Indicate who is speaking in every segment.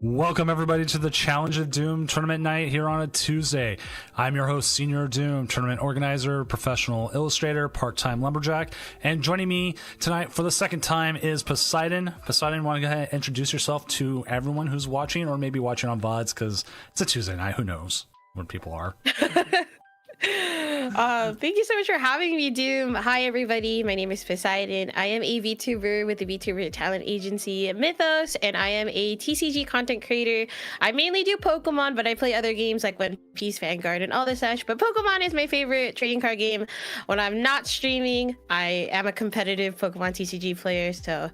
Speaker 1: Welcome everybody to the Challenge of Doom tournament night here on a Tuesday. I'm your host, Senior Doom, tournament organizer, professional illustrator, part-time lumberjack, and joining me tonight for the second time is Poseidon. Poseidon, want to go ahead and introduce yourself to everyone who's watching, or maybe watching on VODs, because it's a Tuesday night. Who knows when people are?
Speaker 2: Thank you so much for having me, Doom. Hi, everybody. My name is Poseidon. I am a VTuber with the VTuber talent agency Mythos, and I am a TCG content creator. I mainly do Pokemon, but I play other games like One Piece, Vanguard, and all this such. But Pokemon is my favorite trading card game. When I'm not streaming, I am a competitive Pokemon TCG player. So,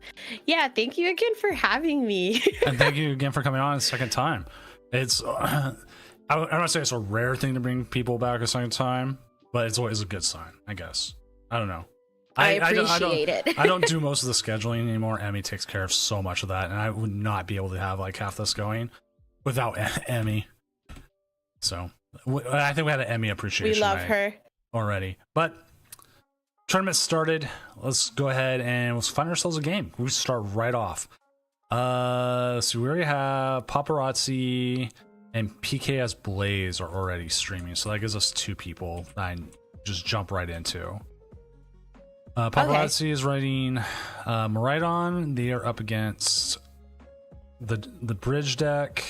Speaker 2: yeah, thank you again for having me.
Speaker 1: And thank you again for coming on a second time. It's I don't want to say it's a rare thing to bring people back a second time, but it's always a good sign, I guess. I don't know.
Speaker 2: I appreciate it.
Speaker 1: I don't do most of the scheduling anymore. Emmy takes care of so much of that, and I would not be able to have like half this going without Emmy. So I think we had an Emmy appreciation.
Speaker 2: We love
Speaker 1: night
Speaker 2: her
Speaker 1: already. But tournament started. Let's go ahead and let's find ourselves a game. We start right off. So we already have Paparazzi and PKS Blaze are already streaming, so that gives us two people that I just jump right into. Paparazzi is writing Maridon. They are up against the bridge deck,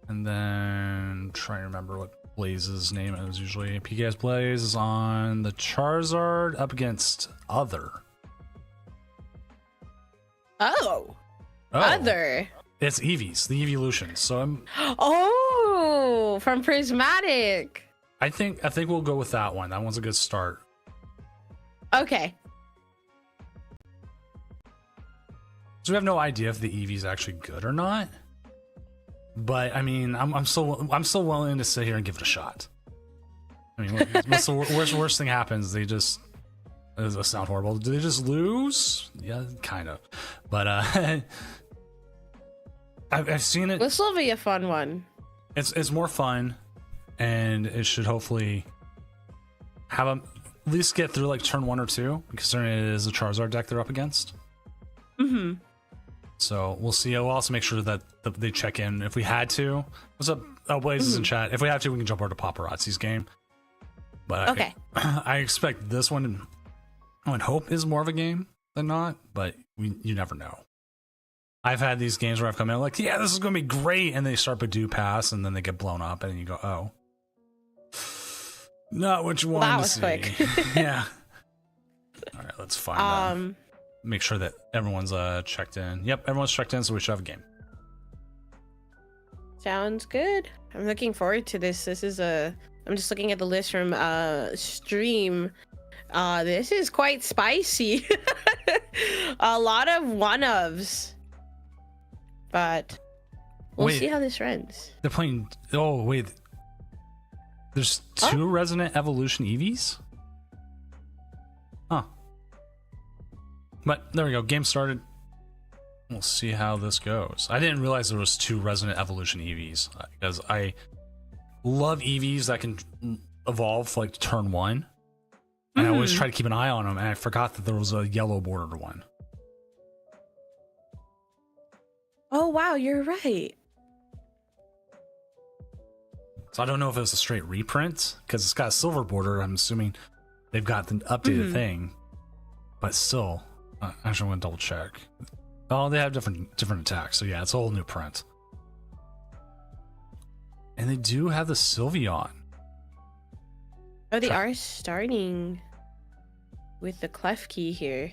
Speaker 1: and then trying to remember what Blaze's name is usually. PKS Blaze is on the Charizard up against Other.
Speaker 2: Oh. Other.
Speaker 1: It's Eevees, the Evolution. So I'm.
Speaker 2: Oh, from Prismatic.
Speaker 1: I think we'll go with that one. That one's a good start.
Speaker 2: Okay.
Speaker 1: So we have no idea if the Eevee's actually good or not. But I mean, I'm still willing to sit here and give it a shot. I mean, what's the worst thing happens? They just. Does that sound horrible? Do they just lose? Yeah, kind of. But I've seen it.
Speaker 2: This will be a fun one.
Speaker 1: It's more fun, and it should hopefully have them at least get through like turn 1 or 2, considering it is a Charizard deck they're up against.
Speaker 2: Mm-hmm.
Speaker 1: So we'll see. We'll also make sure that they check in if we had to. What's up? Oh, Blaze is in chat. If we have to, we can jump over to Paparazzi's game. But
Speaker 2: okay.
Speaker 1: I expect this one, I would hope, is more of a game than not, but you never know. I've had these games where I've come in like, yeah, this is going to be great, and they start Badoo Pass, and then they get blown up, and you go, oh, not what you wanted to see.
Speaker 2: That was quick.
Speaker 1: Yeah. All right, let's find them. Make sure that everyone's checked in. Yep, everyone's checked in, so we should have a game.
Speaker 2: Sounds good. I'm looking forward to this. I'm just looking at the list from stream. This is quite spicy. A lot of one-ofs. But we'll see how this runs.
Speaker 1: They're playing. Oh, wait. There's two Resonant Evolution Eevees? Huh. But there we go. Game started. We'll see how this goes. I didn't realize there was two Resonant Evolution Eevees, because I love Eevees that can evolve like turn 1. And I always try to keep an eye on them, and I forgot that there was a yellow bordered one.
Speaker 2: Oh, wow, you're right.
Speaker 1: So I don't know if it was a straight reprint, because it's got a silver border. I'm assuming they've got the updated thing. But still, actually, I'm going to double check. Oh, they have different attacks. So yeah, it's a whole new print. And they do have the Sylveon.
Speaker 2: Oh, they are starting with the Klefki here.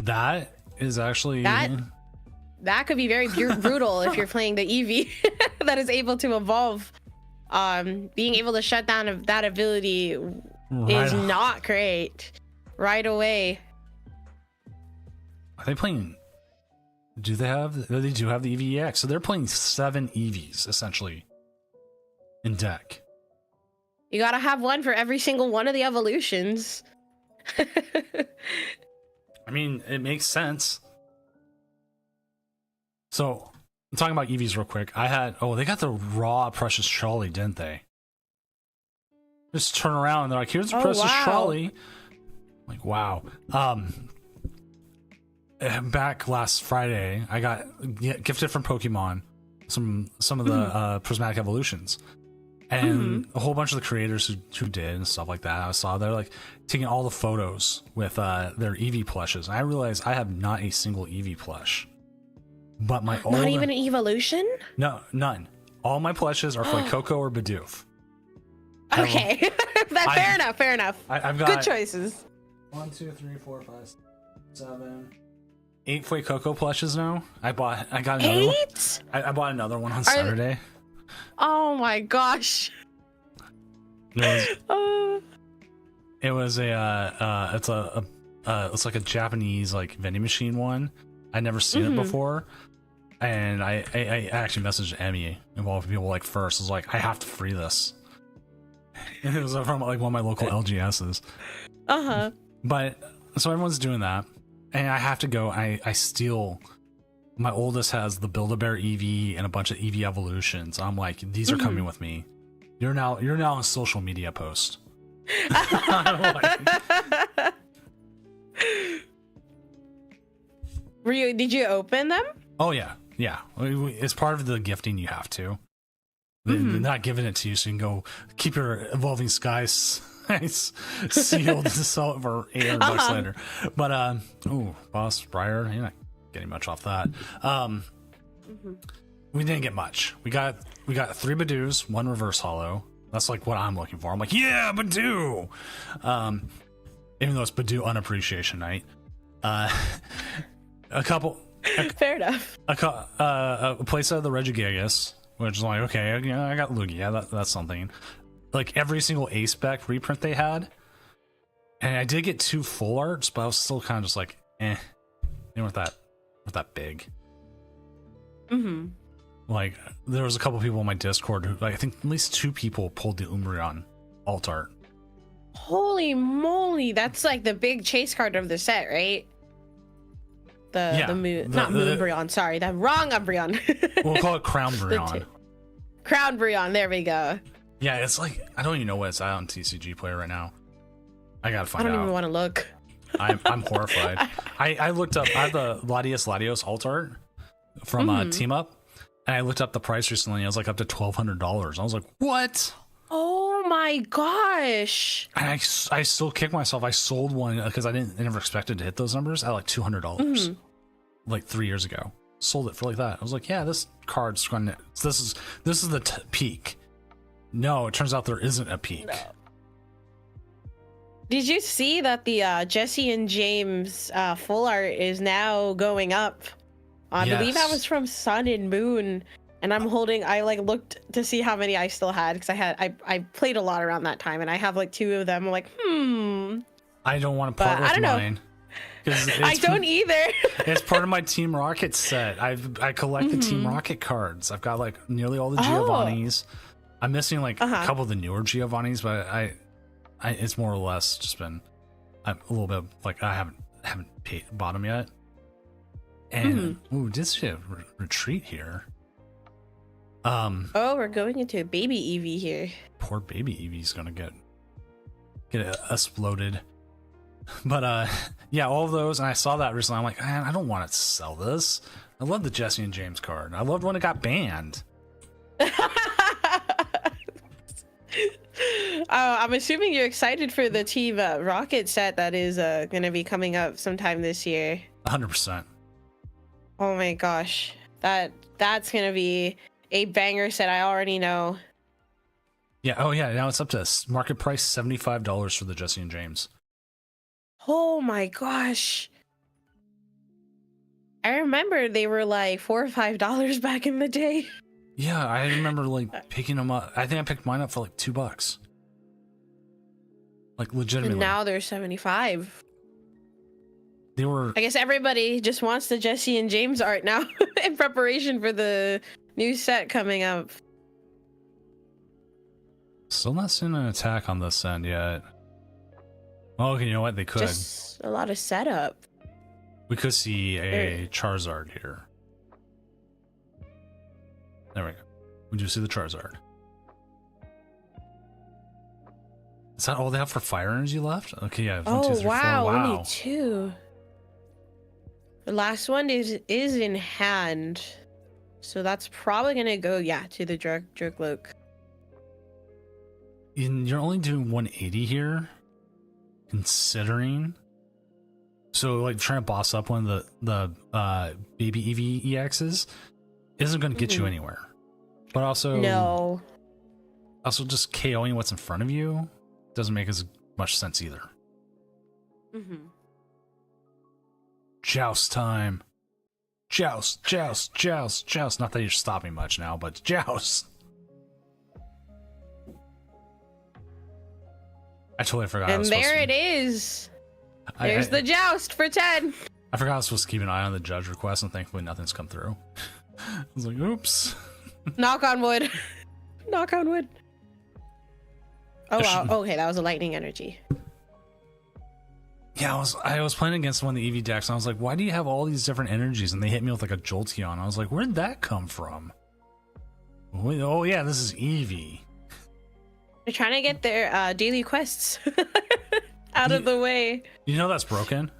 Speaker 1: That is actually...
Speaker 2: That could be very brutal if you're playing the Eevee that is able to evolve. Being able to shut down that ability is not great right away.
Speaker 1: Are they playing... They do have the Eevee EX. So they're playing 7 Eevees, essentially, in deck.
Speaker 2: You gotta have one for every single one of the evolutions.
Speaker 1: I mean, it makes sense. So, I'm talking about Eevees real quick. They got the raw Precious Trolley, didn't they? Just turn around and they're like, here's the Precious Trolley. Like, wow. Back last Friday, I got gifted from Pokemon some of the prismatic evolutions, and a whole bunch of the creators who did and stuff like that. I saw they're like taking all the photos with their Eevee plushes. And I realized I have not a single Eevee plush, but my
Speaker 2: not even an evolution.
Speaker 1: No, none. All my plushes are for Coco or Bidoof.
Speaker 2: Okay, fair enough.
Speaker 1: I've got
Speaker 2: good choices.
Speaker 1: 1, 2, 3, 4, 5, 6, 7, 8 Foy Coco plushes now. I got another
Speaker 2: 8?
Speaker 1: one. I bought another one on Saturday.
Speaker 2: Oh my gosh.
Speaker 1: It was it's like a Japanese like vending machine one. I'd never seen it before. And I actually messaged Emmy of all people like first. I was like, I have to free this. And it was from like one of my local LGSs. But so everyone's doing that. And I have to go. I steal. My oldest has the Build-A-Bear Eevee and a bunch of Eevee evolutions. I'm like, these are coming with me. You're now a social media post.
Speaker 2: Did you open them?
Speaker 1: Oh yeah. It's part of the gifting. You have to. They're not giving it to you, so you can go keep your Evolving Skies sealed to sell it for $800 later. But Boss Briar, you're not getting much off that. We didn't get much. We got 3 Badoos, 1 reverse hollow. That's like what I'm looking for. I'm like, yeah, Badoo. Even though it's Badoo unappreciation night.
Speaker 2: Fair enough.
Speaker 1: A playset of the Regigigas, which is like, okay, I got Lugia. That's something. Like every single A-Spec reprint they had, and I did get 2 full arts, but I was still kind of just like, they weren't that big. Like there was a couple people on my Discord who, like, I think at least 2 people pulled the Umbreon alt art.
Speaker 2: Holy moly, that's like the big chase card of the set, right? Moonbreon, sorry, the wrong Umbreon.
Speaker 1: We'll call it Crown Breon.
Speaker 2: Crown Breon, there we go.
Speaker 1: Yeah, it's like, I don't even know what it's at on TCG Player right now. I gotta find out.
Speaker 2: I don't even want to look.
Speaker 1: I'm horrified. I looked up, I have the Latios alt art from Team Up, and I looked up the price recently, and it was like up to $1,200. I was like, what?
Speaker 2: Oh my gosh.
Speaker 1: And I still kick myself. I sold one because I never expected to hit those numbers at like $200 like 3 years ago. Sold it for like that. I was like, yeah, this card's going to, this is the peak. No, it turns out there isn't a peak. No.
Speaker 2: Did you see that the Jesse and James full art is now going up? I believe that was from Sun and Moon, and I'm holding. I like looked to see how many I still had because I played a lot around that time, and I have like 2 of them. I'm like,
Speaker 1: I don't want to part with mine.
Speaker 2: I don't either.
Speaker 1: It's part of my Team Rocket set. I collect the Team Rocket cards. I've got like nearly all the Giovannis. I'm missing like a couple of the newer Giovannis, but I it's more or less just been a little bit like I haven't bought them yet. And this should retreat here.
Speaker 2: We're going into a baby Eevee here.
Speaker 1: Poor baby Eevee's gonna get exploded. But yeah, all of those, and I saw that recently. I'm like, man, I don't want to sell this. I love the Jesse and James card. I loved when it got banned.
Speaker 2: I'm assuming you're excited for the Team Rocket set that is going to be coming up sometime this year.
Speaker 1: 100%.
Speaker 2: Oh my gosh, that's going to be a banger set. I already know.
Speaker 1: Yeah. Oh yeah. Now it's up to market price $75 for the Jesse and James.
Speaker 2: Oh my gosh. I remember they were like $4 or $5 back in the day.
Speaker 1: Yeah, I remember like picking them up. I think I picked mine up for like $2. Like legitimately.
Speaker 2: And now they're 75.
Speaker 1: They were.
Speaker 2: I guess everybody just wants the Jesse and James art now in preparation for the new set coming up.
Speaker 1: Still not seeing an attack on this end yet. Oh, okay, you know what? They could.
Speaker 2: Just a lot of setup.
Speaker 1: We could see a Charizard here. There we go. We do see the Charizard. Is that all they have for fire energy left? Okay, yeah. 1, 2, 3, 4. Wow.
Speaker 2: Only 2. The last one is in hand. So that's probably gonna go, to the Jerkloak.
Speaker 1: You're only doing 180 here, considering. So, like, trying to boss up one of the baby Eevee EXs isn't going to get you anywhere. But also,
Speaker 2: no.
Speaker 1: Also, just KOing what's in front of you doesn't make as much sense either. Joust time. Joust, joust, joust, joust. Not that you're stopping much now, but joust. I totally forgot.
Speaker 2: And there it is. There's the joust for 10.
Speaker 1: I forgot I was supposed to keep an eye on the judge request, and thankfully nothing's come through. I was like, oops.
Speaker 2: Knock on wood. Knock on wood. Oh, wow. Okay, that was a lightning energy.
Speaker 1: Yeah, I was playing against one of the Eevee decks, and I was like, why do you have all these different energies? And they hit me with like a Jolteon. I was like, where'd that come from? Oh, yeah, this is Eevee.
Speaker 2: They're trying to get their daily quests out of the way.
Speaker 1: You know that's broken?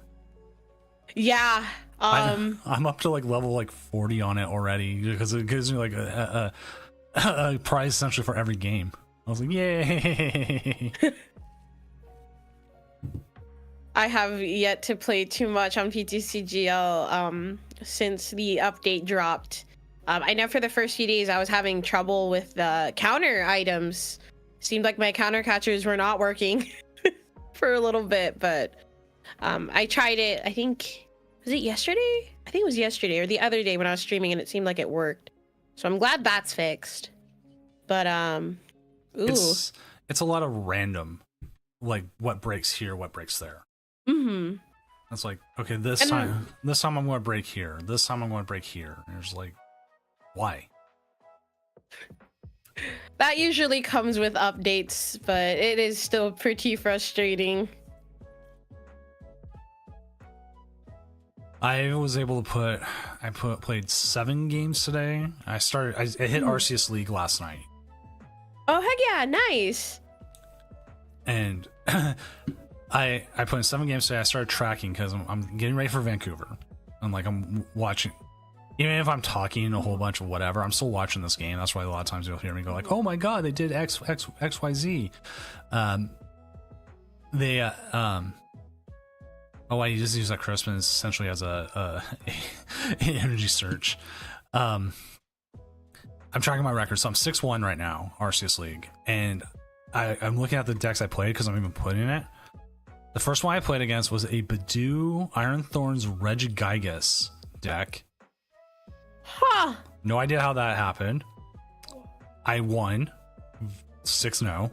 Speaker 2: Yeah.
Speaker 1: I'm up to like level like 40 on it already because it gives me like a prize essentially for every game. I was like, yay!
Speaker 2: I have yet to play too much on PTCGL since the update dropped. I know for the first few days I was having trouble with the counter items. Seemed like my counter catchers were not working for a little bit, but I tried it. I think, was it yesterday? I think it was yesterday or the other day when I was streaming, and it seemed like it worked. So I'm glad that's fixed. But ooh.
Speaker 1: It's a lot of random, like what breaks here, what breaks there. It's like, okay, this time I'm going to break here. This time I'm going to break here. And it's like, why?
Speaker 2: That usually comes with updates, but it is still pretty frustrating.
Speaker 1: I was able to played 7 games today. I hit Arceus League last night.
Speaker 2: Oh, heck yeah, nice.
Speaker 1: And I put in 7 games today. I started tracking because I'm getting ready for Vancouver. I'm watching. Even if I'm talking a whole bunch of whatever, I'm still watching this game. That's why a lot of times you'll hear me go like, "Oh my god, they did X Y Z." Oh, I just use that Christmas essentially as a energy search. I'm tracking my record, so I'm 6-1 right now, Arceus League, and I'm looking at the decks I played because I'm even putting it. The first one I played against was a Badoo Iron Thorns Regigigas deck.
Speaker 2: Huh.
Speaker 1: No idea how that happened. I won 6-0.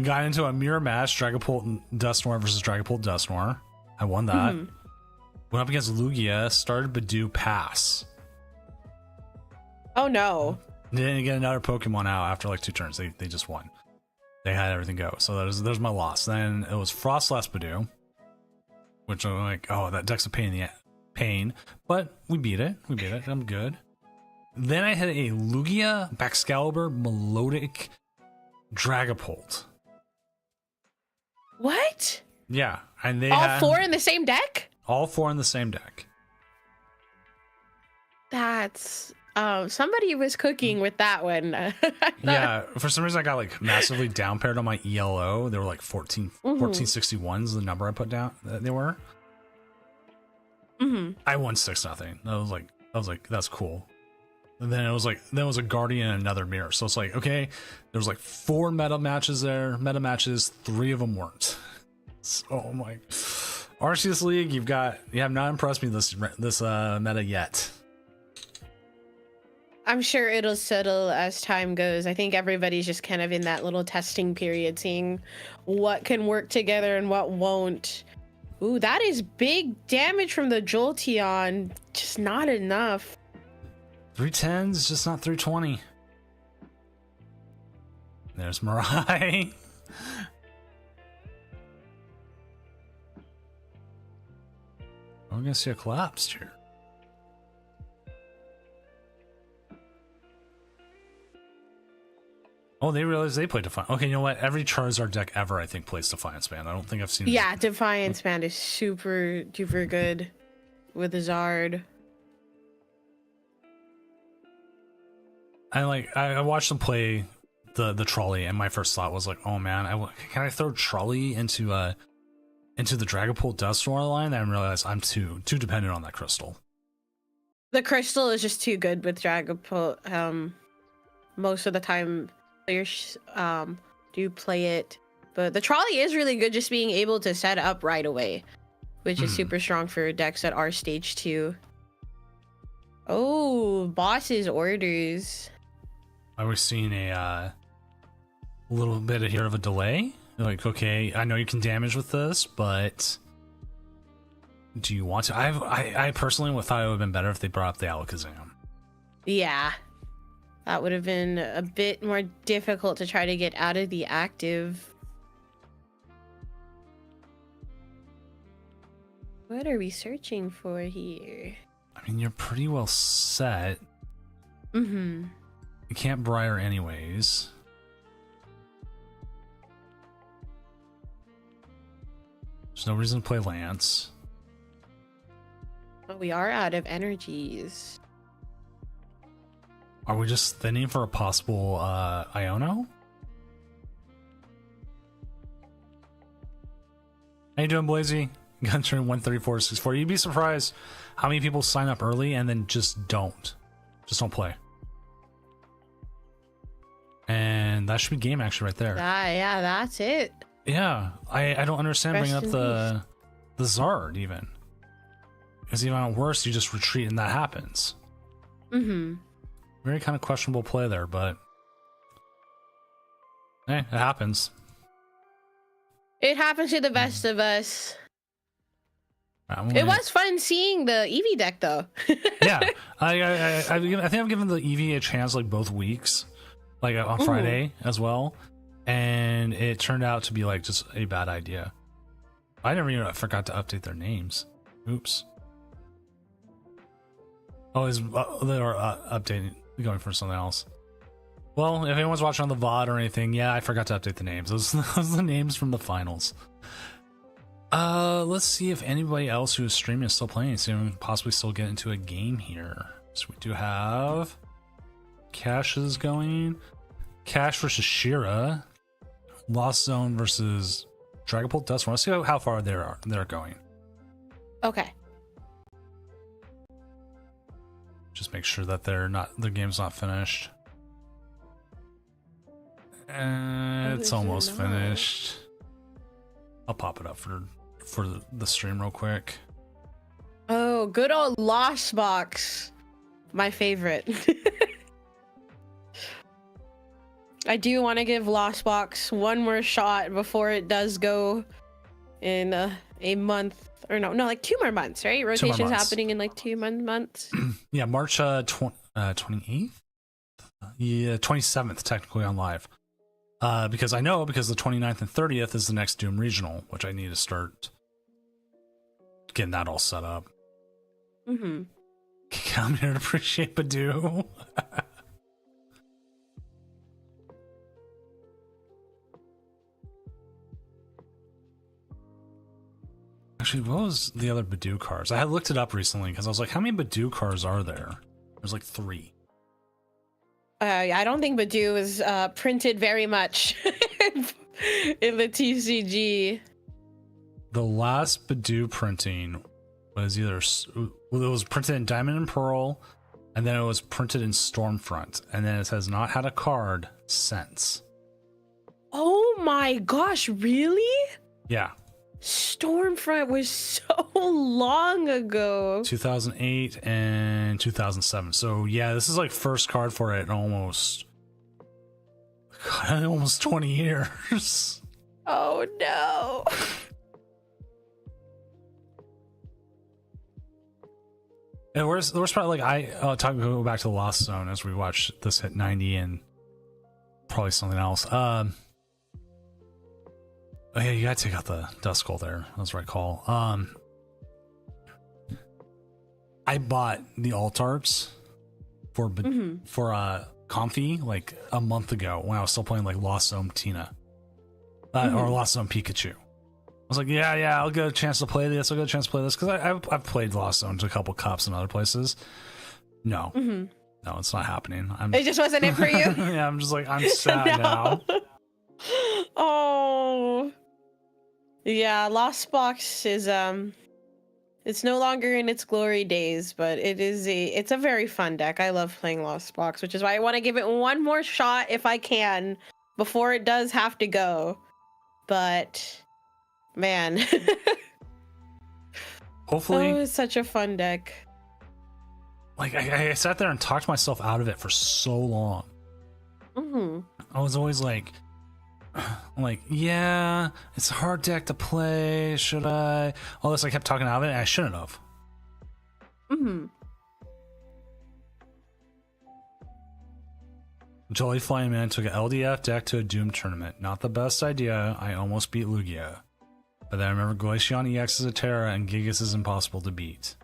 Speaker 1: Got into a mirror match, Dragapult Dusknoir versus Dragapult Dusknoir. I won that. Went up against Lugia, started Badoo pass.
Speaker 2: Oh no.
Speaker 1: Didn't get another Pokemon out after like 2 turns. They just won. They had everything go. So there's my loss. Then it was Frostlass Badoo, which I'm like, oh, that deck's a pain, but we beat it. I'm good. Then I had a Lugia, Baxcalibur, Melodic, Dragapult.
Speaker 2: What?
Speaker 1: Yeah, and they
Speaker 2: all
Speaker 1: had
Speaker 2: 4 in the same deck?
Speaker 1: All 4 in the same deck.
Speaker 2: That's somebody was cooking with that one.
Speaker 1: Yeah, for some reason I got like massively down paired on my ELO. They were like 1461's the number I put down. They were. I won 6-0. I was like, that's cool. And then it was a Guardian and another Mirror. So it's like, okay, there was like 4 meta matches there. Meta matches, 3 of them weren't. So my Arceus League, you have not impressed me this meta yet.
Speaker 2: I'm sure it'll settle as time goes. I think everybody's just kind of in that little testing period, seeing what can work together and what won't. Ooh, that is big damage from the Jolteon. Just not enough.
Speaker 1: 310's just not 320. There's Mirai. We're gonna see a collapse here. Oh, they realized they played Defiance. Okay, you know what? Every Charizard deck ever, I think, plays Defiance Band. I don't think I've seen.
Speaker 2: Yeah, Defiance Band is super duper good with the Zard.
Speaker 1: I watched them play the trolley, and my first thought was like, oh man, can I throw trolley into the Dragapult Dusknoir line? Then I realized I'm too dependent on that crystal.
Speaker 2: The crystal is just too good with Dragapult. Most of the time players do play it, but the trolley is really good just being able to set up right away, which is super strong for decks that are stage 2. Oh, boss's orders.
Speaker 1: I was seeing a little bit here of a delay. Like, okay, I know you can damage with this, but do you want to? I personally thought it would have been better if they brought up the Alakazam.
Speaker 2: Yeah, that would have been a bit more difficult to try to get out of the active. What are we searching for here?
Speaker 1: I mean, you're pretty well set.
Speaker 2: Mm-hmm.
Speaker 1: You can't Briar anyways. There's no reason to play Lance.
Speaker 2: But we are out of energies.
Speaker 1: Are we just thinning for a possible Iono? How you doing, Blazy? Gunter 13464. You'd be surprised how many people sign up early and then just don't play. And that should be game actually right there.
Speaker 2: Yeah, that's it.
Speaker 1: Yeah, I don't understand bringing up the Zard even. Because even worse, you just retreat and that happens.
Speaker 2: Mm-hmm.
Speaker 1: Very kind of questionable play there, but hey, it happens.
Speaker 2: It happens to the best of us. It was fun seeing the Eevee deck, though.
Speaker 1: Yeah, I think I've given the Eevee a chance like both weeks, like on Friday as well, and it turned out to be like just a bad idea. I forgot to update their names. Oops. Oh, they are updating, going for something else. Well, if anyone's watching on the VOD or anything, yeah, I forgot to update the names. Those are the names from the finals. Let's see if anybody else who is streaming is still playing. See if we can possibly still get into a game here. So we do have Cash is going. Cash versus Shira. Lost Zone versus Dragapult Dusknoir. Let's see how far they're going.
Speaker 2: Okay.
Speaker 1: Just make sure that the game's not finished. It's almost finished. I'll pop it up for the stream real quick.
Speaker 2: Oh, good old Lost Box. My favorite. I do want to give Lost Box one more shot before it does go in a month. Or no, like 2 more months, right? Rotation's happening in like 2 months.
Speaker 1: Yeah, March 28th? Yeah, 27th technically on live. Because the 29th and 30th is the next Doom Regional, which I need to start getting that all set up.
Speaker 2: Mm-hmm.
Speaker 1: Come here to appreciate Badoo. Actually, what was the other Badoo cards? I had looked it up recently because I was like, how many Badoo cards are there? There's like 3.
Speaker 2: I don't think Badoo is printed very much in the TCG.
Speaker 1: The last Badoo printing was it was printed in Diamond and Pearl, and then it was printed in Stormfront, and then it has not had a card since.
Speaker 2: Oh my gosh, really?
Speaker 1: Yeah.
Speaker 2: Stormfront was so long ago.
Speaker 1: 2008 and 2007. So yeah, this is like first card for it in almost 20 years.
Speaker 2: Oh no.
Speaker 1: And the worst part, like I'll go back to the Lost Zone as we watch this hit 90 and probably something else. Oh yeah, you gotta take out the Duskull there. That was the right call. I bought the alt arts for Comfy like a month ago when I was still playing like Lost Zone Tina or Lost Zone Pikachu. I was like, yeah, I'll get a chance to play this. Because I've played Lost Zone to a couple cups and other places. No, No, it's not happening.
Speaker 2: It just wasn't it for you?
Speaker 1: Yeah, I'm just like, I'm sad now.
Speaker 2: Oh. Yeah, Lost Box is it's no longer in its glory days, but it's a very fun deck. I love playing Lost Box, which is why I want to give it one more shot if I can before it does have to go. But man,
Speaker 1: Hopefully,
Speaker 2: oh, it's such a fun deck.
Speaker 1: like I sat there and talked myself out of it for so long. I was always like, yeah, it's a hard deck to play. Should I? All this, I kept talking out of it, and I shouldn't have. Jolly Flying Man took an LDF deck to a Doom tournament. Not the best idea. I almost beat Lugia. But then I remember Glaceon EX is a Terra and Gigas is impossible to beat.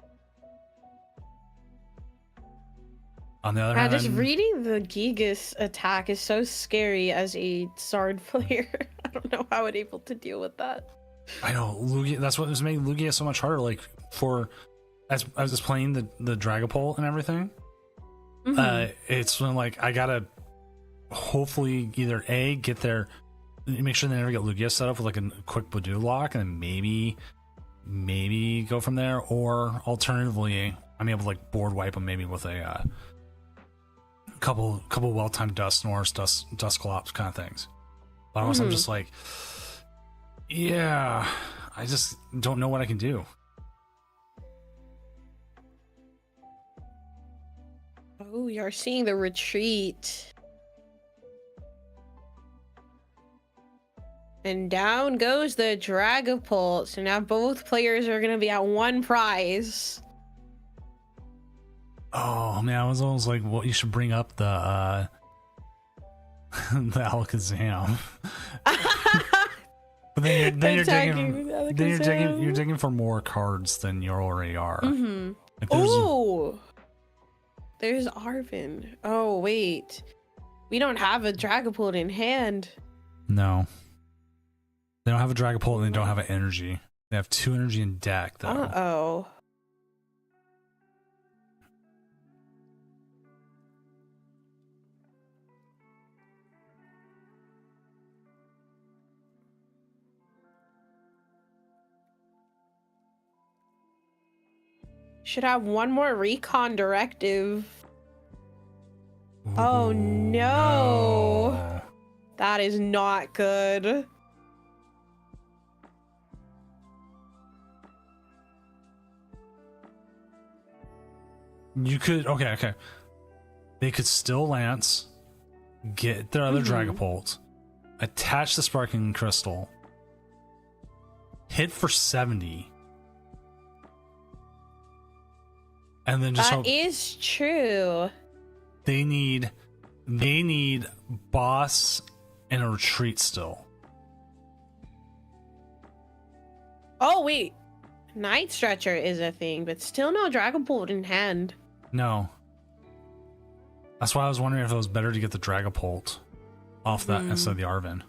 Speaker 1: On the other hand,
Speaker 2: Just reading the Gigas attack is so scary as a Zard player. I don't know how I'm able to deal with that.
Speaker 1: I know Lugia. That's what was making Lugia so much harder. Like as I was playing the Dragapult and everything. It's when like I gotta hopefully either get there, make sure they never get Lugia set up with like a quick Badoo lock, and then maybe go from there, or alternatively I'm able to like board wipe them maybe with a couple well-timed Dust Norse, Dusclops kind of things. But also I'm just like, yeah, I just don't know what I can do.
Speaker 2: Oh, you're seeing the retreat. And down goes the Dragapult. So now both players are going to be at one prize.
Speaker 1: Oh man, I was almost like, well, you should bring up the the Alakazam. But then you're digging for more cards than you already are. Like
Speaker 2: there's Arvin. Oh wait, we don't have a Dragapult in hand.
Speaker 1: No, they don't have a Dragapult and they don't have an energy. They have 2 energy in deck though.
Speaker 2: Should have one more recon directive.
Speaker 1: Ooh,
Speaker 2: oh no. That is not good.
Speaker 1: You could okay. They could still Lance, get their other Dragapult, attach the Sparking Crystal, hit for 70. And then just
Speaker 2: that is true.
Speaker 1: They need boss and a retreat still.
Speaker 2: Oh wait, Night Stretcher is a thing, but still no Dragapult in hand.
Speaker 1: No. That's why I was wondering if it was better to get the Dragapult off that instead of the Arvin.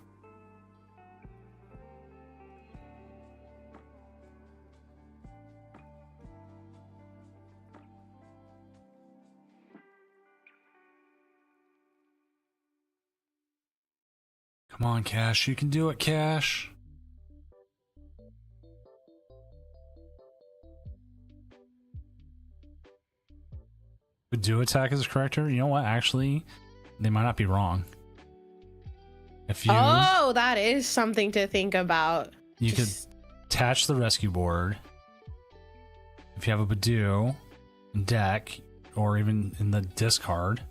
Speaker 1: Come on, Cash. You can do it, Cash. Would do attack as a corrector? You know what? Actually, they might not be wrong. If you
Speaker 2: that is something to think about.
Speaker 1: You could attach the rescue board. If you have a Badoo in deck, or even in the discard.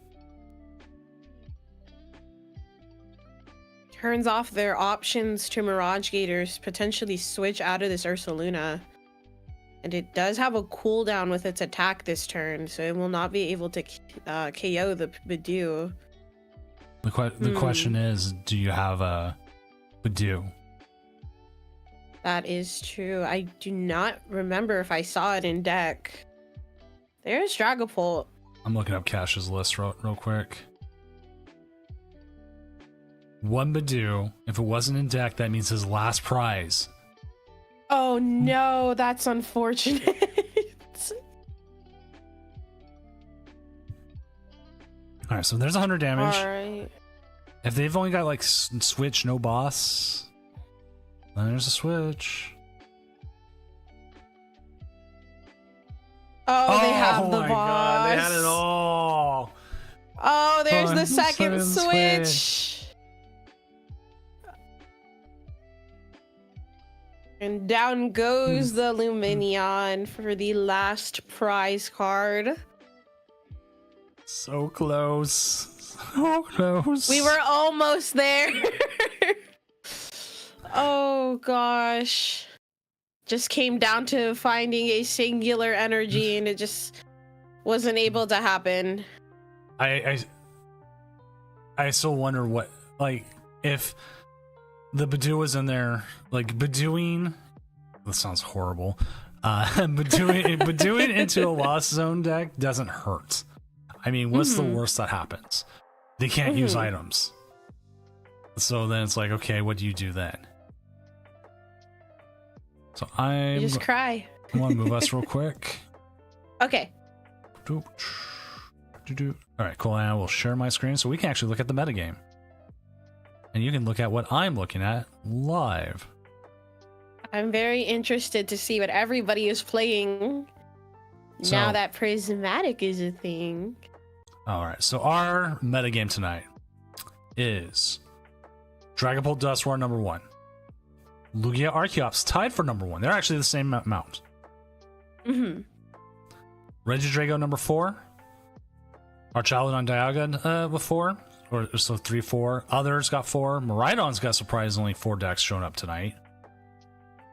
Speaker 2: Turns off their options to Mirage Gators, potentially switch out of this Ursaluna. And it does have a cooldown with its attack this turn, so it will not be able to KO the Badoo.
Speaker 1: The question is, do you have a Badoo?
Speaker 2: That is true. I do not remember if I saw it in deck. There's Dragapult.
Speaker 1: I'm looking up Cash's list real quick. One Badoo. If it wasn't in deck, that means his last prize.
Speaker 2: Oh no, that's unfortunate.
Speaker 1: All right, so there's 100 damage.
Speaker 2: All right.
Speaker 1: If they've only got like switch, no boss, then there's a switch.
Speaker 2: Oh, they have the
Speaker 1: my
Speaker 2: boss.
Speaker 1: God, they had it all.
Speaker 2: Oh, there's the second
Speaker 1: switch.
Speaker 2: switch. And down goes the Luminion for the last prize card.
Speaker 1: So close. So close.
Speaker 2: We were almost there. Oh gosh. Just came down to finding a singular energy and it just wasn't able to happen.
Speaker 1: I still wonder what, like, if the Badoo was in there, like Badooing. That sounds horrible. Badooing into a Lost Zone deck doesn't hurt. I mean, what's the worst that happens? They can't use items. So then it's like, okay, what do you do then? So
Speaker 2: You just cry.
Speaker 1: I want to move us real quick.
Speaker 2: Okay.
Speaker 1: All right, cool. And I will share my screen so we can actually look at the metagame. And you can look at what I'm looking at live.
Speaker 2: I'm very interested to see what everybody is playing now that Prismatic is a thing.
Speaker 1: All right, so our metagame tonight is Dragapult Duskroar number 1. Lugia Archeops tied for number 1. They're actually the same amount. Regidrago number 4. Archaludon Dialga with 4. Or so 3, 4. Others got 4. Miraidon's got surprisingly 4 decks showing up tonight.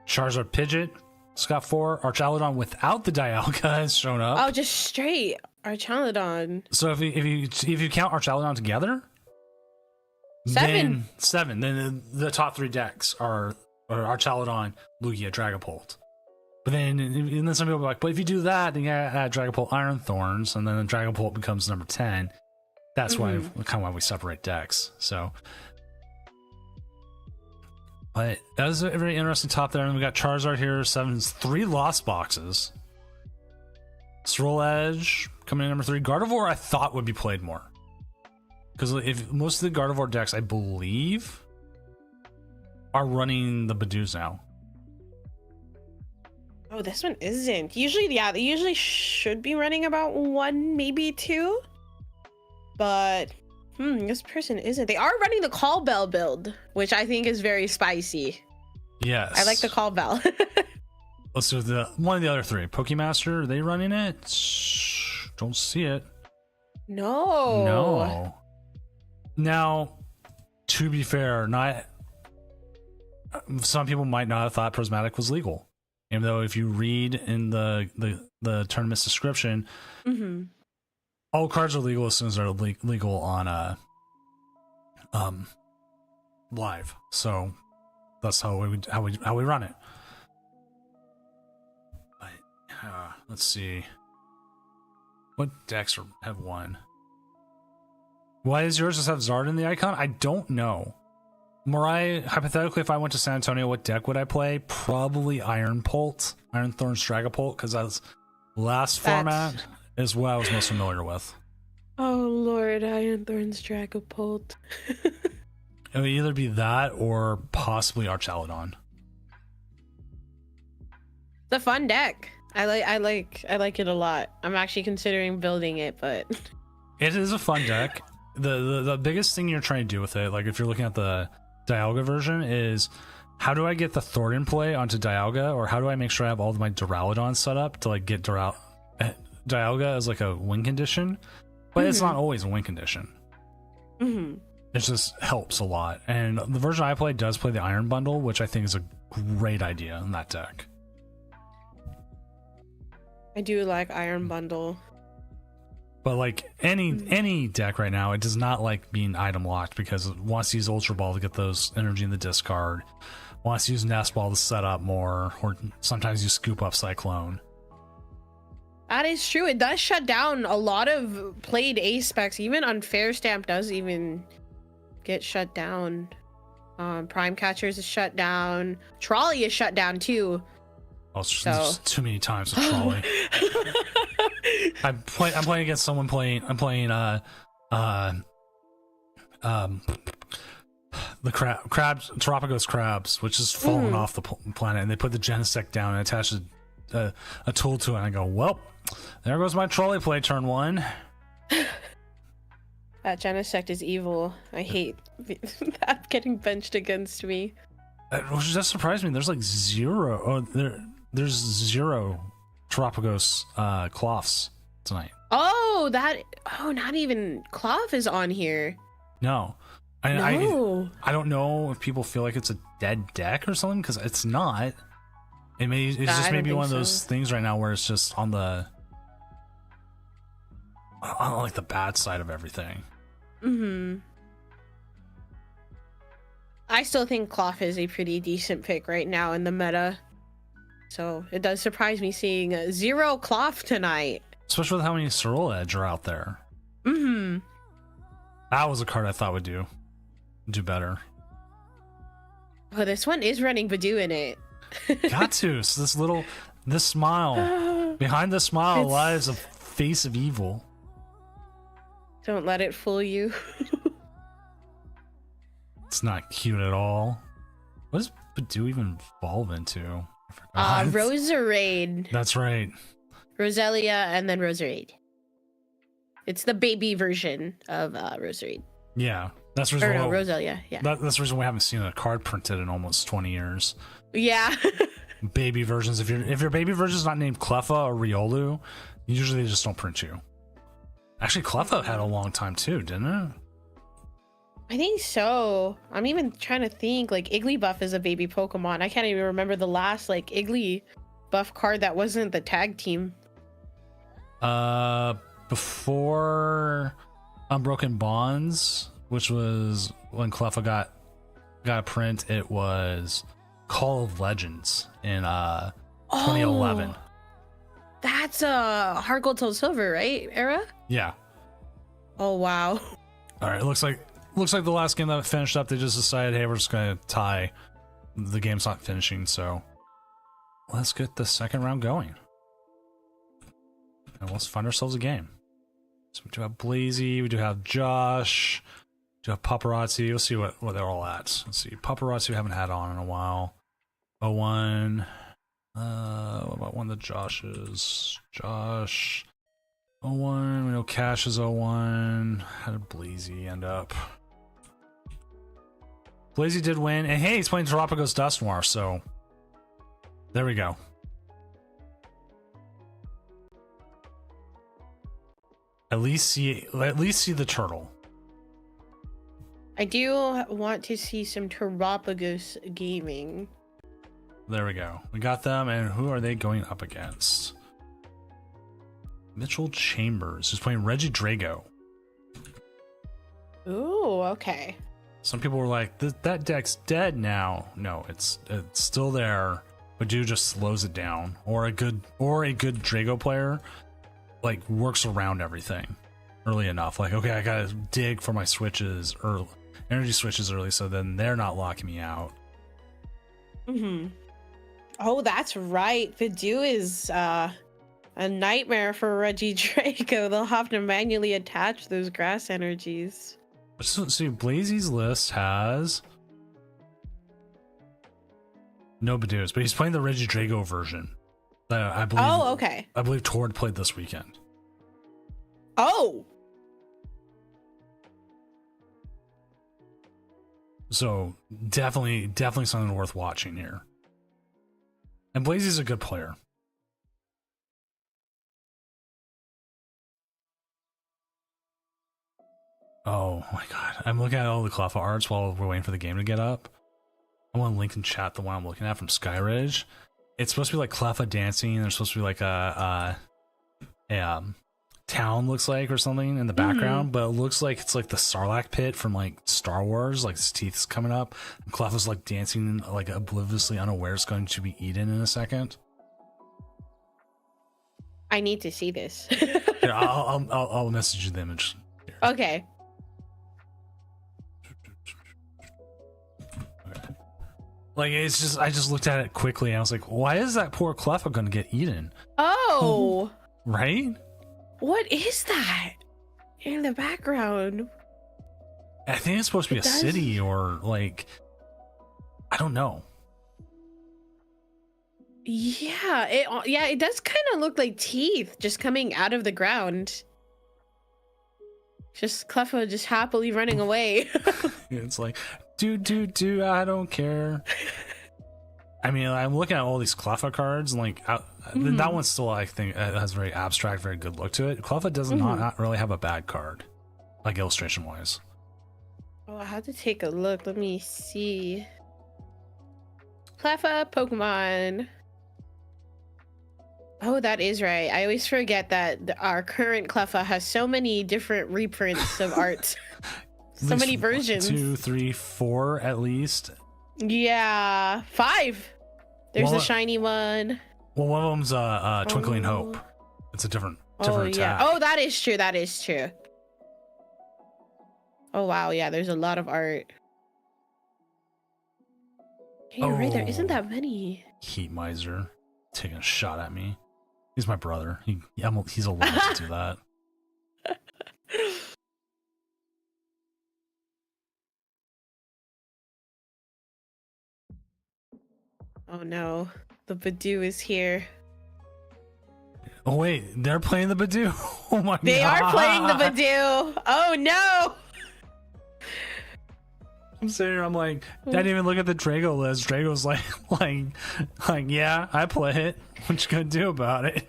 Speaker 1: Charizard Pidgeot's got 4. Archaludon without the Dialga has shown up.
Speaker 2: Oh, just straight Archaludon.
Speaker 1: So if you count Archaludon together,
Speaker 2: 7.
Speaker 1: Then the top 3 decks are Archaludon, Lugia, Dragapult. But then some people are like, but if you do that, then you gotta add Dragapult Iron Thorns, and then Dragapult becomes number 10. That's why we separate decks. So, but that was a very interesting top there. And we got Charizard here, 3 Lost Boxes. Swirl Edge coming in number 3. Gardevoir I thought would be played more. Because if most of the Gardevoir decks, I believe, are running the Badoos now.
Speaker 2: Oh, this one isn't. Usually, yeah, they usually should be running about 1, maybe 2. But, this person isn't. They are running the Call Bell build, which I think is very spicy.
Speaker 1: Yes.
Speaker 2: I like the Call Bell.
Speaker 1: Let's do one of the other 3. Pokemaster, are they running it? Don't see it.
Speaker 2: No.
Speaker 1: Now, to be fair, some people might not have thought Prismatic was legal. Even though if you read in the tournament's description, all cards are legal as soon as they're legal on live. So that's how we run it. Let's see. What decks have won? Why does yours just have Zard in the icon? I don't know. Mirai, hypothetically, if I went to San Antonio, what deck would I play? Probably Iron Thorns Dragapult, because that's last format is what I was most familiar with.
Speaker 2: Oh Lord, Iron Thorns Dragapult.
Speaker 1: It would either be that or possibly Archaludon.
Speaker 2: It's a fun deck. I like it a lot. I'm actually considering building it, but
Speaker 1: it is a fun deck. The biggest thing you're trying to do with it, like if you're looking at the Dialga version, is how do I get the Thornton play onto Dialga, or how do I make sure I have all of my Duraludon set up to like get Dialga as like a win condition, but it's not always a win condition. It just helps a lot, and the version I play does play the Iron Bundle, which I think is a great idea in that deck.
Speaker 2: I do like Iron Bundle.
Speaker 1: But like any deck right now, it does not like being item locked because it wants to use Ultra Ball to get those energy in the discard, wants to use Nest Ball to set up more, or sometimes you scoop up Cyclone.
Speaker 2: That is true. It does shut down a lot of played ace specs. Even Unfair Stamp does even get shut down. Prime Catchers is shut down. Trolley is shut down too.
Speaker 1: Oh, there's too many times with Trolley. I'm playing against someone playing. I'm playing uh, um, the crabs, Terapagos crabs, which is falling off the planet, and they put the Genesect down and attach a tool to it. And I go, well, there goes my trolley play turn 1.
Speaker 2: That Genesect is evil. I hate that getting benched against me.
Speaker 1: Which just surprised me. There's like zero. Oh, there's 0 Terapagos cloths tonight.
Speaker 2: Oh, not even Cloth is on here.
Speaker 1: No.
Speaker 2: No.
Speaker 1: I don't know if people feel like it's a dead deck or something, because it's not. It's just maybe one of those things right now where it's just on like the bad side of everything.
Speaker 2: I still think Cloth is a pretty decent pick right now in the meta. So it does surprise me seeing 0 Cloth tonight.
Speaker 1: Especially with how many Sorrel Edge are out there. That was a card I thought would do better.
Speaker 2: Oh, this one is running Badoo in it.
Speaker 1: Got to. So this smile. Behind the smile lies a face of evil.
Speaker 2: Don't let it fool you.
Speaker 1: It's not cute at all. What does Badoo even evolve into? I forgot.
Speaker 2: Roserade.
Speaker 1: That's right.
Speaker 2: Roselia and then Roserade. It's the baby version of Roserade.
Speaker 1: Yeah. That's the reason
Speaker 2: Roselia. Yeah.
Speaker 1: That's the reason we haven't seen a card printed in almost 20 years.
Speaker 2: Yeah.
Speaker 1: Baby versions. If your baby version is not named Cleffa or Riolu, usually they just don't print you. Actually, Cleffa had a long time too, didn't it?
Speaker 2: I think so. I'm even trying to think, like, Igglybuff is a baby Pokemon. I can't even remember the last, like, Igglybuff card that wasn't the tag team.
Speaker 1: Before Unbroken Bonds, which was when Cleffa got a print, it was Call of Legends in 2011.
Speaker 2: That's Heart Gold Soul Silver, right? Era?
Speaker 1: Yeah.
Speaker 2: Oh wow.
Speaker 1: All right, looks like the last game that finished up, they just decided, hey, we're just gonna tie. The game's not finishing, so let's get the second round going. And let's find ourselves a game. So we do have Blazy, we do have Josh, we do have Paparazzi. We'll see what they're all at. Let's see. Paparazzi we haven't had on in a while. 01. What about one of the Joshes? Josh. 01. We know Cash is 01. How did Blazy end up? Blazy did win. And hey, he's playing Terapagos Dusknoir, so there we go. At least see the turtle.
Speaker 2: I do want to see some Terapagos gaming.
Speaker 1: There we go. We got them, and who are they going up against? Mitchell Chambers, who's playing Regidrago.
Speaker 2: Ooh, okay.
Speaker 1: Some people were like, that deck's dead now. No, it's still there, but dude just slows it down. Or a good Drago player like works around everything early enough. Like, okay, I gotta dig for my switches early, energy switches early, so then they're not locking me out.
Speaker 2: Oh, that's right. Badoo is a nightmare for Regidrago. They'll have to manually attach those grass energies.
Speaker 1: So, see, Blazy's list has no Badoos, but he's playing the Regidrago version. I believe.
Speaker 2: Oh, okay.
Speaker 1: I believe Tord played this weekend.
Speaker 2: Oh.
Speaker 1: So definitely something worth watching here. And Blazy's a good player. Oh my god. I'm looking at all the Cleffa arts while we're waiting for the game to get up. I want to link in chat the one I'm looking at from Skyridge. It's supposed to be like Cleffa dancing. There's supposed to be like a town, looks like, or something in the background, but it looks like it's like the Sarlacc pit from like Star Wars, like his teeth is coming up. And Cleffa's like dancing, like obliviously unaware it's going to be eaten in a second.
Speaker 2: I need to see this.
Speaker 1: Here, I'll message you the image. Here.
Speaker 2: Okay.
Speaker 1: Like, it's just, I just looked at it quickly and I was like, why is that poor Cleffa going to get eaten?
Speaker 2: Oh.
Speaker 1: Right?
Speaker 2: What is that? in the background?
Speaker 1: I think it's supposed to be a city or like, I don't know.
Speaker 2: Yeah, it does kind of look like teeth just coming out of the ground. Just Cleffa just happily running away.
Speaker 1: It's like, do, I don't care. I mean, I'm looking at all these Cleffa cards, and like, that one's still, I think, has a very abstract, very good look to it. Cleffa does not really have a bad card, like illustration-wise.
Speaker 2: Oh, I have to take a look. Let me see. Cleffa Pokemon. Oh, that is right. I always forget that our current Cleffa has so many different reprints of art. So many versions. 1,
Speaker 1: 2, 3, 4 at least.
Speaker 2: Yeah, 5. There's a shiny one.
Speaker 1: Well, one of them's Twinkling Hope. It's a different attack.
Speaker 2: Yeah. Oh, that is true. That is true. Oh wow, yeah. There's a lot of art. Hey, you're right. There isn't that many.
Speaker 1: Heat Miser taking a shot at me. He's my brother. He's allowed to do that.
Speaker 2: Oh no, the Badoo is here.
Speaker 1: Oh wait, they're playing the Badoo. Oh my god.
Speaker 2: They are playing the Badoo. Oh no.
Speaker 1: I'm sitting here, I'm like, didn't even look at the Drago list. Drago's like, yeah, I play it. What you gonna do about it?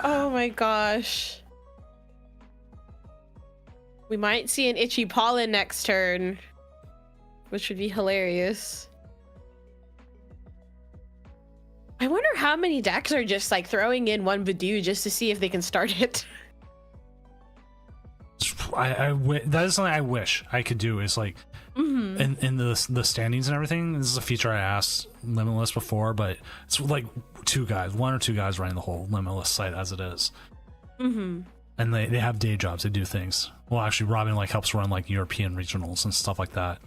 Speaker 2: Oh my gosh. We might see an Itchy Pollen next turn, which would be hilarious. I wonder how many decks are just like throwing in one Badoo just to see if they can start it.
Speaker 1: That is something I wish I could do. Is like in the standings and everything. This is a feature I asked Limitless before, but it's like one or two guys running the whole Limitless site as it is. And they have day jobs. They do things. Well, actually, Robin like helps run like European regionals and stuff like that.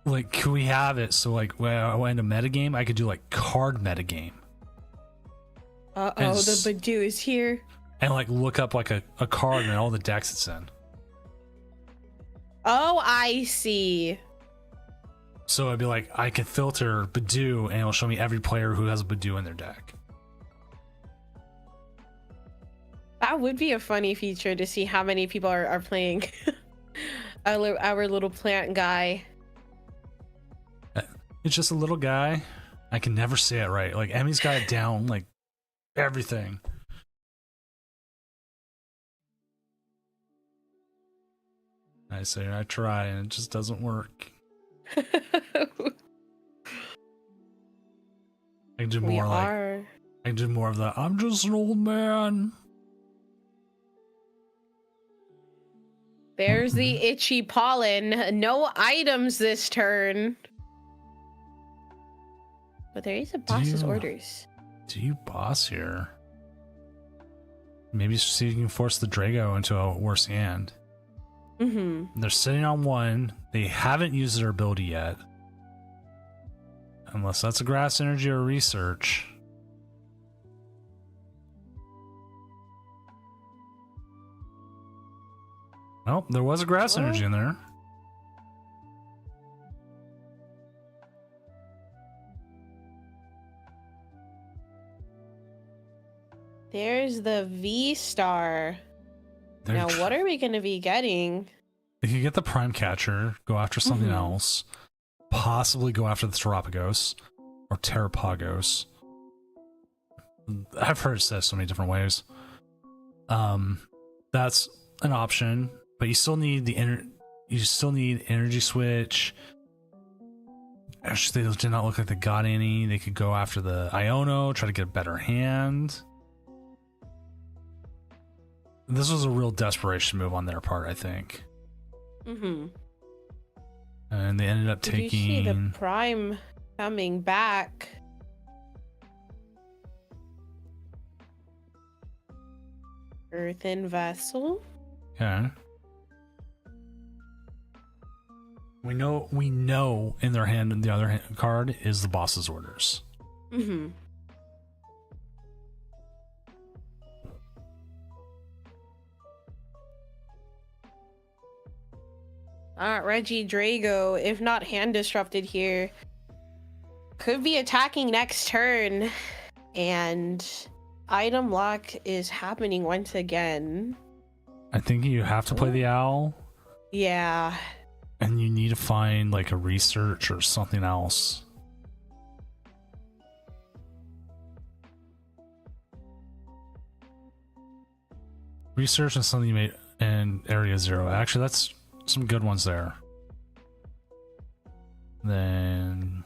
Speaker 1: Like, could we have it so like when I went into metagame, I could do like card metagame.
Speaker 2: The Badoo is here.
Speaker 1: And like look up like a card and all the decks it's in.
Speaker 2: Oh, I see.
Speaker 1: So it'd be like I can filter Badoo and it'll show me every player who has a Badoo in their deck.
Speaker 2: That would be a funny feature to see how many people are playing our little plant guy.
Speaker 1: It's just a little guy. I can never say it right. Like Emmy's got it down, like everything. I say I try and it just doesn't work. I can do more I can do more of that. I'm just an old man.
Speaker 2: There's the Itchy Pollen. No items this turn. But there is a boss's orders.
Speaker 1: Do you boss here? Maybe see if you can force the Drago into a worse hand. They're sitting on one. They haven't used their ability yet. Unless that's a grass energy or research. Oh, there was a grass energy in there.
Speaker 2: There's the V-Star. Now, what are we going to be getting?
Speaker 1: They could get the Prime Catcher, go after something else, possibly go after the Terapagos or Terrapagos. I've heard it said so many different ways. That's an option, but you still need Energy Switch. Actually, they did not look like they got any. They could go after the Iono, try to get a better hand. This was a real desperation move on their part, I think. And they ended up taking...
Speaker 2: Did you see the Prime coming back? Earthen Vessel?
Speaker 1: Okay. We know in their hand, and the other card is the boss's orders.
Speaker 2: Reggie Drago, if not hand disrupted here, could be attacking next turn. And item lock is happening once again.
Speaker 1: I think you have to play the owl.
Speaker 2: Yeah.
Speaker 1: And you need to find like a research or something else. Research and something you made in Area 0. Actually, that's some good ones there. Then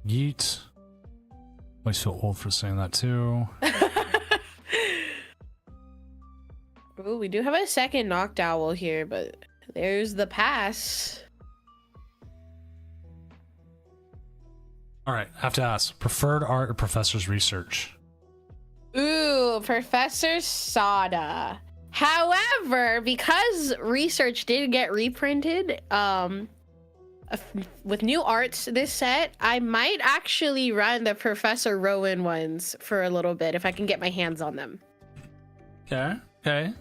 Speaker 1: Yeet. Always feel old for saying that too.
Speaker 2: Ooh, we do have a second knocked owl here, but there's the pass.
Speaker 1: All right, have to ask. Preferred art or professor's research?
Speaker 2: Ooh, Professor Sada. However, because research did get reprinted, with new arts this set, I might actually run the Professor Rowan ones for a little bit if I can get my hands on them.
Speaker 1: Okay.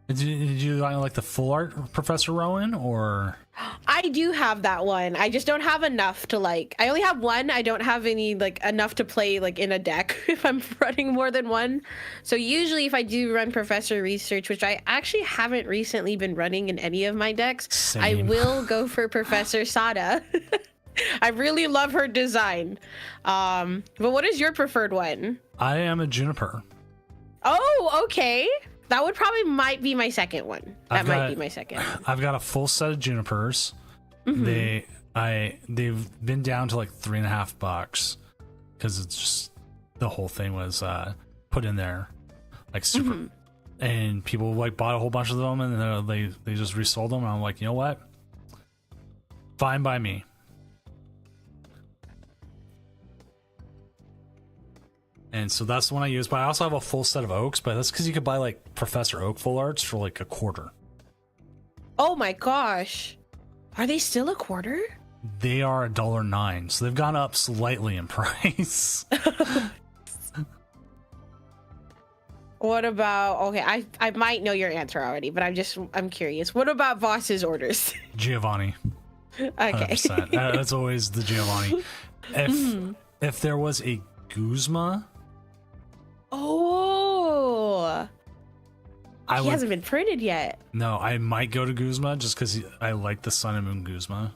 Speaker 1: Did you like the full art Professor Rowan, or?
Speaker 2: I do have that one. I just don't have enough to like. I only have one. I don't have any like enough to play like in a deck if I'm running more than one. So usually if I do run Professor Research, which I actually haven't recently been running in any of my decks,
Speaker 1: Same.
Speaker 2: I will go for Professor Sada. I really love her design. But what is your preferred one?
Speaker 1: I am a Juniper.
Speaker 2: Oh, okay. That would probably might be my second one. That might be my second.
Speaker 1: I've got a full set of Junipers. They've been down to like $3.50 because it's just the whole thing was put in there like super, and people like bought a whole bunch of them and they just resold them. And I'm like, you know what? Fine by me. And so that's the one I use, but I also have a full set of Oaks, but that's because you could buy like Professor Oak full arts for like a quarter.
Speaker 2: Oh my gosh. Are they still a quarter?
Speaker 1: They are $1.09, so they've gone up slightly in price.
Speaker 2: What about, okay, I might know your answer already, but I'm curious. What about Voss's orders?
Speaker 1: Giovanni.
Speaker 2: Okay.
Speaker 1: 100%. That's always the Giovanni. If there was a Guzma,
Speaker 2: oh, he hasn't been printed yet.
Speaker 1: No, I might go to Guzma just because I like the Sun and Moon Guzma.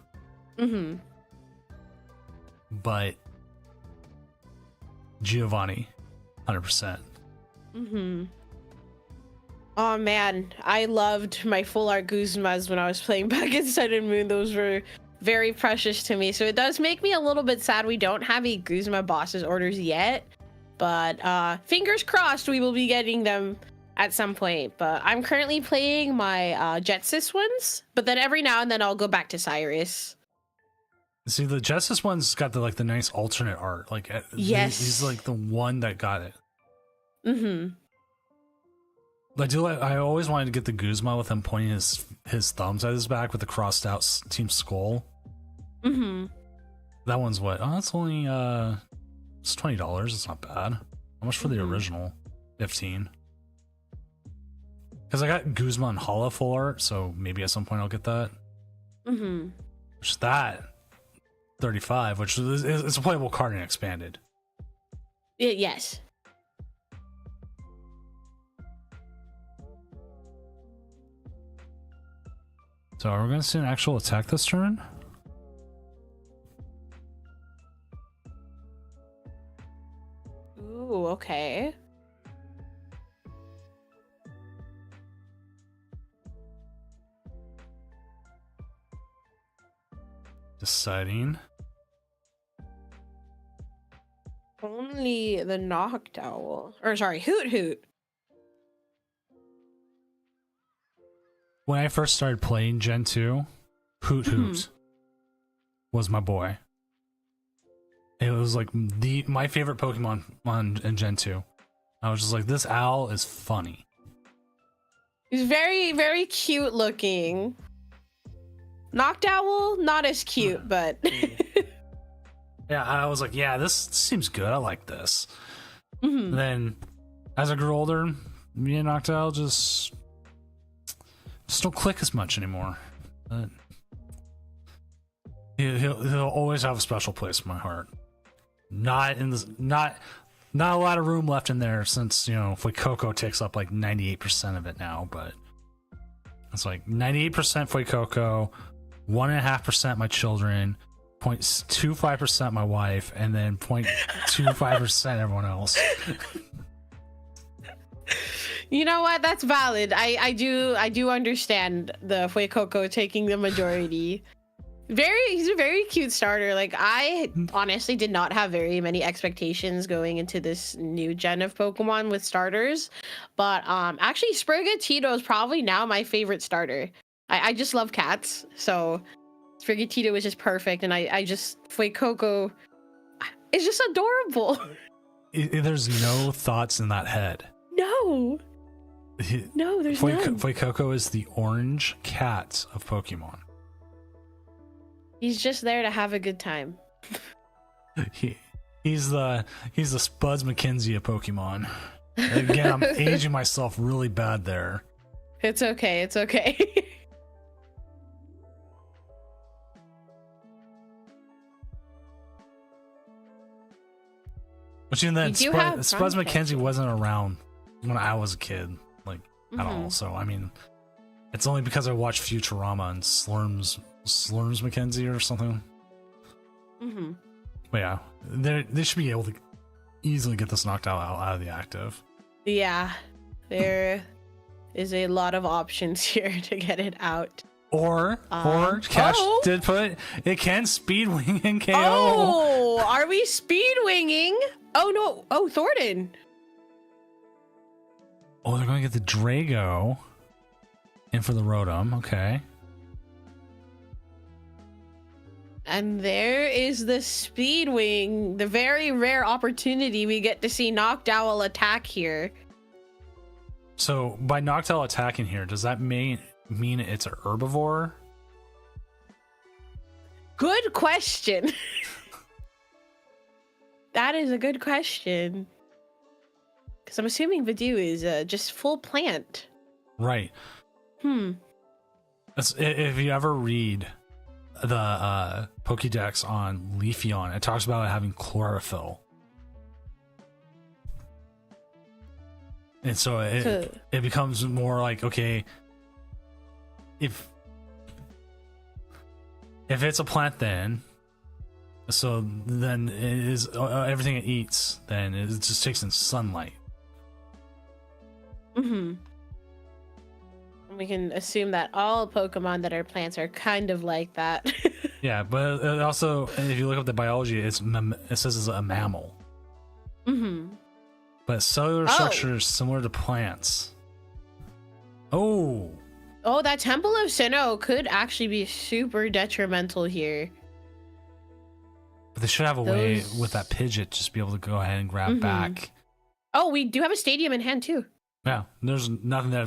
Speaker 1: But Giovanni, 100%.
Speaker 2: Oh man, I loved my full art Guzmas when I was playing back in Sun and Moon. Those were very precious to me. So it does make me a little bit sad we don't have a Guzma Boss's orders yet. But fingers crossed we will be getting them at some point. But I'm currently playing my Jetsis ones, but then every now and then I'll go back to Cyrus.
Speaker 1: See, the Jetsis one's got the nice alternate art. Like,
Speaker 2: yes,
Speaker 1: he's like the one that got it.
Speaker 2: Mm-hmm.
Speaker 1: I always wanted to get the Guzma with him pointing his thumbs at his back with the crossed out team skull.
Speaker 2: Mm-hmm.
Speaker 1: That one's what? Oh, that's only it's $20. It's not bad. How much for the original? 15. Because I got Guzma and Hala full art, so maybe at some point I'll get that.
Speaker 2: Mm-hmm.
Speaker 1: Which is that 35, which is it's a playable card and expanded.
Speaker 2: Yes.
Speaker 1: So are we going to see an actual attack this turn?
Speaker 2: Ooh, okay.
Speaker 1: Deciding.
Speaker 2: Only the Knocked Owl. Or sorry, Hoot Hoot.
Speaker 1: When I first started playing Gen 2, Hoot Hoot was my boy. It was like my favorite Pokemon in Gen 2. I was just like, this owl is funny.
Speaker 2: He's very, very cute looking. Knocked Owl, not as cute, but...
Speaker 1: Yeah, I was like, yeah, this seems good. I like this. Then, as I grew older, me and Knocked Owl just don't click as much anymore. But he'll always have a special place in my heart. Not a lot of room left in there since, Fuecoco takes up like 98% of it now, but it's like 98% Fuecoco, 1.5% my children, 0.25% my wife, and then 0.25% everyone else.
Speaker 2: You know what? That's valid. I do understand the Fuecoco taking the majority. He's a very cute starter. Like, I honestly did not have very many expectations going into this new gen of Pokemon with starters, but actually Sprigatito is probably now my favorite starter. I just love cats, so Sprigatito is just perfect, and I just Fuecoco is just adorable.
Speaker 1: There's no thoughts in that head.
Speaker 2: No, there's none.
Speaker 1: Fuecoco is the orange cat of Pokemon.
Speaker 2: He's just there to have a good time.
Speaker 1: He's the Spuds McKenzie of Pokemon. Again, I'm aging myself really bad there.
Speaker 2: It's okay.
Speaker 1: But even then, Spuds McKenzie wasn't around when I was a kid, like, at all. So, I mean, it's only because I watched Futurama and Slurms McKenzie or something. But yeah, they should be able to easily get this knocked out of the active.
Speaker 2: Yeah, there is a lot of options here to get it out.
Speaker 1: Or Cash did put it can speed wing and KO.
Speaker 2: Oh, are we speed winging? Oh no! Oh, Thornton.
Speaker 1: Oh, they're going to get the Drago in for the Rotom. Okay.
Speaker 2: And there is the Speedwing, the very rare opportunity we get to see Noctowl attack here.
Speaker 1: So by Noctowl attacking here, does that mean it's a herbivore?
Speaker 2: Good question. That is a good question. Because I'm assuming Vidoo is just full plant.
Speaker 1: Right. If you ever read the Pokédex on Leafeon, it talks about it having chlorophyll. And so it becomes more like, okay, if it's a plant, then it is everything it eats, then it just takes in sunlight.
Speaker 2: We can assume that all Pokemon that are plants are kind of like that.
Speaker 1: Yeah, but also, if you look up the biology, it says it's a mammal. But cellular structure is similar to plants. Oh,
Speaker 2: that Temple of Sinnoh could actually be super detrimental here.
Speaker 1: But they should have a way with that Pidgeot just be able to go ahead and grab back.
Speaker 2: Oh, we do have a stadium in hand too.
Speaker 1: Yeah, there's nothing there.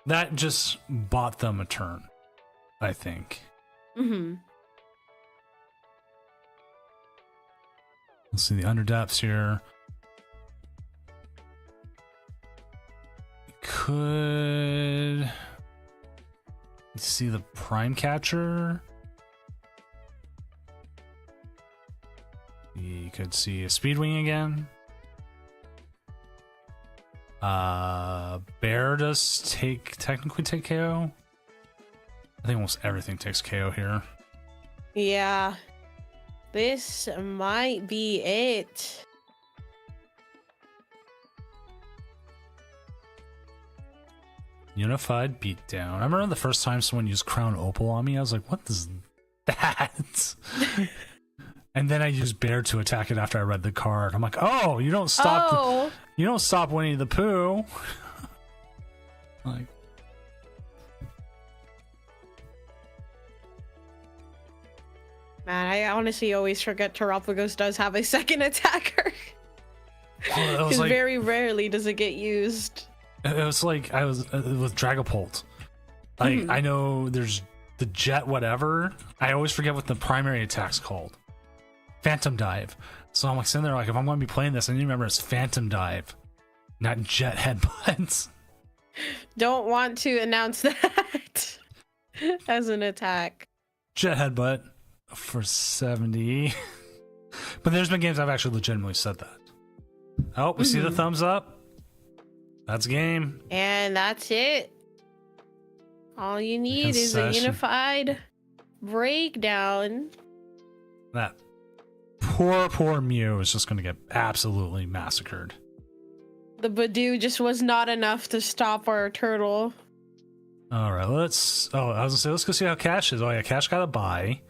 Speaker 1: That just bought them a turn, I think. Let's see the underdepths here. Could see the prime catcher. You could see a Speedwing again. Bear does technically take KO. I think almost everything takes KO here.
Speaker 2: Yeah. This might be it.
Speaker 1: Unified Beatdown. I remember the first time someone used Crown Opal on me, I was like, what is that? And then I used Bear to attack it after I read the card. I'm like, oh, you don't stop Winnie the Pooh. Like,
Speaker 2: man, I honestly always forget Terapagos does have a second attacker. Because very rarely does it get used.
Speaker 1: It was like I was with Dragapult. Like, I know there's the Jet whatever. I always forget what the primary attack's called. Phantom Dive. So I'm like sitting there like, if I'm going to be playing this, I need to remember it's Phantom Dive, not Jet Headbutts.
Speaker 2: Don't want to announce that. as an attack.
Speaker 1: Jet Headbutt for 70. But there's been games I've actually legitimately said that. Oh, we see the thumbs up. That's game.
Speaker 2: And that's it. All you need is a unified breakdown.
Speaker 1: That poor Mew is just going to get absolutely massacred.
Speaker 2: The Badoo just was not enough to stop our turtle.
Speaker 1: All right, let's go see how Cash is. Oh yeah, Cash got a bye.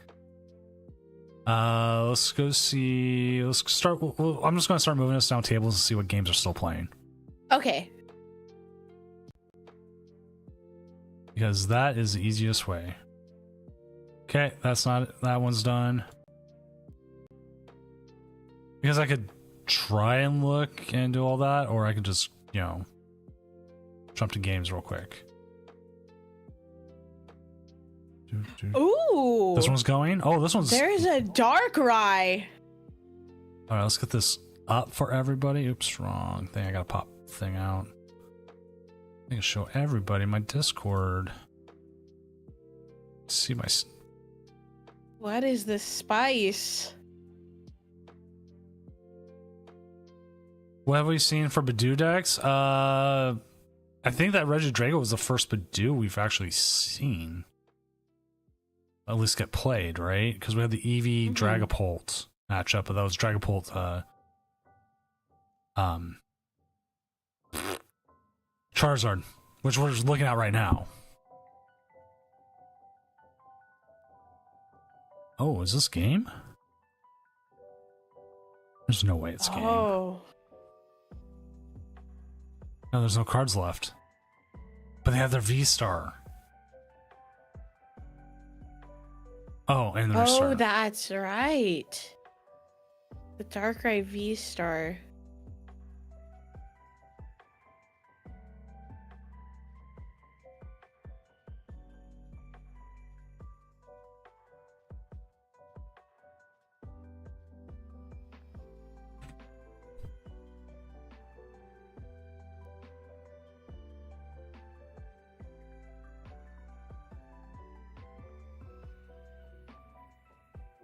Speaker 1: Let's go see. Let's start. I'm just going to start moving us down tables and see what games are still playing.
Speaker 2: Okay.
Speaker 1: Because that is the easiest way. Okay, that one's done. Because I could try and look and do all that, or I could just, jump to games real quick.
Speaker 2: Ooh.
Speaker 1: This one's going? Oh, this one's...
Speaker 2: There's a Darkrai.
Speaker 1: All right, let's get this up for everybody. Oops, wrong thing. I gotta pop thing out. I can show everybody my Discord. See my...
Speaker 2: What is the spice?
Speaker 1: What have we seen for Badoo decks? I think that Regidrago was the first Badoo we've actually seen. At least get played, right? Because we had the Eevee Dragapult matchup, but that was Dragapult Charizard, which we're just looking at right now. Oh, is this game? There's no way it's game.
Speaker 2: Oh.
Speaker 1: No, there's no cards left. But they have their V-Star. Oh, and the Restart.
Speaker 2: Oh, that's right. The Darkrai V-Star.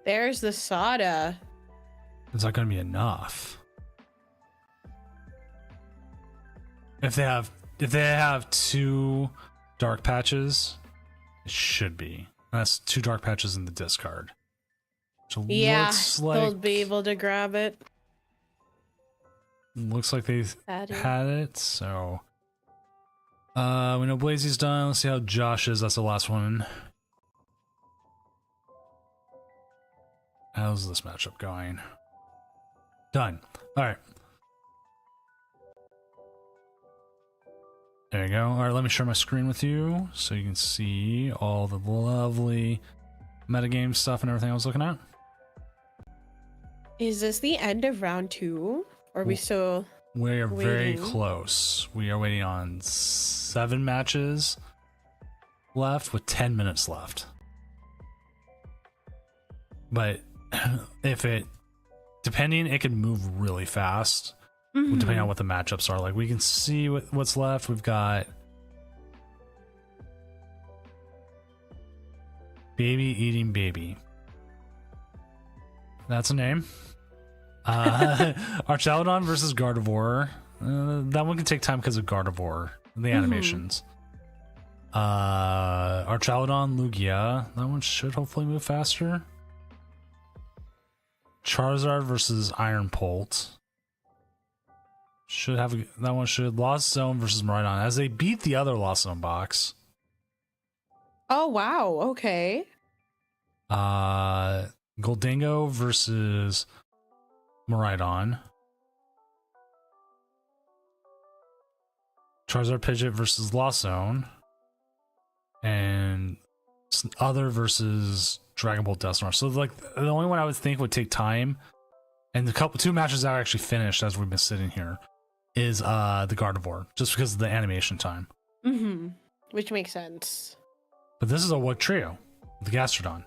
Speaker 2: There's the Sada.
Speaker 1: Is that going to be enough? If they have two dark patches, it should be. That's two dark patches in the discard. So looks like
Speaker 2: they'll be able to grab it.
Speaker 1: Looks like they had it. So we know Blazy's done. Let's see how Josh is. That's the last one. How's this matchup going? Done. All right. There you go. All right, let me share my screen with you so you can see all the lovely metagame stuff and everything I was looking at.
Speaker 2: Is this the end of round 2? Or are we still
Speaker 1: We are
Speaker 2: waiting?
Speaker 1: very close. We are waiting on 7 matches left with 10 minutes left. But if it, depending, it could move really fast, depending on what the matchups are. Like, we can see what's left. We've got Baby Eating Baby. That's a name. Archaludon versus Gardevoir. That one can take time because of Gardevoir, the animations. Archaludon Lugia. That one should hopefully move faster. Charizard versus Iron Bolt. That one should. Lost Zone versus Miraidon, as they beat the other Lost Zone box.
Speaker 2: Oh, wow. Okay.
Speaker 1: Goldingo versus Miraidon. Charizard Pidgeot versus Lost Zone. And other versus Dragon Ball Dusknoir. So, like, the only one I would think would take time, and the two matches that are actually finished as we've been sitting here, is the Gardevoir, just because of the animation time.
Speaker 2: Which makes sense.
Speaker 1: But this is a Wug Trio, the Gastrodon.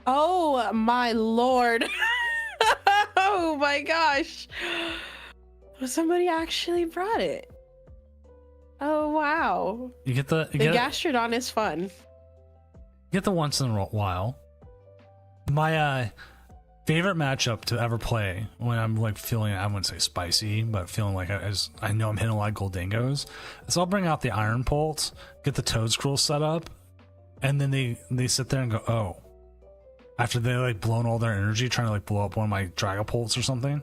Speaker 2: Oh my lord. Oh my gosh. Somebody actually brought it. Oh wow.
Speaker 1: You get the
Speaker 2: Gastrodon is fun.
Speaker 1: Get the once in a while. My favorite matchup to ever play when I'm like feeling, I wouldn't say spicy, but feeling like I know I'm hitting a lot of Goldingos, is I'll bring out the Iron Pulse, get the Toad Scroll set up, and then they sit there and go, oh. After they like blown all their energy trying to like blow up one of my Dragapults or something. I'm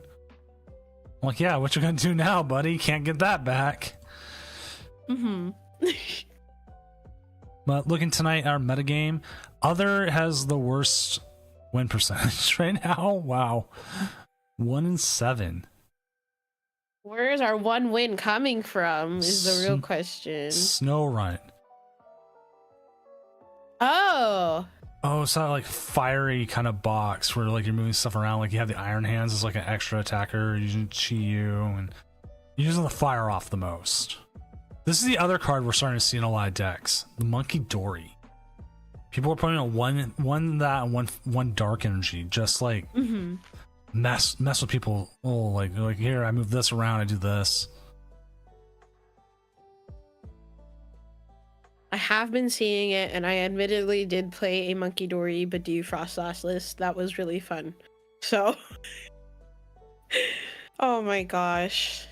Speaker 1: like, yeah, what you gonna do now, buddy? Can't get that back.
Speaker 2: Mm-hmm.
Speaker 1: But looking tonight, our metagame, Other has the worst win percentage right now. Wow. 1-7.
Speaker 2: Where's our one win coming from is the real question.
Speaker 1: Snow Run.
Speaker 2: Oh,
Speaker 1: it's that like fiery kind of box where like you're moving stuff around. Like you have the Iron Hands as like an extra attacker using Chi-Yu, and you're using the fire off the most. This is the other card we're starting to see in a lot of decks. The Monkey Dory. People are putting on one that and one dark energy, just like mess with people. Oh, like here, I move this around, I do this.
Speaker 2: I have been seeing it, and I admittedly did play a Monkey Dory Badu Frost last list. That was really fun. So, oh my gosh.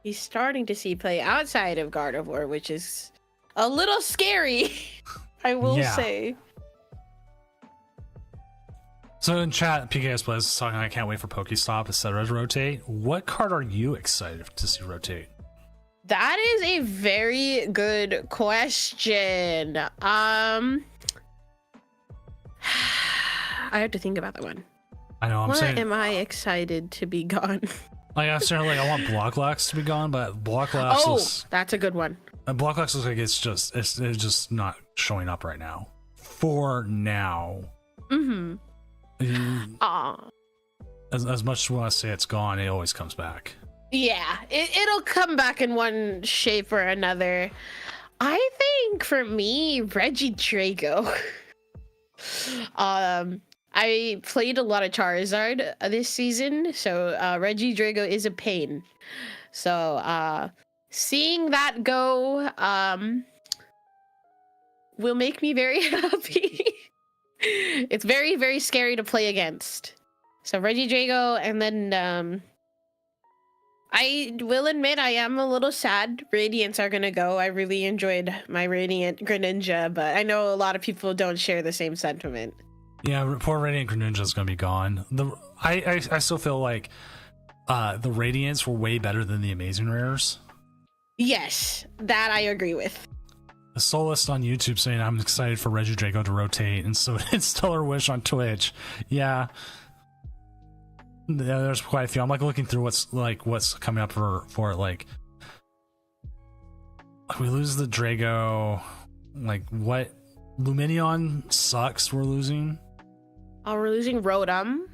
Speaker 2: He's starting to see play outside of Gardevoir, which is a little scary, I will say.
Speaker 1: So in chat, PKS Blaze is talking, I can't wait for Pokestop, etc. to rotate. What card are you excited to see rotate?
Speaker 2: That is a very good question. I have to think about that one.
Speaker 1: I know,
Speaker 2: what am I excited to be gone?
Speaker 1: Like I'm saying, like I want Blocklex to be gone, but Blocklex
Speaker 2: that's a good one.
Speaker 1: Blocklex looks like it's just not showing up right now. For now. As much as we want to say it's gone, it always comes back.
Speaker 2: Yeah, it'll come back in one shape or another. I think for me, Regidrago. I played a lot of Charizard this season, so Regidrago is a pain. So seeing that go will make me very happy. It's very, very scary to play against. So Regidrago, and then I will admit I am a little sad Radiants are gonna go. I really enjoyed my Radiant Greninja, but I know a lot of people don't share the same sentiment.
Speaker 1: Yeah, poor Radiant Greninja is gonna be gone. I still feel like the Radiants were way better than the Amazing Rares.
Speaker 2: Yes, that I agree with.
Speaker 1: The Solist on YouTube saying I'm excited for Regidrago to rotate, and so did Stellar Wish on Twitch. Yeah, there's quite a few. I'm like looking through what's coming up for it. Like we lose the Drago. Like what? Luminion sucks. We're losing.
Speaker 2: Oh, we're losing Rotom.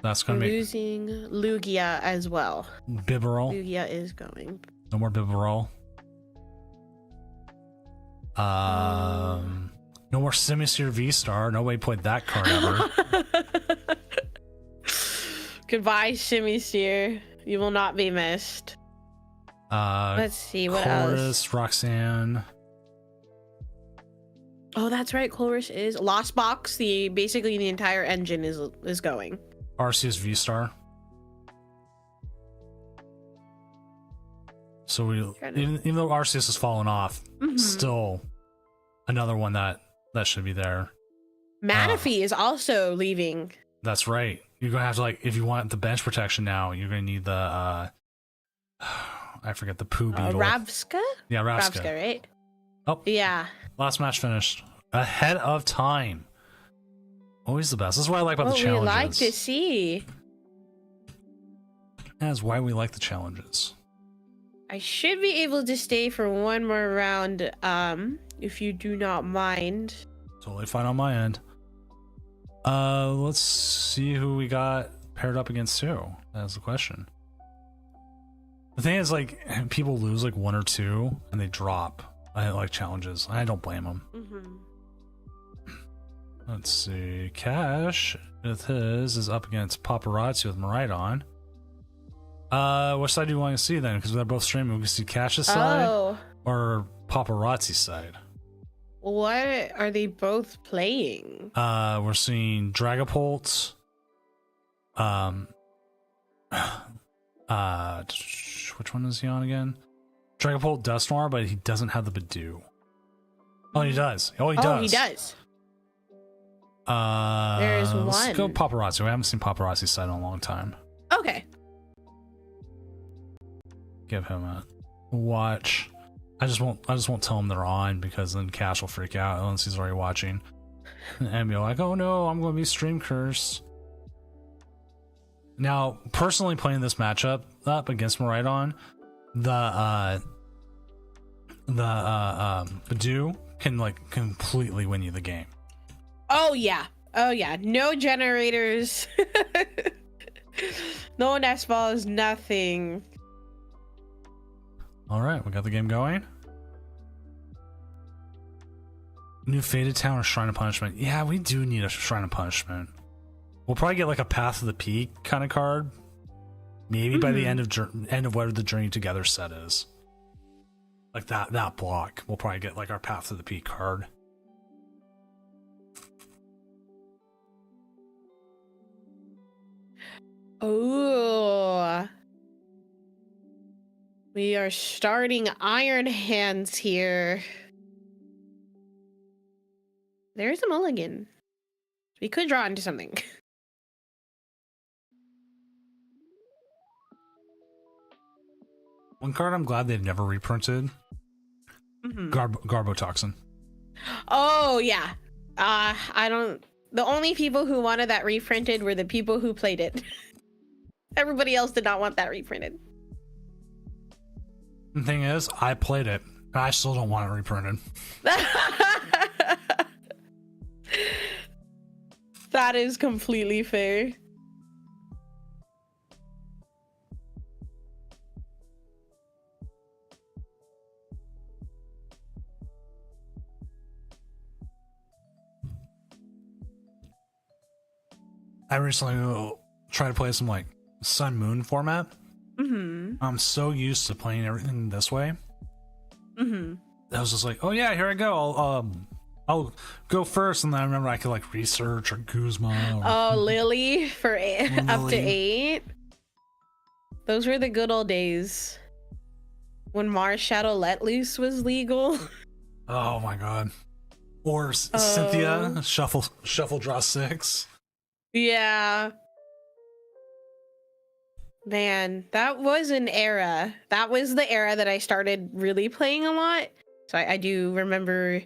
Speaker 1: That's gonna be
Speaker 2: losing Lugia as well.
Speaker 1: Bibarel.
Speaker 2: Lugia is going.
Speaker 1: No more Bibarel. No more Simisear V-Star. Nobody played that card ever.
Speaker 2: Goodbye, Simisear. You will not be missed. Let's see what else.
Speaker 1: Roxanne.
Speaker 2: Oh, that's right. Colress is Lost Box. Basically the entire engine is going.
Speaker 1: Arceus V-Star. So even though Arceus has fallen off, still another one that should be there.
Speaker 2: Manaphy is also leaving.
Speaker 1: That's right. You're gonna have to, like, if you want the bench protection now, you're gonna need the I forget the poo beetle.
Speaker 2: Ravska?
Speaker 1: Yeah, Ravska.
Speaker 2: Ravska, right?
Speaker 1: Oh
Speaker 2: yeah.
Speaker 1: Last match finished ahead of time. Always the best. That's what I like about the challenges.
Speaker 2: We like to see.
Speaker 1: That's why we like the challenges.
Speaker 2: I should be able to stay for one more round, if you do not mind.
Speaker 1: Totally fine on my end. Let's see who we got paired up against who. That's the question. The thing is, like, people lose like one or two and they drop. I like challenges. I don't blame them. Let's see. Cash with his is up against Paparazzi with Miraidon. What side do you want to see then? Because they're both streaming. We can see Cash's side or Paparazzi's side.
Speaker 2: What are they both playing?
Speaker 1: We're seeing Dragapult. Which one is he on again? Dragapult Dusknoir, but he doesn't have the Badoo. Oh, he does. Oh, he does.
Speaker 2: He does.
Speaker 1: There's
Speaker 2: one.
Speaker 1: Let's go Paparazzi. We haven't seen Paparazzi side in a long time.
Speaker 2: Okay.
Speaker 1: Give him a watch. I just won't tell him they're on, because then Cash will freak out unless he's already watching and be like, "Oh no, I'm going to be stream cursed." Now, personally, playing this matchup up against Miraidon, the Badoo can like completely win you the game.
Speaker 2: Oh yeah. No generators. No nest balls, nothing.
Speaker 1: All right, we got the game going. New Faded Town or Shrine of Punishment? Yeah, we do need a Shrine of Punishment. We'll probably get like a Path of the Peak kind of card. Maybe by the end of whatever the Journey Together set is. Like that block. We'll probably get like our Path of the Peak card.
Speaker 2: Oh. We are starting Iron Hands here. There's a mulligan. We could draw into something.
Speaker 1: One card I'm glad they've never reprinted. Garbotoxin.
Speaker 2: Oh yeah. The only people who wanted that reprinted were the people who played it. Everybody else did not want that reprinted.
Speaker 1: The thing is, I played it, and I still don't want it reprinted.
Speaker 2: That is completely fair.
Speaker 1: I recently tried to play some like Sun Moon format. I'm so used to playing everything this way. I was just like, oh yeah, here I go. I'll go first, and then I remember I could like research or Guzma.
Speaker 2: Oh, Lily for up to 8. Those were the good old days when Mars Shadow Let Loose was legal.
Speaker 1: Oh my god. Or Cynthia shuffle draw 6.
Speaker 2: Yeah. Man, that was an era. That was the era that I started really playing a lot. So I do remember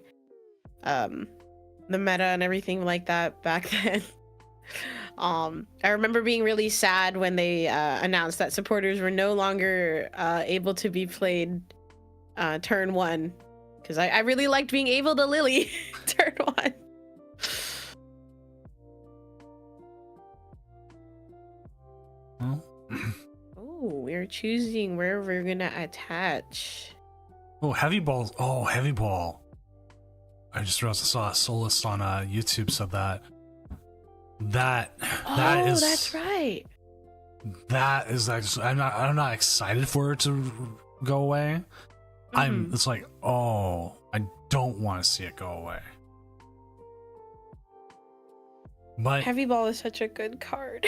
Speaker 2: the meta and everything like that back then. I remember being really sad when they announced that supporters were no longer able to be played turn 1. Because I really liked being able to Lily turn 1. Oh, we're choosing where we're gonna attach.
Speaker 1: Oh, Heavy Balls. Oh, Heavy Ball. I just realized I saw a Solist on YouTube said that. That is.
Speaker 2: That's right.
Speaker 1: That is actually. I'm not excited for it to go away. It's like, oh, I don't want to see it go away. But
Speaker 2: Heavy Ball is such a good card.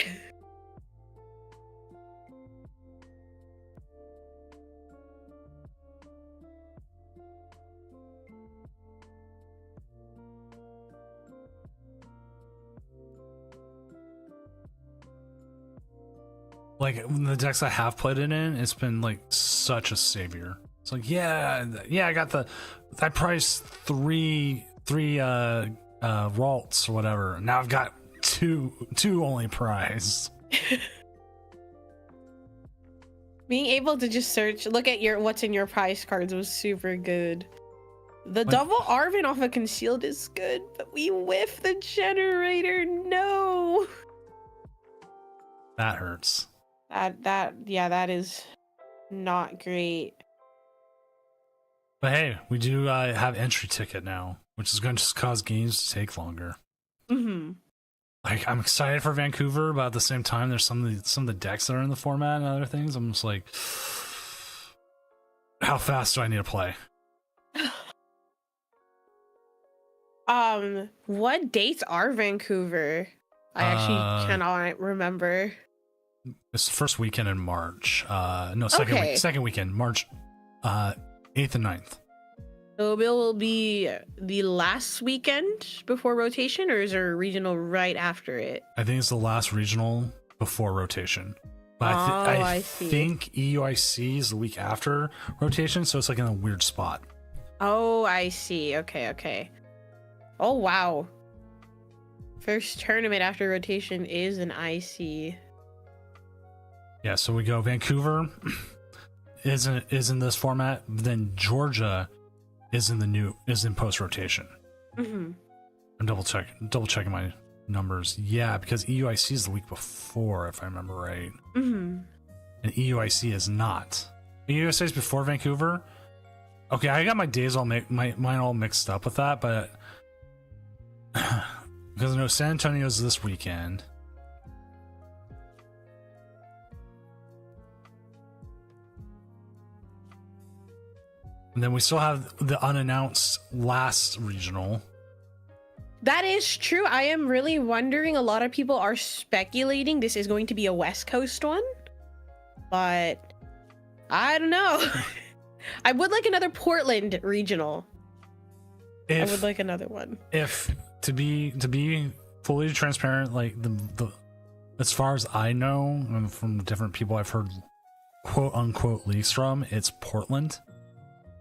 Speaker 1: like the decks I have played it in, it's been like such a savior. It's like, yeah, I got I priced three Ralts or whatever. Now I've got two only prized.
Speaker 2: Being able to just look at what's in your prize cards was super good. The double Arvin off of Concealed is good, but we whiff the generator. No.
Speaker 1: That hurts.
Speaker 2: That is not great.
Speaker 1: But hey, we do have entry ticket now, which is going to just cause games to take longer. Like, I'm excited for Vancouver, but at the same time, there's some of the decks that are in the format and other things. I'm just like, how fast do I need to play?
Speaker 2: What dates are Vancouver? I actually cannot remember.
Speaker 1: It's the first weekend in March. No, second weekend, March 8th and 9th.
Speaker 2: So it will be the last weekend before rotation, or is there a regional right after it?
Speaker 1: I think it's the last regional before rotation. But I think EUIC is the week after rotation, so it's like in a weird spot.
Speaker 2: Oh, I see. Okay. Oh, wow. First tournament after rotation is an IC.
Speaker 1: Yeah, so we go Vancouver is in this format, then Georgia is in post rotation.
Speaker 2: Mm-hmm.
Speaker 1: I'm double checking my numbers. Yeah, because EUIC is the week before, if I remember right.
Speaker 2: Mm-hmm.
Speaker 1: And EUIC is not. EUIC is before Vancouver. Okay, I got my days mine all mixed up with that, but because I know San Antonio's this weekend. And then we still have the unannounced last regional.
Speaker 2: That is true. I am really wondering. A lot of people are speculating this is going to be a West Coast one, but I don't know. I would like another Portland regional. I would like another one.
Speaker 1: If to be fully transparent, like the as far as I know, and from different people I've heard quote unquote leaks from, it's Portland.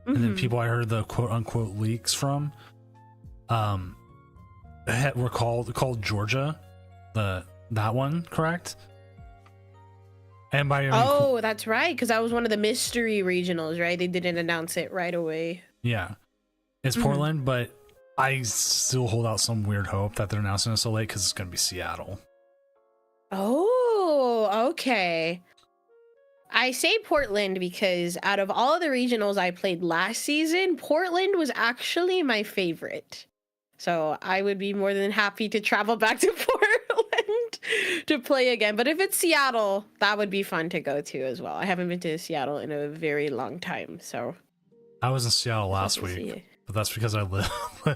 Speaker 1: Mm-hmm. And then people I heard the quote unquote leaks from were called Georgia. That one, correct? And by
Speaker 2: that's right, because that was one of the mystery regionals, right? They didn't announce it right away.
Speaker 1: Yeah, it's Portland, but I still hold out some weird hope that they're announcing it so late because it's going to be Seattle.
Speaker 2: Oh, okay. I say Portland because out of all the regionals I played last season, Portland was actually my favorite. So I would be more than happy to travel back to Portland to play again. But if it's Seattle, that would be fun to go to as well. I haven't been to Seattle in a very long time, so.
Speaker 1: I was in Seattle last week, but that's because I live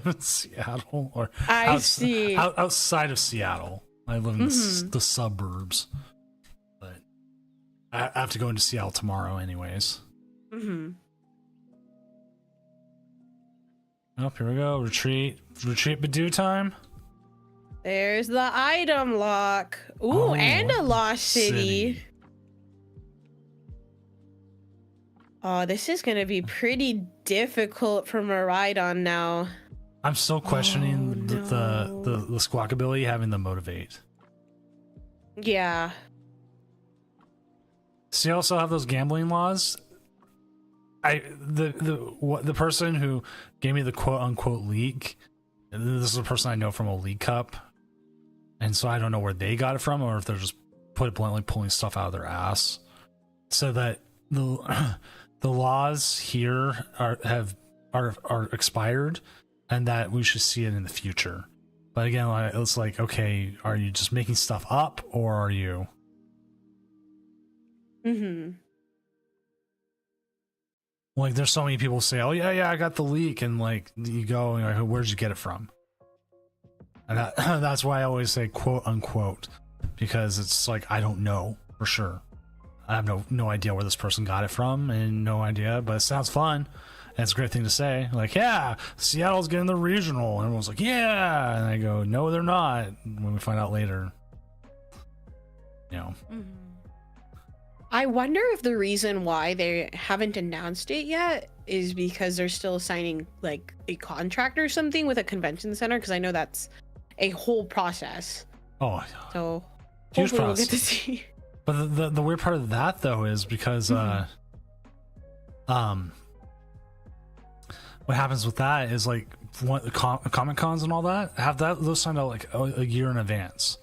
Speaker 1: in Seattle or outside of Seattle. I live in the suburbs. I have to go into Seattle tomorrow anyways.
Speaker 2: Mm-hmm.
Speaker 1: Oh, here we go. Retreat Badoo time.
Speaker 2: There's the item lock. Ooh, and a lost city. Oh, this is going to be pretty difficult for Miraidon now.
Speaker 1: I'm still questioning the squawk ability having the motivate.
Speaker 2: Yeah.
Speaker 1: So you also have those gambling laws. The person who gave me the quote unquote leak, this is a person I know from a League Cup, and so I don't know where they got it from or if they're just bluntly pulling stuff out of their ass. So that the laws here are expired, and that we should see it in the future. But again, it's like, okay, are you just making stuff up or are you?
Speaker 2: Mm-hmm.
Speaker 1: Like, there's so many people say, "Oh yeah, I got the leak," and like you go, and like, where'd you get it from? And that's why I always say "quote unquote," because it's like I don't know for sure. I have no idea where this person got it from, and no idea. But it sounds fun, and it's a great thing to say. Like, yeah, Seattle's getting the regional, and everyone's like, yeah, and I go, no, they're not. When we find out later, you know.
Speaker 2: Mm-hmm. I wonder if the reason why they haven't announced it yet is because they're still signing like a contract or something with a convention center, because I know that's a whole process.
Speaker 1: Oh,
Speaker 2: so
Speaker 1: huge
Speaker 2: hopefully
Speaker 1: process.
Speaker 2: we'll get to see.
Speaker 1: But the weird part of that though is because what happens with that is like Comic Cons and all that have those signed out like a year in advance.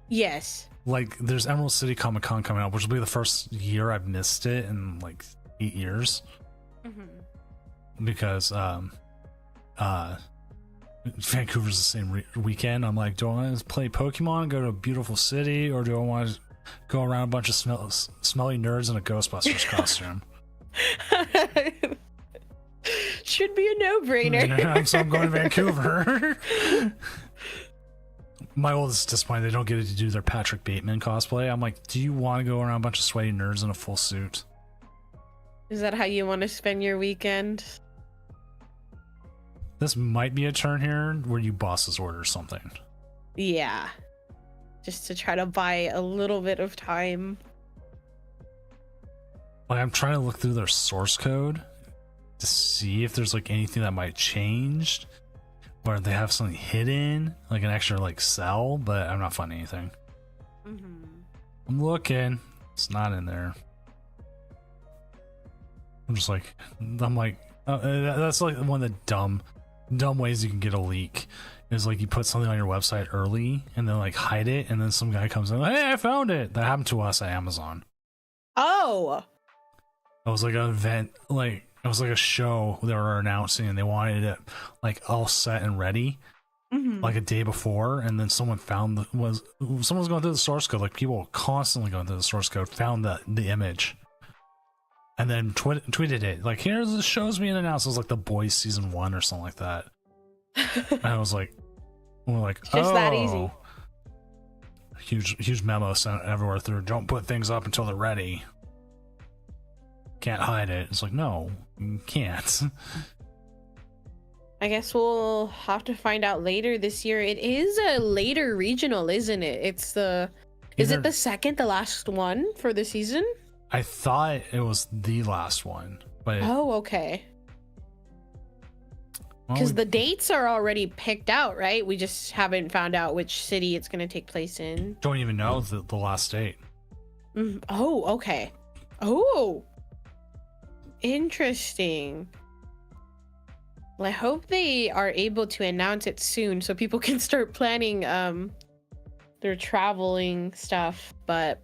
Speaker 2: Yes.
Speaker 1: Like, there's Emerald City Comic Con coming up, which will be the first year I've missed it in like 8 years. Mm-hmm. Because Vancouver's the same weekend. I'm like, do I want to play Pokemon, go to a beautiful city, or do I want to go around a bunch of smelly nerds in a Ghostbusters costume?
Speaker 2: should be a no-brainer.
Speaker 1: Yeah, so I'm going to Vancouver. My oldest is disappointed they don't get to do their Patrick Bateman cosplay. I'm like, do you want to go around a bunch of sweaty nerds in a full suit?
Speaker 2: Is that how you want to spend your weekend?
Speaker 1: This might be a turn here where you bosses order something.
Speaker 2: Yeah. Just to try to buy a little bit of time.
Speaker 1: Like, I'm trying to look through their source code to see if there's like anything that might change, or they have something hidden, like an extra like cell, but I'm not finding anything. I'm looking, it's not in there. I'm like, that's like one of the dumb ways you can get a leak. Is like you put something on your website early and then like hide it, and then some guy comes in, hey, I found it. That happened to us at Amazon.
Speaker 2: Oh.
Speaker 1: It was like an event, like it was like a show they were announcing, and they wanted it like all set and ready, like a day before. And then someone someone was going through the source code, like people constantly going through the source code, found the image, and then tweeted it like, "Here's the show's being announced." It was like The Boys season 1 or something like that. And I was like, we're like,
Speaker 2: just that easy.
Speaker 1: Huge memo sent everywhere through. Don't put things up until they're ready. Can't hide it. It's like, no, you can't.
Speaker 2: I guess we'll have to find out later this year. It is a later regional, isn't it? Is it the last one for the season?
Speaker 1: I thought it was the last one, but
Speaker 2: oh, okay. Because the dates are already picked out, right? We just haven't found out which city it's going to take place in.
Speaker 1: Don't even know the last date.
Speaker 2: Oh, okay. Oh, interesting. Well, I hope they are able to announce it soon so people can start planning their traveling stuff. But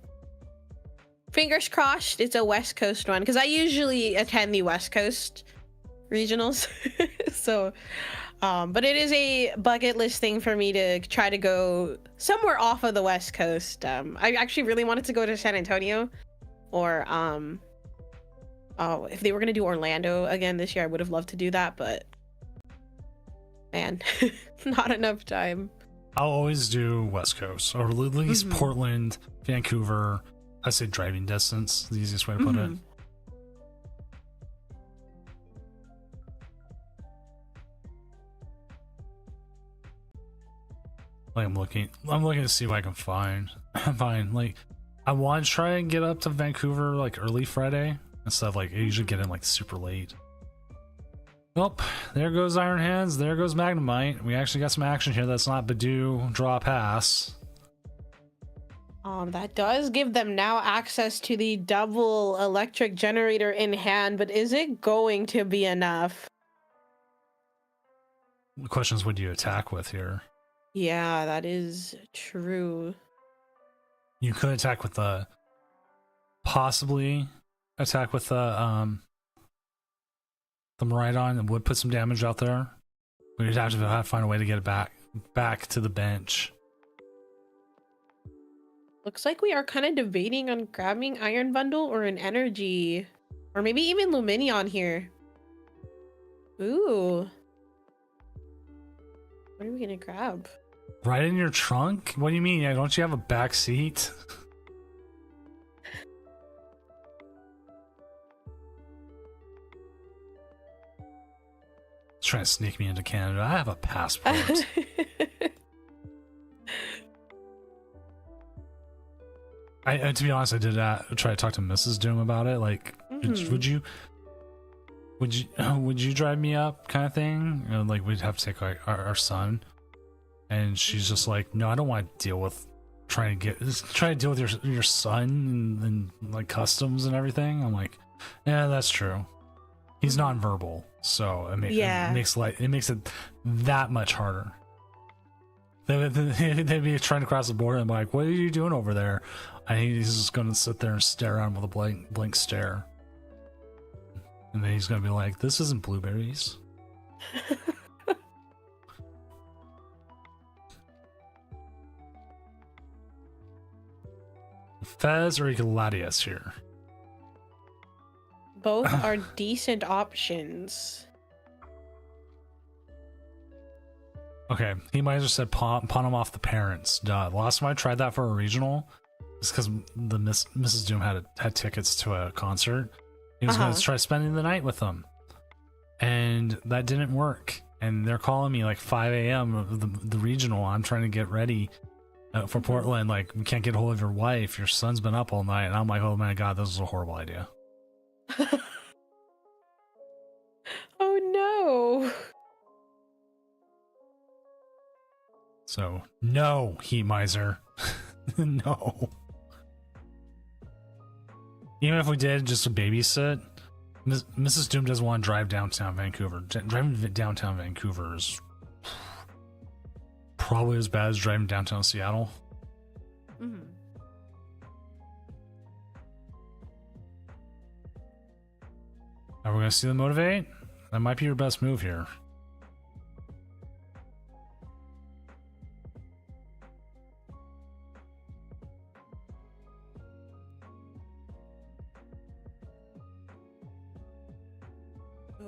Speaker 2: fingers crossed it's a West Coast one, because I usually attend the West Coast regionals. So but it is a bucket list thing for me to try to go somewhere off of the West Coast. I actually really wanted to go to San Antonio, or if they were going to do Orlando again this year, I would have loved to do that, but man, not enough time.
Speaker 1: I'll always do West Coast, or at least Portland, Vancouver. I say driving distance, the easiest way to put it. Like, I'm looking to see what I can find. Like, I want to try and get up to Vancouver like early Friday instead of like I usually get in like super late. Well, there goes Iron Hands. There goes Magnemite. We actually got some action here. That's not Badoo draw pass.
Speaker 2: That does give them now access to the double electric generator in hand, but is it going to be enough?
Speaker 1: The question is, what do you attack with here?
Speaker 2: Yeah, that is true.
Speaker 1: You could attack with the Miraidon, and would put some damage out there. We'd have to find a way to get it back to the bench.
Speaker 2: Looks like we are kind of debating on grabbing Iron Bundle or an Energy, or maybe even Luminion here. Ooh. What are we gonna grab?
Speaker 1: Right in your trunk? What do you mean? Don't you have a back seat? Trying to sneak me into Canada. I have a passport. To be honest, I did try to talk to Mrs. Doom about it. Like, would you drive me up, kind of thing? And, like, we'd have to take our son, and she's just like, no, I don't want to deal with trying to deal with your son and like customs and everything. I'm like, yeah, that's true. He's nonverbal, so it makes it that much harder. They'd be trying to cross the border and be like, what are you doing over there? And he's just going to sit there and stare at him with a blank stare. And then he's going to be like, this isn't blueberries. Fez or Gladius here?
Speaker 2: Both are decent options.
Speaker 1: Okay, he might have just said pawn him off the parents. Duh. The last time I tried that for a regional, it's because the Mrs. Doom had tickets to a concert. He was going to try spending the night with them, and that didn't work. And they're calling me like 5 a.m. of the regional. I'm trying to get ready for Portland. Like, we can't get a hold of your wife. Your son's been up all night. And I'm like, oh my god, this is a horrible idea.
Speaker 2: Oh no.
Speaker 1: So, no, Heat Miser. No. Even if we did just a babysit, Mrs. Doom doesn't want to drive downtown Vancouver. Driving downtown Vancouver is probably as bad as driving downtown Seattle.
Speaker 2: Mm-hmm.
Speaker 1: Are we going to see them motivate? That might be your best move here.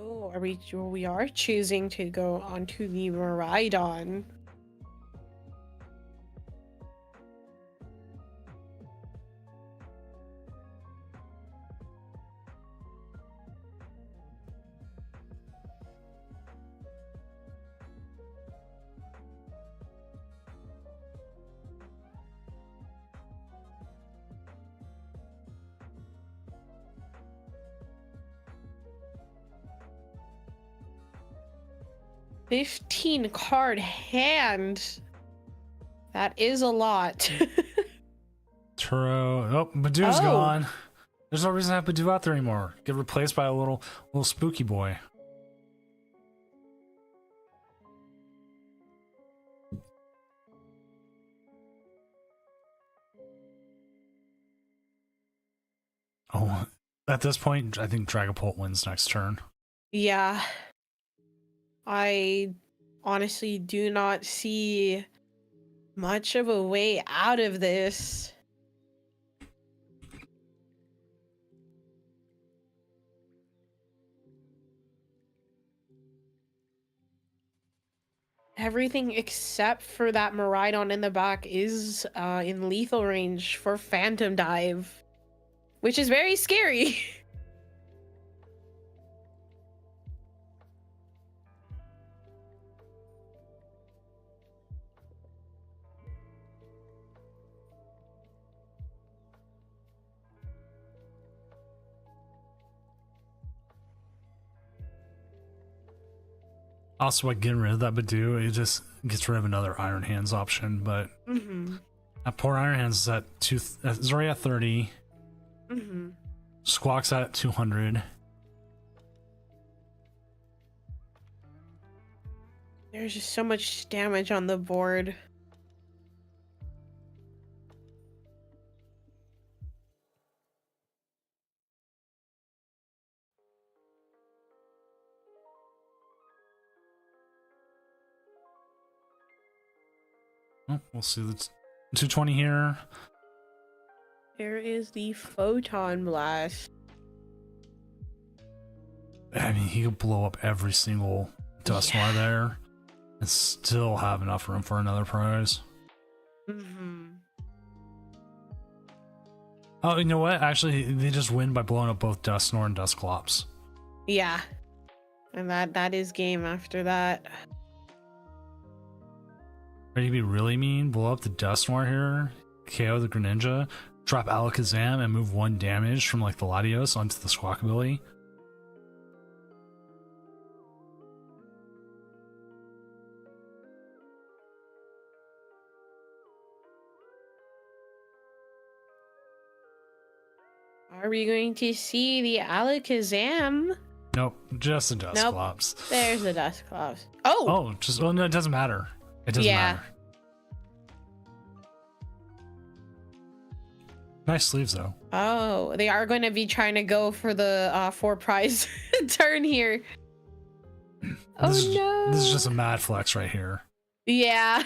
Speaker 2: Oh, we are choosing to go onto the Miraidon. $15 card hand. That is a lot.
Speaker 1: Turo. Oh, Badoo's gone. There's no reason to have Badoo out there anymore. Get replaced by a little spooky boy. Oh, at this point, I think Dragapult wins next turn.
Speaker 2: Yeah. I honestly do not see much of a way out of this. Everything except for that Miraidon in the back is in lethal range for Phantom Dive, which is very scary.
Speaker 1: Also, by getting rid of that Badoo, it just gets rid of another Iron Hands option. But that poor Iron Hands is at is already at 30. Squawk's at 200.
Speaker 2: There's just so much damage on the board.
Speaker 1: Oh, we'll see the 220 here.
Speaker 2: There is the Photon Blast.
Speaker 1: I mean, he could blow up every single Dusknoir there and still have enough room for another prize. Oh, you know what? Actually, they just win by blowing up both Dusknoir and Dusclops.
Speaker 2: Yeah. And that is game after that.
Speaker 1: Ready to be really mean? Blow up the Dusknoir here, KO the Greninja, drop Alakazam, and move 1 damage from like the Latios onto the Squawkabilly.
Speaker 2: Are we going to see the Alakazam?
Speaker 1: Nope, just the Dusclops.
Speaker 2: Nope. There's the Dusclops.
Speaker 1: Oh, no, it doesn't matter. It doesn't matter. Nice sleeves though.
Speaker 2: Oh, they are going to be trying to go for the 4 prize turn here. No.
Speaker 1: This is just a mad flex right here.
Speaker 2: Yeah.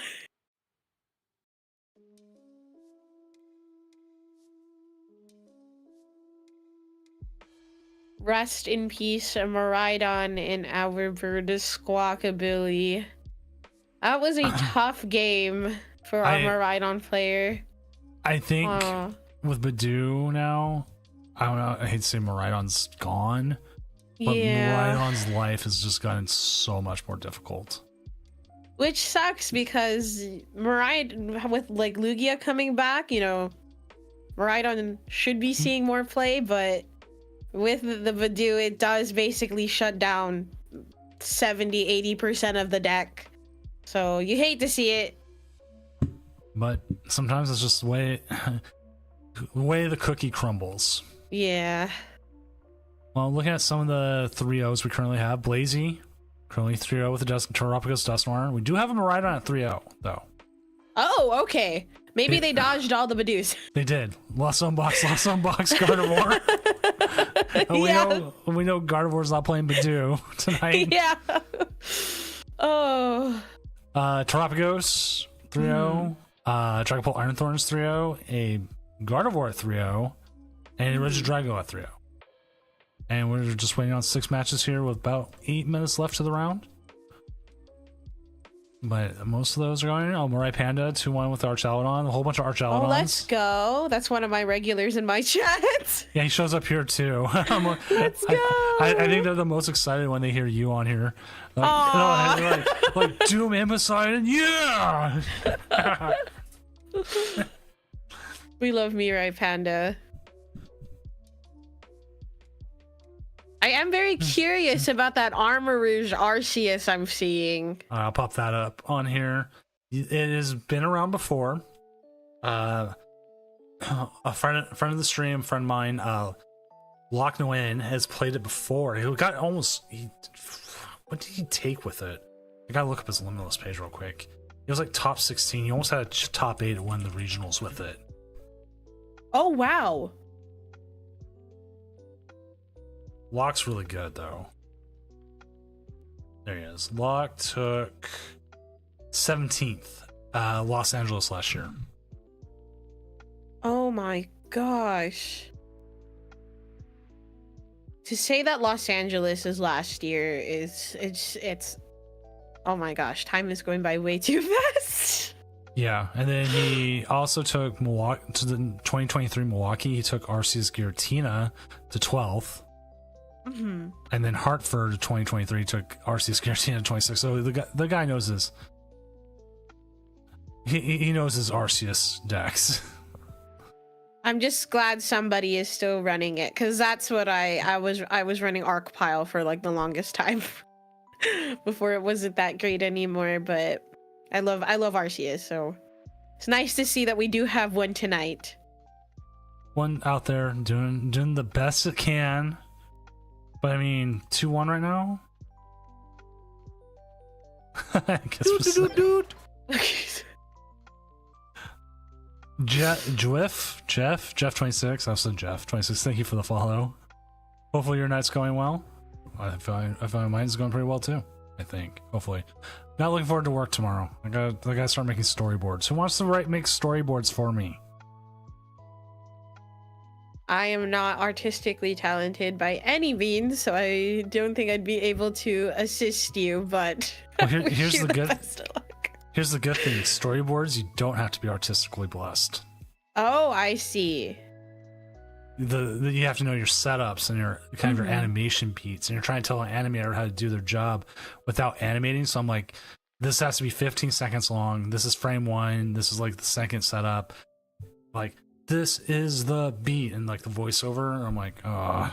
Speaker 2: Rest in peace, Miraidon and our bird Squawkabilly. That was a tough game for our Miraidon player.
Speaker 1: I think with Badoo now, I don't know, I hate to say Miraidon's gone, but Miraidon's life has just gotten so much more difficult.
Speaker 2: Which sucks because Miraidon, with like Lugia coming back, you know, Miraidon should be seeing more play, but with the Badoo, it does basically shut down 70-80% of the deck. So you hate to see it.
Speaker 1: But sometimes it's just the way the cookie crumbles.
Speaker 2: Yeah.
Speaker 1: Well, looking at some of the 3-0s we currently have, Blazy, currently 3-0 with the Terrapagos Dusknoir. We do have a Miraidon at 3-0, though.
Speaker 2: Oh, okay. Maybe they dodged all the Badoos.
Speaker 1: They did. Lost on box, Gardevoir. We know Gardevoir's not playing Badoo tonight.
Speaker 2: Yeah. Oh.
Speaker 1: Terrapagos, 3-0. Dragapult Ironthorns 3-0. A Gardevoir at 3-0. And a Regidrago at 3-0. And we're just waiting on 6 matches here with about 8 minutes left to the round. But most of those are going in. Oh, Morai Panda, 2-1 with Archaludon. A whole bunch of Archaludons.
Speaker 2: Oh, let's go. That's one of my regulars in my chat.
Speaker 1: Yeah, he shows up here too.
Speaker 2: Let's go.
Speaker 1: I think they're the most excited when they hear you on here. Like Doom and Poseidon, yeah!
Speaker 2: We love Mirai Panda. I am very curious about that Armor Rouge Arceus I'm seeing.
Speaker 1: I'll pop that up on here. It has been around before. A friend of the stream, friend of mine, Lock Nguyen, has played it before. He got almost. What did he take with it? I gotta look up his Limitless page real quick. He was like top 16. He almost had a top 8 to win the regionals with it.
Speaker 2: Oh wow.
Speaker 1: Lock's really good, though. There he is. Lock took 17th, Los Angeles last year.
Speaker 2: Oh my gosh. To say that Los Angeles is last year is it's oh my gosh, time is going by way too fast.
Speaker 1: Yeah, and then he also took Milwaukee to the 2023 Milwaukee. He took Arceus Giratina to 12th.
Speaker 2: Mm-hmm.
Speaker 1: And then Hartford 2023 took Arceus Giratina to 26th. So the guy knows his. He knows his Arceus decks.
Speaker 2: I'm just glad somebody is still running it, because that's what I was running Arc Pile for like the longest time before it wasn't that great anymore. But I love Arceus, so it's nice to see that we do have one tonight. One
Speaker 1: out there doing the best it can. But I mean, 2-1 right now. I guess dude. Jeff 26. I said Jeff 26. Thank you for the follow. Hopefully your night's going well. I find mine's going pretty well too. I think. Hopefully. Not looking forward to work tomorrow. I gotta start making storyboards. Who wants to make storyboards for me?
Speaker 2: I am not artistically talented by any means, so I don't think I'd be able to assist you, but
Speaker 1: well, here's the good thing. Storyboards, you don't have to be artistically blessed.
Speaker 2: Oh, I see.
Speaker 1: You have to know your setups and your kind of your animation beats, and you're trying to tell an animator how to do their job without animating. So I'm like, this has to be 15 seconds long. This is frame 1. This is like the second setup. Like, this is the beat, and like the voiceover. I'm like, I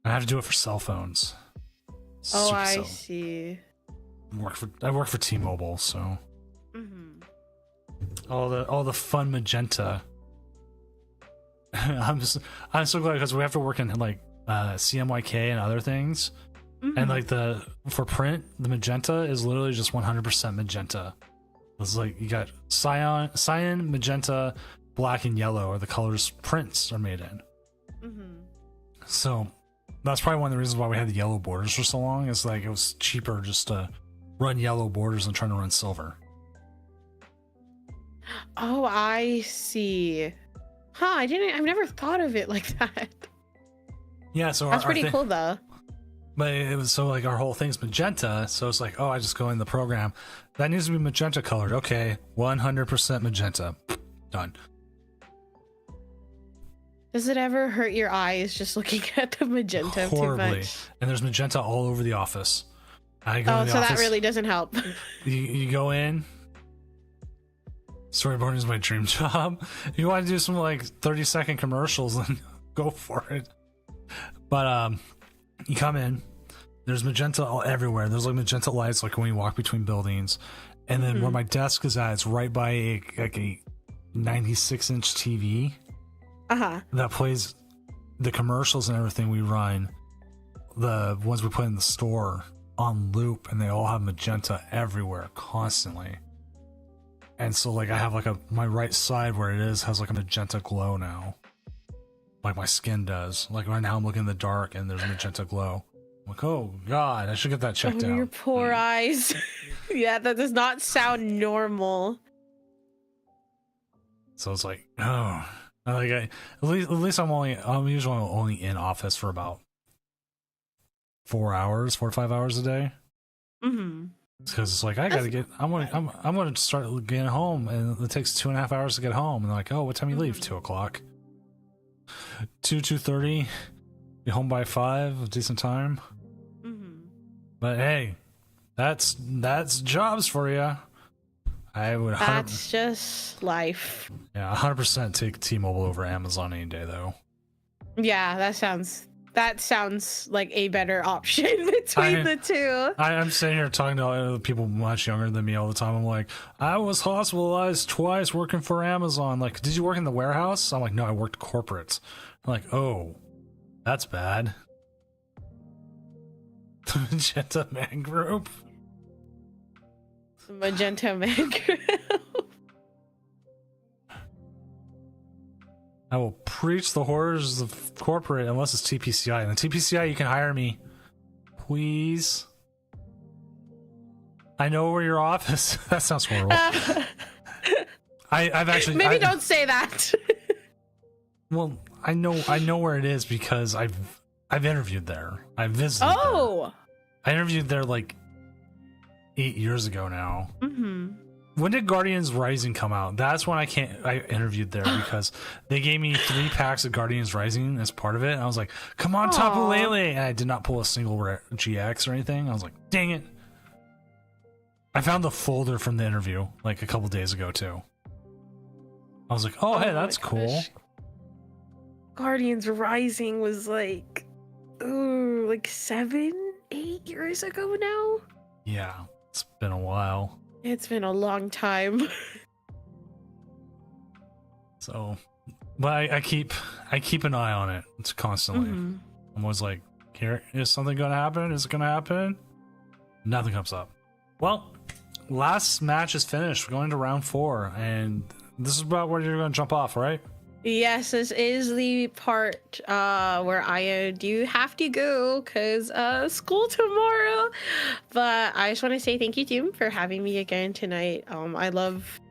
Speaker 1: have to do it for cell phones.
Speaker 2: Oh, I see.
Speaker 1: I work for T-Mobile, so all the fun magenta. I'm so glad because we have to work in like CMYK and other things, and like for print, the magenta is literally just 100% magenta. It's like you got cyan, magenta, black, and yellow are the colors prints are made in. So that's probably one of the reasons why we had the yellow borders for so long. Is like it was cheaper just to run yellow borders than trying to run silver.
Speaker 2: Oh, I see. I've never thought of it like that.
Speaker 1: Yeah, so
Speaker 2: that's pretty cool though.
Speaker 1: But it was so like our whole thing's magenta, so it's like, oh, I just go in the program. That needs to be magenta colored. Okay, 100% magenta. Done.
Speaker 2: Does it ever hurt your eyes just looking at the magenta
Speaker 1: Horribly.
Speaker 2: too much?
Speaker 1: And there's magenta all over the office. I go in the
Speaker 2: so
Speaker 1: office,
Speaker 2: that really doesn't help.
Speaker 1: you go in. Storyboarding is my dream job. You want to do some like 30-second commercials and go for it. But you come in. There's magenta all everywhere. There's like magenta lights like when you walk between buildings. And then where my desk is at, it's right by a 96-inch TV that plays the commercials and everything we run. The ones we put in the store on loop, and they all have magenta everywhere constantly. And so like I have like my right side where it is has like a magenta glow now, like my skin does. Like right now I'm looking in the dark and there's magenta glow. I'm like, oh god, I should get that checked out.
Speaker 2: Your poor eyes. Yeah, that does not sound normal.
Speaker 1: So it's like, oh, like at least I'm usually only in office for about 4 to 5 hours a day. Because it's like I want to start getting home, and it takes 2.5 hours to get home. And they're like, oh, what time you leave? 2 o'clock. 2:30. Be home by 5. A decent time. But hey, that's jobs for you. I would.
Speaker 2: That's just life.
Speaker 1: Yeah, 100% take T-Mobile over Amazon any day, though.
Speaker 2: Yeah, that sounds like a better option between the two.
Speaker 1: I'm sitting here talking to people much younger than me all the time. I'm like, I was hospitalized twice working for Amazon. Like, did you work in the warehouse? I'm like, no, I worked corporate. I'm like, oh, that's bad. Magenta Man Group.
Speaker 2: Magenta Man Group.
Speaker 1: I will preach the horrors of corporate unless it's TPCI. And the TPCI, you can hire me. Please. I know where your office. That sounds horrible. I've actually
Speaker 2: maybe don't say that.
Speaker 1: Well, I know where it is because I've interviewed there. I visited there. I interviewed there like 8 years ago now. When did Guardians Rising come out? That's when I interviewed there because they gave me 3 packs of Guardians Rising as part of it. And I was like, come on, Tapu Lele. And I did not pull a single GX or anything. I was like, dang it. I found the folder from the interview like a couple days ago too. I was like, oh hey, that's cool.
Speaker 2: Guardians Rising was like 7-8 years ago now.
Speaker 1: Yeah, it's been a while.
Speaker 2: It's been a long time.
Speaker 1: So, but I keep an eye on it. It's constantly. I'm always like, here, is something gonna happen? Is it gonna happen? Nothing comes up. Well, last match is finished. We're going to round 4, and this is about where you're gonna jump off, right?
Speaker 2: Yes, this is the part where I do have to go because school tomorrow. But I just want to say thank you, Doom, for having me again tonight. I love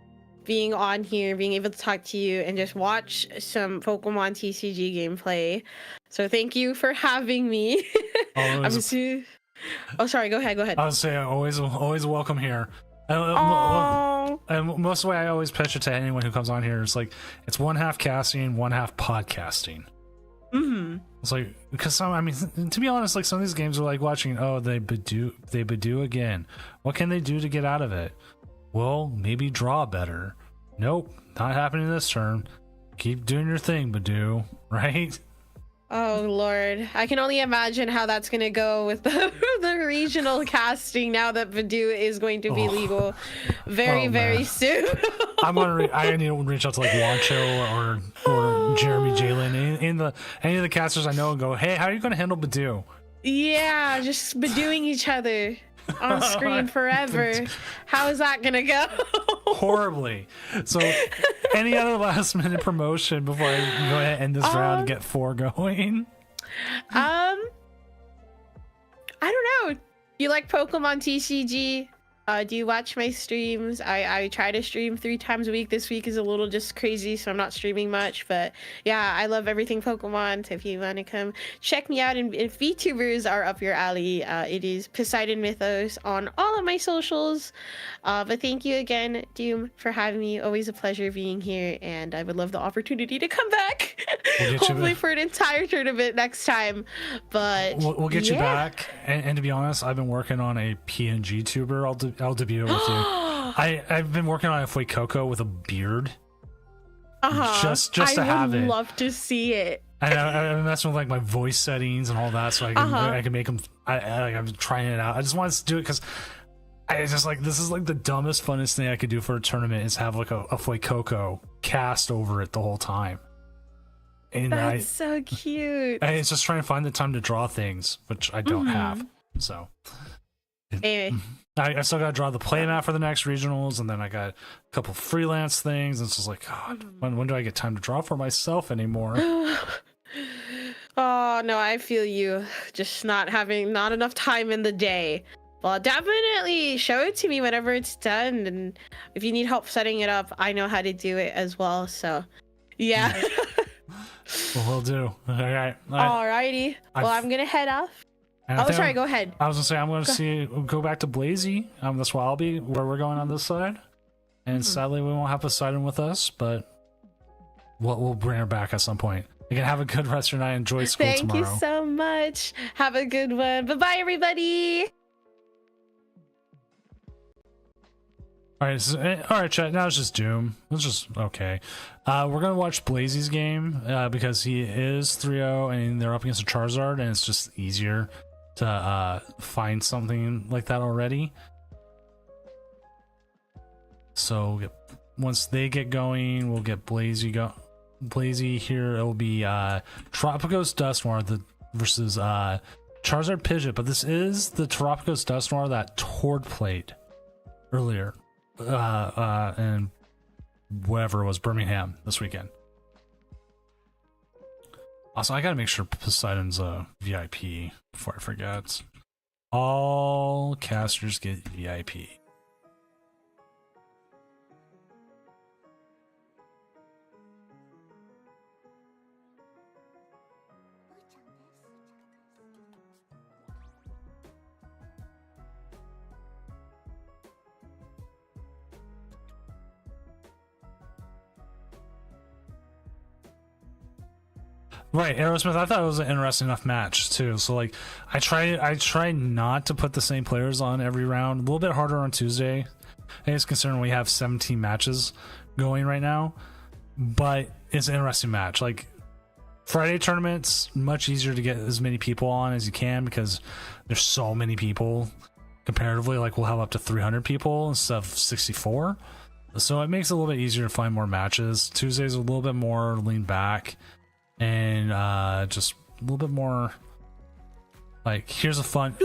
Speaker 2: being on here, being able to talk to you, and just watch some Pokemon TCG gameplay. So thank you for having me. Oh, sorry. Go ahead.
Speaker 1: I would say always welcome here. And most of the way I always pitch it to anyone who comes on here is like, it's 1/2 casting, 1/2 podcasting. It's like, because to be honest, like some of these games are like watching, oh, they Badoo again. What can they do to get out of it? Well, maybe draw better. Nope, not happening this turn. Keep doing your thing, Badoo, right?
Speaker 2: Oh Lord, I can only imagine how that's gonna go with the regional casting now that Badoo is going to be legal very soon.
Speaker 1: I need to reach out to like Wancho or Jeremy Jalen, any of the casters I know, and go, hey, how are you gonna handle Badoo?
Speaker 2: Yeah, just Badooing each other on screen forever. How is that gonna go?
Speaker 1: Horribly. So any other last minute promotion before I go ahead and end this round and get 4 going?
Speaker 2: I don't know. You like Pokemon TCG? Do you watch my streams? I try to stream 3 times a week. This week is a little just crazy, so I'm not streaming much. But yeah, I love everything Pokemon. So if you want to come check me out, and if VTubers are up your alley, it is Poseidon Mythos on all of my socials. But thank you again, Doom, for having me. Always a pleasure being here, and I would love the opportunity to come back. Hopefully for an entire tournament next time. But
Speaker 1: we'll get you back. And to be honest, I've been working on a PNG tuber. I'll debut it with you. I've been working on a Fuecoco with a beard. Just to have it. I would
Speaker 2: love to see it.
Speaker 1: I'm messing with like my voice settings and all that, so I can make them. I'm trying it out. I just wanted to do it because I just like, this is like the dumbest, funnest thing I could do for a tournament is have like a Fuecoco cast over it the whole time. And
Speaker 2: that's so cute.
Speaker 1: It's just trying to find the time to draw things, which I don't have. So.
Speaker 2: Anyway.
Speaker 1: I still got to draw the playmat for the next regionals, and then I got a couple freelance things. And it's just like, God, when do I get time to draw for myself anymore?
Speaker 2: Oh no, I feel you. Just not enough time in the day. Well, definitely show it to me whenever it's done, and if you need help setting it up, I know how to do it as well. So, yeah.
Speaker 1: Well, we'll do. All right.
Speaker 2: Alrighty. Well, I'm gonna head off. Sorry, go ahead.
Speaker 1: I was gonna say I'm gonna go back to Blazy. That's where I'll be, where we're going on this side. And sadly, we won't have Poseidon with us, but we'll bring her back at some point. You can have a good rest of your night. Enjoy school tomorrow.
Speaker 2: Thank you so much. Have a good one. Bye-bye, everybody.
Speaker 1: All right, chat. Now it's just Doom. It's just okay. We're gonna watch Blazy's game because he is 3-0 and they're up against a Charizard, and it's just easier to find something like that already. So once they get going, we'll get Blazy here. It'll be Tropicos Dusknoir versus Charizard Pidgeot, but this is the Tropicos Dusknoir that Tord played earlier. And whatever it was, Birmingham this weekend. Also, I gotta make sure Poseidon's a VIP before I forget. All casters get VIP. Right, Aerosmith, I thought it was an interesting enough match too. So like I try not to put the same players on every round. A little bit harder on Tuesday. I guess considering we have 17 matches going right now. But it's an interesting match. Like Friday tournaments, much easier to get as many people on as you can because there's so many people comparatively. Like we'll have up to 300 people instead of 64. So it makes it a little bit easier to find more matches. Tuesday's a little bit more lean back. And just a little bit more like here's a fun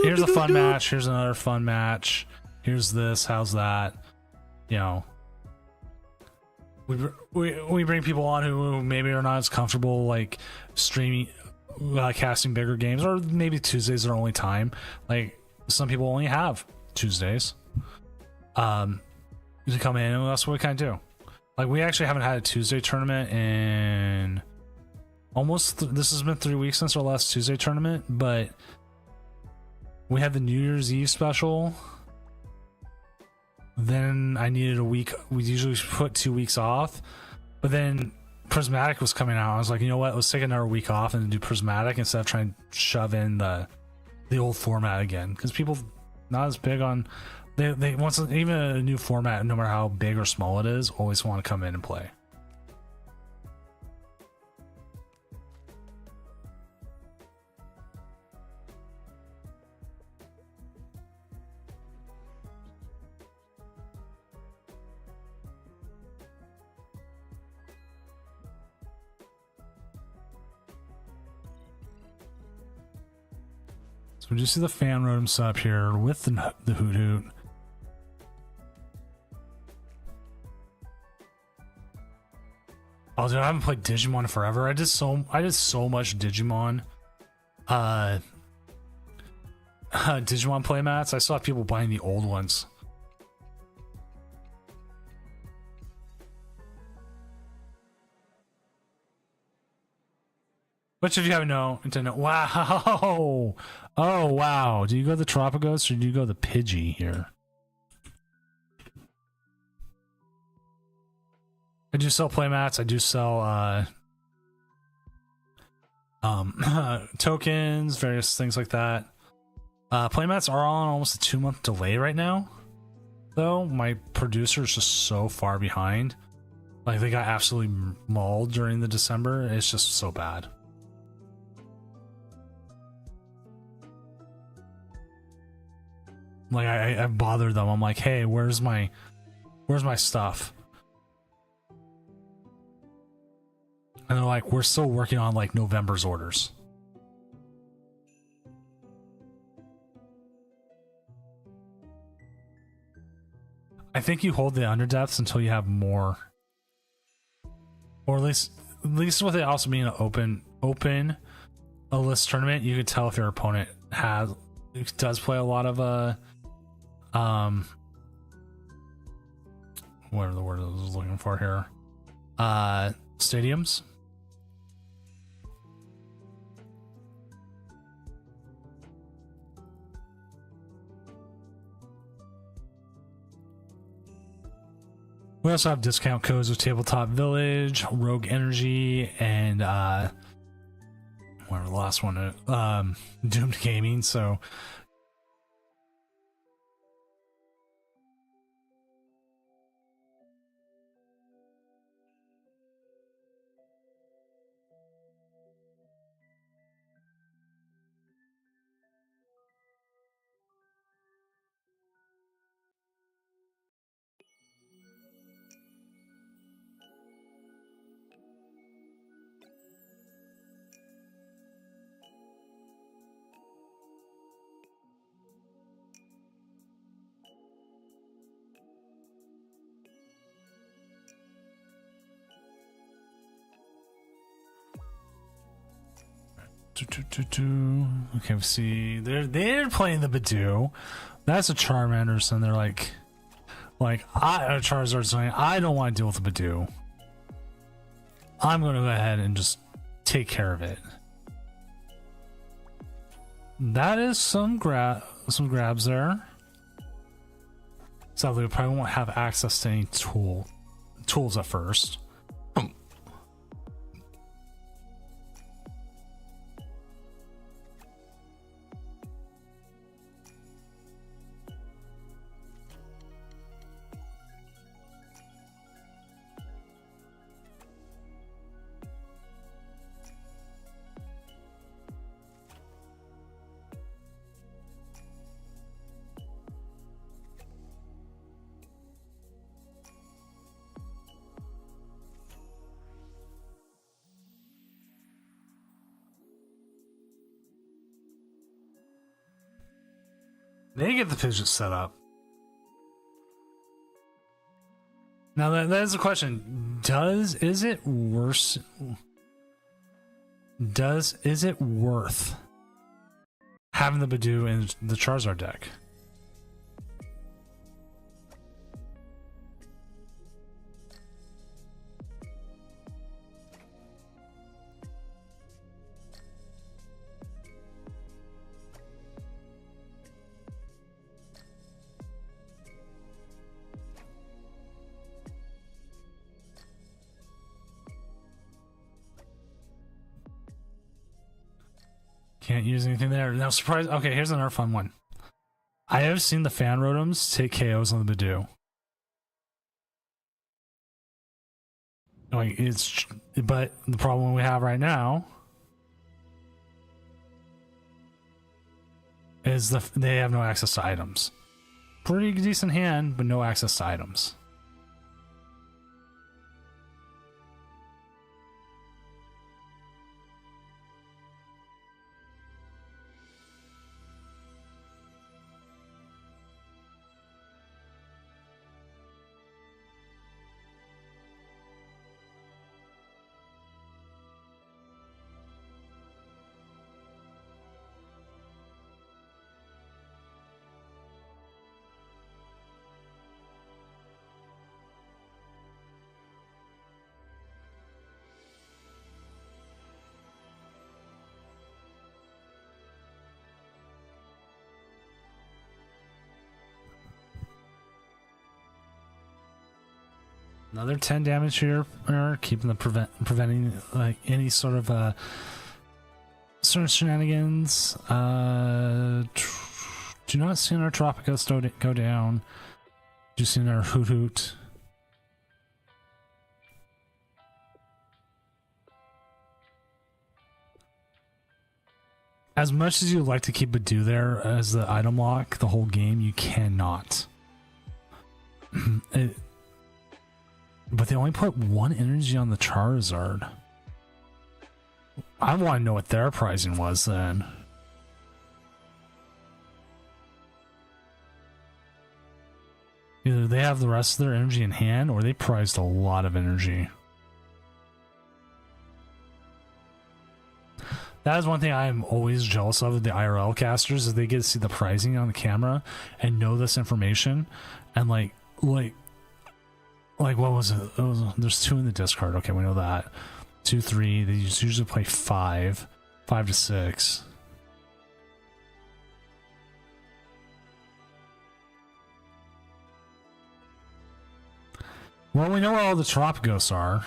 Speaker 1: match, here's another fun match, here's this, how's that, you know. We bring people on who maybe are not as comfortable like streaming casting bigger games, or maybe Tuesdays are only time. Like some people only have Tuesdays to come in, and that's what we kind of do. Like we actually haven't had a Tuesday tournament in this has been 3 weeks since our last Tuesday tournament, but we had the New Year's Eve special. Then I needed a week. We usually put 2 weeks off, but then Prismatic was coming out. I was like, you know what? Let's take another week off and do Prismatic instead of trying to shove in the old format again, because people not as big on they want even a new format, no matter how big or small it is, always want to come in and play. So we just see the fan rotom sub here with the Hoot Hoot. Oh, dude, I haven't played Digimon in forever. I did so much Digimon. Digimon playmats. I saw people buying the old ones Which of you have no Nintendo? Wow. Oh, wow. Do you go the Tropicos or do you go the Pidgey here? I do sell playmats. I do sell tokens, various things like that. Playmats are on almost a 2-month delay right now, though. My producer is just so far behind. Like, they got absolutely mauled during the December. It's just so bad. Like, I bothered them. I'm like, hey, where's my stuff? And they're like, we're still working on like November's orders. I think you hold the underdepths until you have more, or at least with it also being an open a list tournament, you could tell if your opponent does play a lot of whatever the word I was looking for here, stadiums. We also have discount codes with Tabletop Village, Rogue Energy, and whatever the last one, Doomed Gaming. So okay, we see they're playing the Badoo. That's a Charmander, and they're like Charizard's saying, I don't want to deal with the Badoo. I'm going to go ahead and just take care of it. That is some grabs there. Sadly, we probably won't have access to any tools at first. They get the Pidgeot set up. Now that is the question. Is it worth having the Badoo in the Charizard deck? Can't use anything there. Now, surprise. Okay, here's another fun one. I have seen the fan rotoms take KOs on the Badoo. Like, but the problem we have right now is they have no access to items. Pretty decent hand, but no access to items. Another 10 damage here, keeping the preventing like any sort of sort of shenanigans. Do not see our Tropicos go down. Do see our Hoot Hoot. As much as you'd like to keep Badoo there as the item lock the whole game, you cannot. But they only put 1 energy on the Charizard. I want to know what their pricing was then. Either they have the rest of their energy in hand, or they priced a lot of energy. That is one thing I'm always jealous of the IRL casters, is they get to see the pricing on the camera and know this information. And like what was it? There's 2 in the discard. Okay, we know that. 2, 3. They usually play 5 to 6. Well, we know where all the Tropicos are.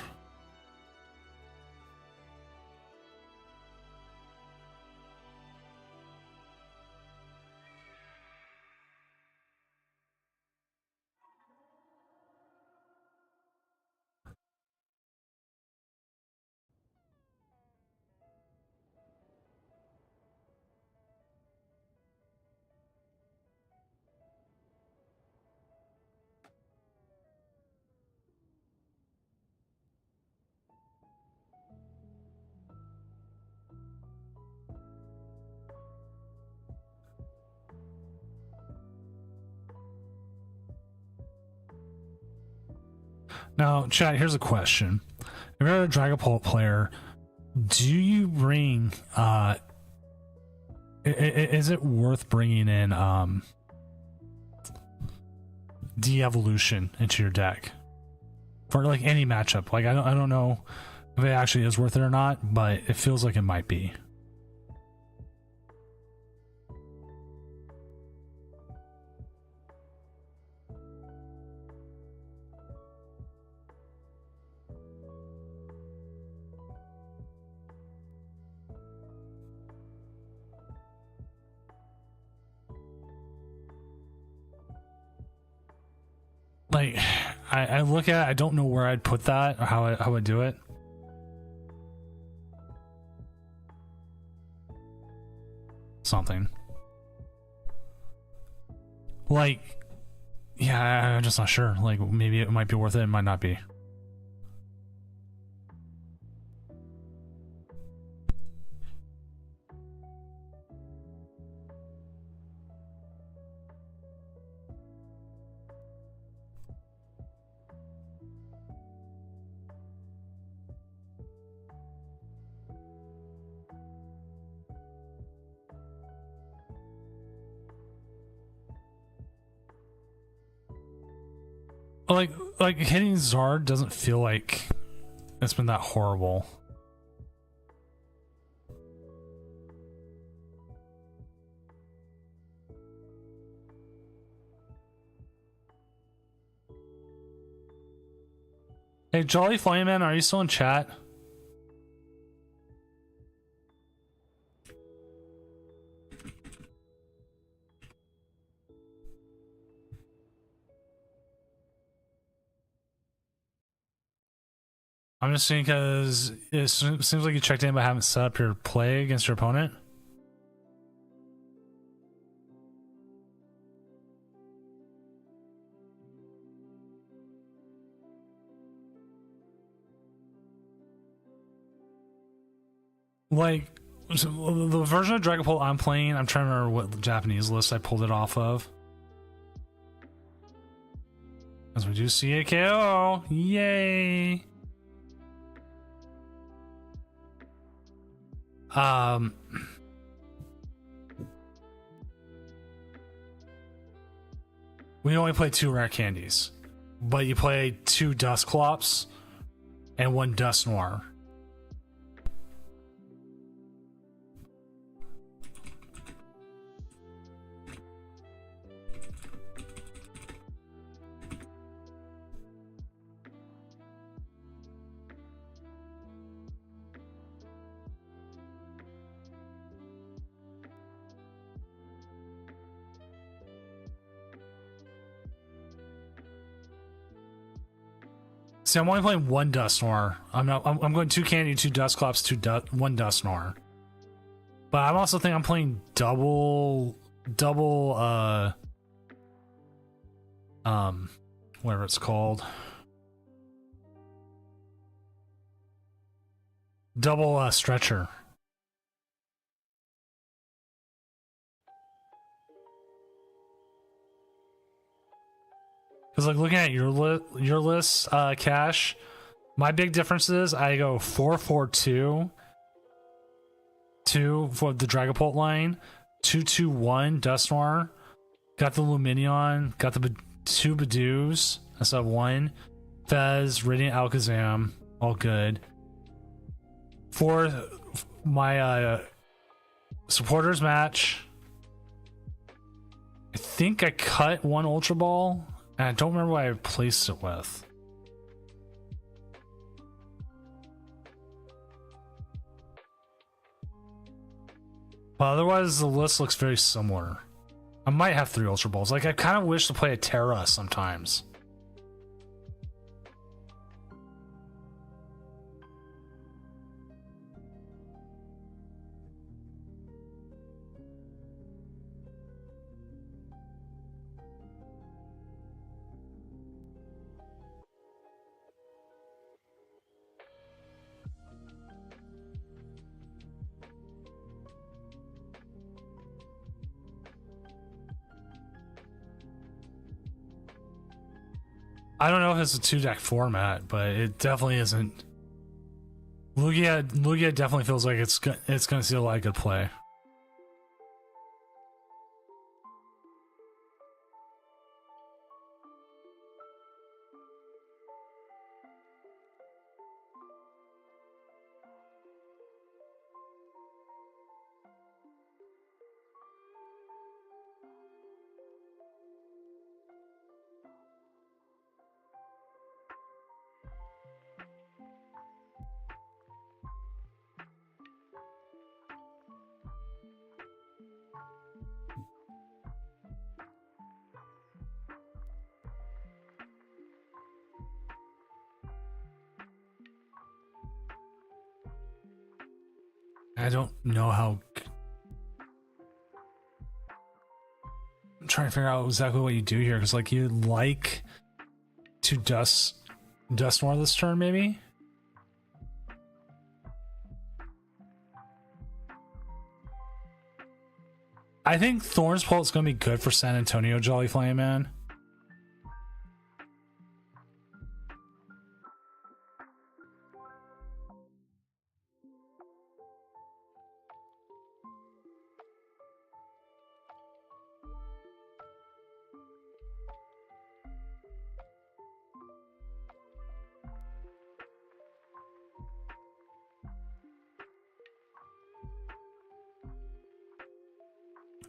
Speaker 1: Now, chat, here's a question. If you're a Dragapult player, do you bring, is it worth bringing in, de-evolution into your deck? For, like, any matchup. Like, I don't know if it actually is worth it or not, but it feels like it might be. Like, I look at it, I don't know where I'd put that or how I'd do it. Something. Like, yeah, I'm just not sure. Like, maybe it might be worth it, it might not be. Like hitting Zard doesn't feel like it's been that horrible. Hey, Jolly Flameman, are you still in chat? I'm just saying because it seems like you checked in but haven't set up your play against your opponent. Like, the version of Dragapult I'm playing, I'm trying to remember what Japanese list I pulled it off of. As we do see a KO. Yay! We only play 2 rare candies, but you play 2 Dusclops and 1 Dusknoir. See, I'm only playing one Dusknoir. I'm going 2 Candy, 2 Dusclops, 1 Dusknoir. But I'm also thinking I'm playing double whatever it's called. Double stretcher. Because like looking at your list, Cash, my big difference is I go 4-4-2, 2 for the Dragapult line, 2-2-1 Dusknoir, got the Lumineon, got the 2 Badoos instead of 1, Fez, Radiant Alakazam, all good. For my supporters match, I think I cut 1 Ultra Ball. And I don't remember what I placed it with. But otherwise, the list looks very similar. I might have 3 Ultra Balls. Like, I kind of wish to play a Terra sometimes. I don't know if it's a 2-deck format, but it definitely isn't. Lugia definitely feels like it's going to see a lot of good play. I don't know how. I'm trying to figure out exactly what you do here, because like you like to Dusknoir this turn, maybe. I think Thorn's Pulse is going to be good for San Antonio Jolly Flame Man.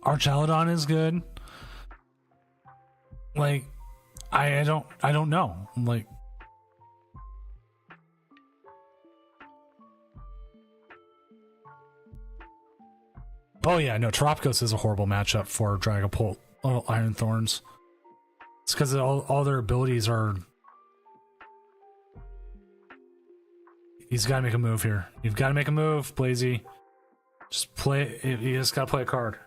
Speaker 1: Archaludon is good. Like, I don't know. Like, oh yeah, no, Terapagos is a horrible matchup for Dragapult Iron Thorns. It's because all their abilities are. He's got to make a move here. You've got to make a move, Blazy. Just play. You just got to play a card.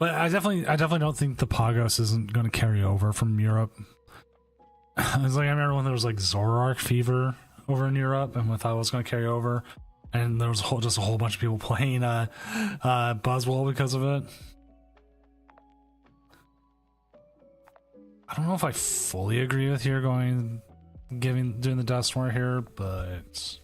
Speaker 1: But I definitely don't think the Pagos isn't going to carry over from Europe. It's like I remember when there was like Zoroark fever over in Europe, and I thought it was going to carry over. And there was just a whole bunch of people playing Buzzwole because of it. I don't know if I fully agree with here doing the Dusknoir here, but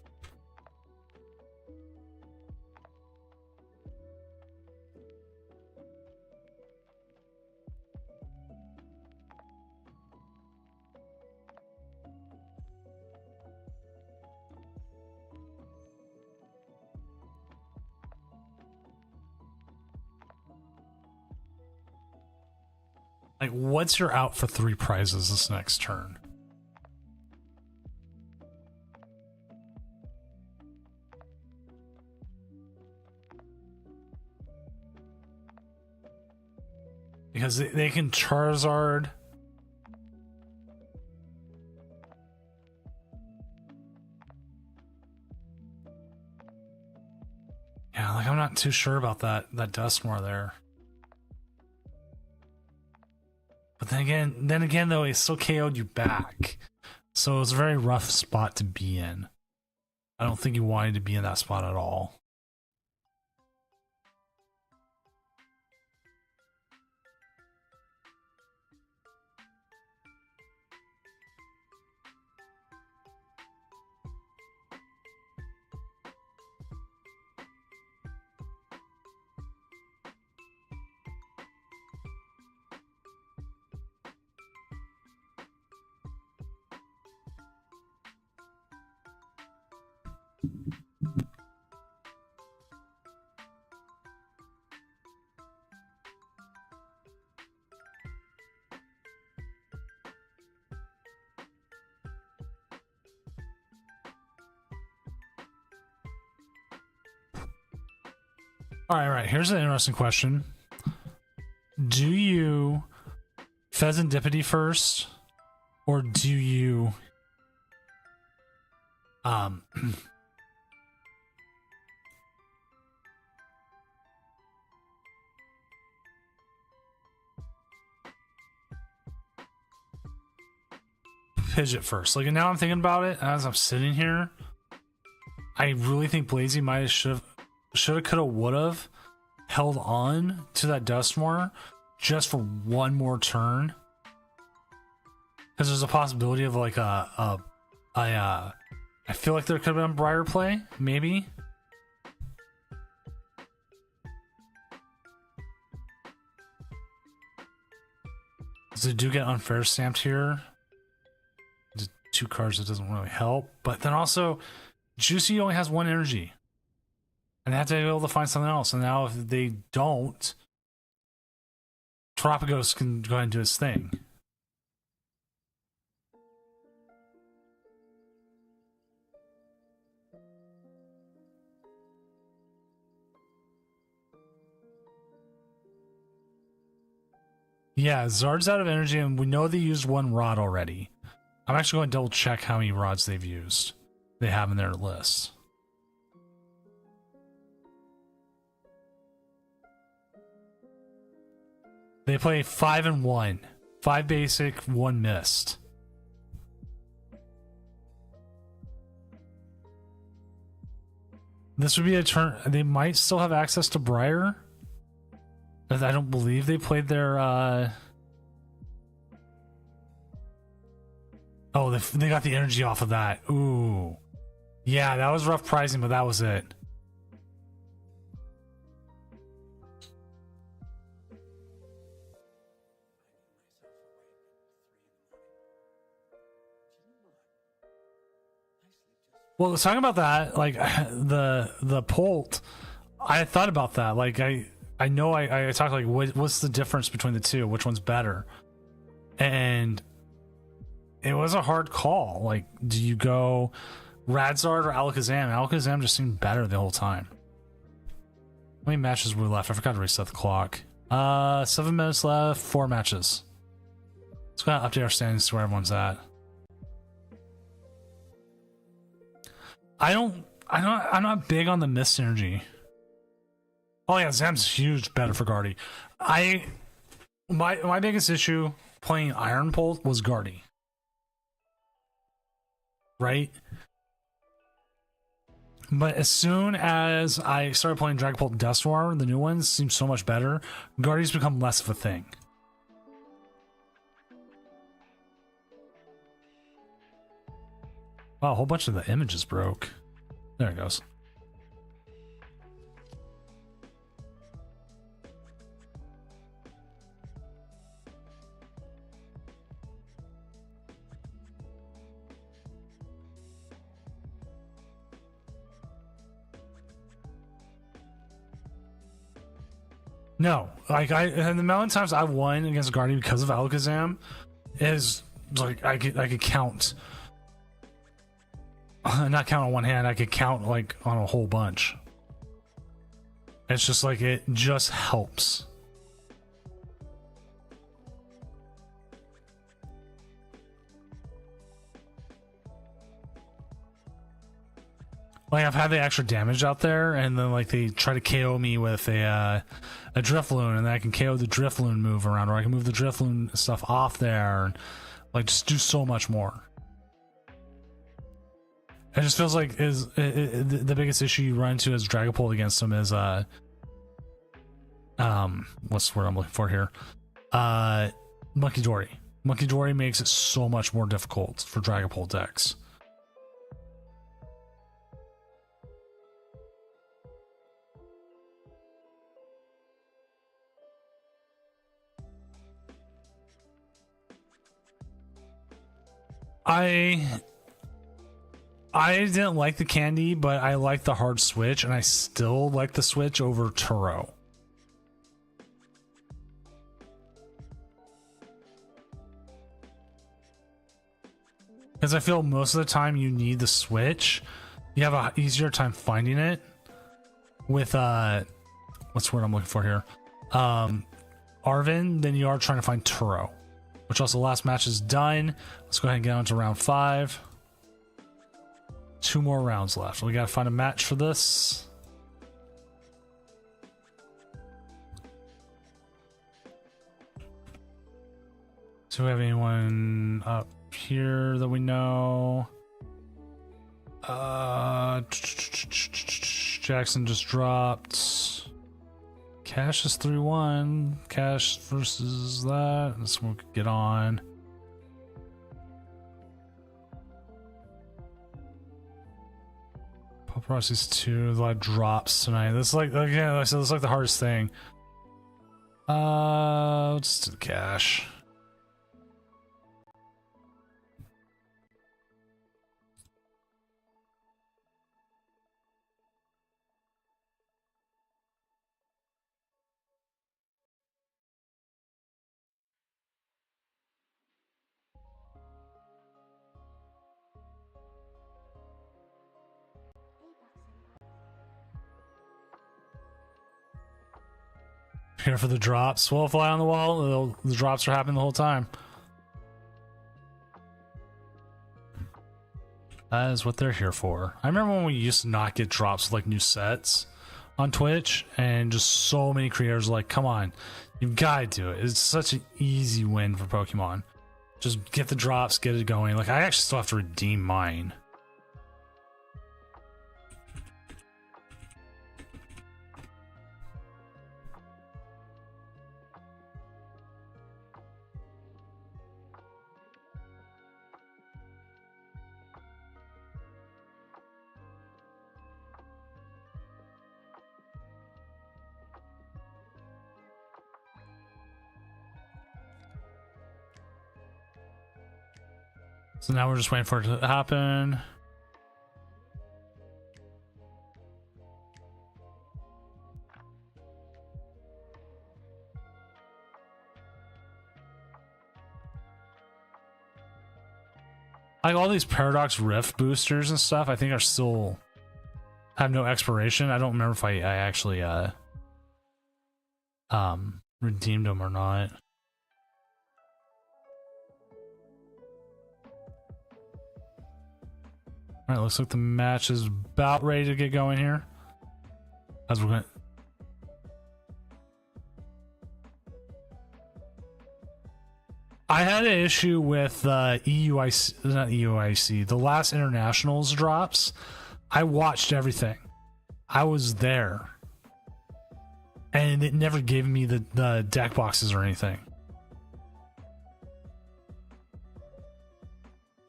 Speaker 1: like, what's your out for 3 prizes this next turn? Because they can Charizard. Yeah, like, I'm not too sure about that Dusknoir there. But then again, though, he still KO'd you back. So it was a very rough spot to be in. I don't think you wanted to be in that spot at all. All right. Here's an interesting question. Do you Pheasantipity first, or do you Pidgeot first? Like, now I'm thinking about it as I'm sitting here. I really think Blazy might have should have, could have, would have held on to that Dusknoir just for one more turn, because there's a possibility of like I feel like there could have been Briar play, maybe. So they do get unfair stamped here. Just 2 cards, that doesn't really help. But then also, Juicy only has 1 energy. And they have to be able to find something else. And now if they don't, Tropicos can go ahead and do his thing. Yeah, Zard's out of energy, and we know they used 1 rod already. I'm actually going to double check how many rods they've used. They have in their list. They play 5 and 1. 5 basic, 1 mist. This would be a turn. They might still have access to Briar. I don't believe they played their oh, they got the energy off of that. Ooh. Yeah, that was rough pricing, but that was it. Well, let's talk about that. Like, the Polt, I thought about that. Like, I know I talked like, what's the difference between the two? Which one's better? And it was a hard call. Like, do you go Radzard or Alakazam? Alakazam just seemed better the whole time. How many matches were left? I forgot to reset the clock. 7 minutes left, 4 matches. Let's go ahead and update our standings to where everyone's at. I'm not big on the mist energy. Oh yeah, Zam's huge better for Guardy. My biggest issue playing Iron Bolt was Guardy. Right? But as soon as I started playing Dragapult and Dusknoir, the new ones seem so much better. Guardians become less of a thing. Wow, a whole bunch of the images broke. There it goes. No, like and the amount of times I won against Guardian because of Alakazam is like I could count. Not count on one hand, I could count like on a whole bunch. It's just like it just helps. Like I've had the extra damage out there, and then like they try to KO me with a Drifloon, and then I can KO the Drifloon move around, or I can move the Drifloon stuff off there, and like just do so much more. It just feels like the biggest issue you run into as Dragapult against them is what's the word I'm looking for here? Monkey Dory. Monkey Dory makes it so much more difficult for Dragapult decks. I didn't like the candy, but I like the hard switch, and I still like the switch over Turo. Because I feel most of the time you need the switch. You have an easier time finding it with what's the word I'm looking for here? Arvin than you are trying to find Turo. Which also, last match is done. Let's go ahead and get on to round 5. 2 more rounds left. We gotta find a match for this. Do we have anyone up here that we know? Jackson just dropped. Cash is 3-1. Cash versus that. Let's get on. Paparazzi's 2. A lot of drops tonight. This is like, again, like I said, this is like the hardest thing. Let's do the cash. Here for the drops. Well, fly on the wall. The drops are happening the whole time. That is what they're here for. I remember when we used to not get drops with like new sets on Twitch, and just so many creators were like, come on, you've got to do it. It's such an easy win for Pokemon. Just get the drops, get it going. Like, I actually still have to redeem mine. So now we're just waiting for it to happen. Like all these Paradox Rift boosters and stuff, I think are still have no expiration. I don't remember if I actually redeemed them or not. All right, looks like the match is about ready to get going here. As we're going. I had an issue with EUIC, not EUIC, the last internationals drops. I watched everything. I was there. And it never gave me the deck boxes or anything.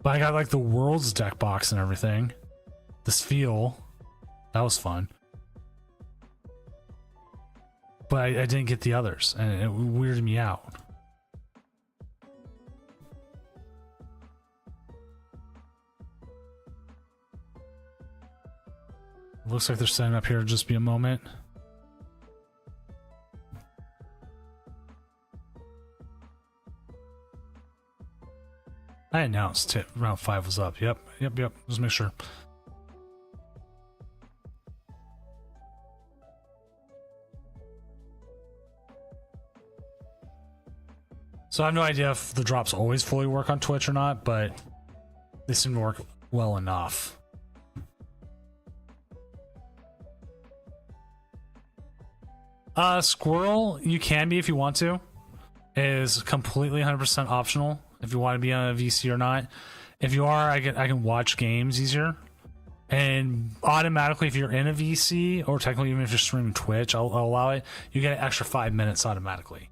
Speaker 1: But I got like the world's deck box and everything. This feel. That was fun. But I didn't get the others, and it weirded me out. Looks like they're setting up here. Just be a moment. I announced it. Round 5 was up. Yep. Just make sure. So I have no idea if the drops always fully work on Twitch or not, but they seem to work well enough. Squirrel, you can be if you want to. It is completely 100% optional if you want to be on a VC or not. If you are, I can watch games easier. And automatically, if you're in a VC, or technically even if you're streaming Twitch, I'll allow it. You get an extra 5 minutes automatically.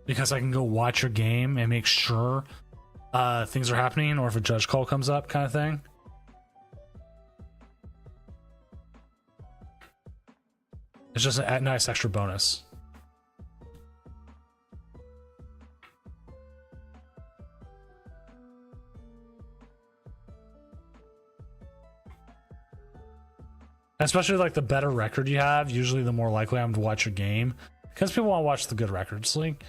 Speaker 1: Because I can go watch your game and make sure things are happening, or if a judge call comes up, kind of thing. It's just a nice extra bonus. Especially like the better record you have, usually the more likely I'm to watch your game. Because people want to watch the good records. Like,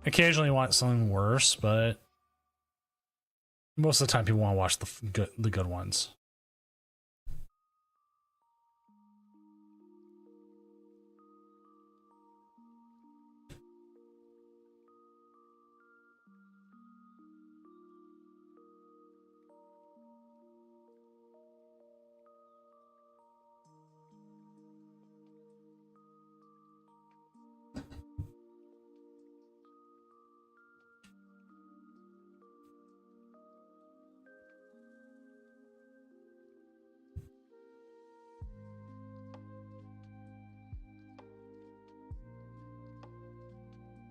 Speaker 1: occasionally you want something worse, but most of the time people want to watch the good ones.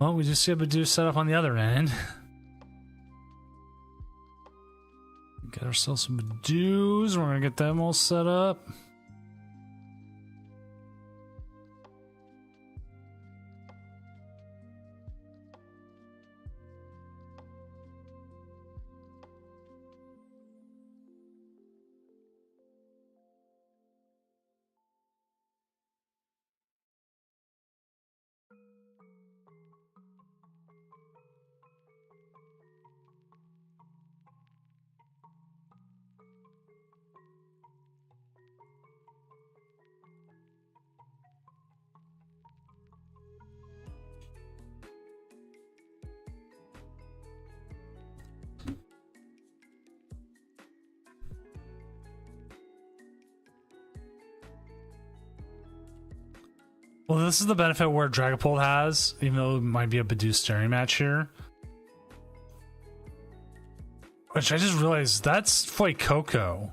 Speaker 1: Well, we just see a Badoo set up on the other end. Get ourselves some Badoos. We're going to get them all set up. Well, this is the benefit where Dragapult has, even though it might be a Badoo staring match here. Which I just realized, that's Fuecoco.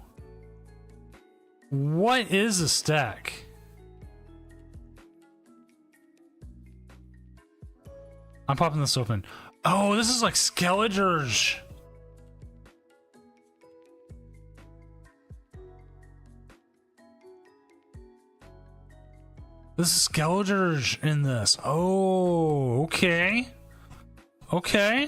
Speaker 1: What is this deck? I'm popping this open. Oh, this is like Skelligers. This is Skelligers in this. Oh, okay. Okay.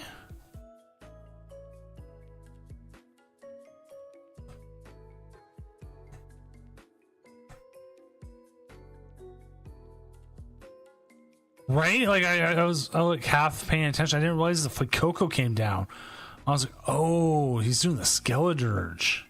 Speaker 1: Right? Like I was like half paying attention. I didn't realize the Fuecoco came down. I was like, oh, he's doing the Skelligers.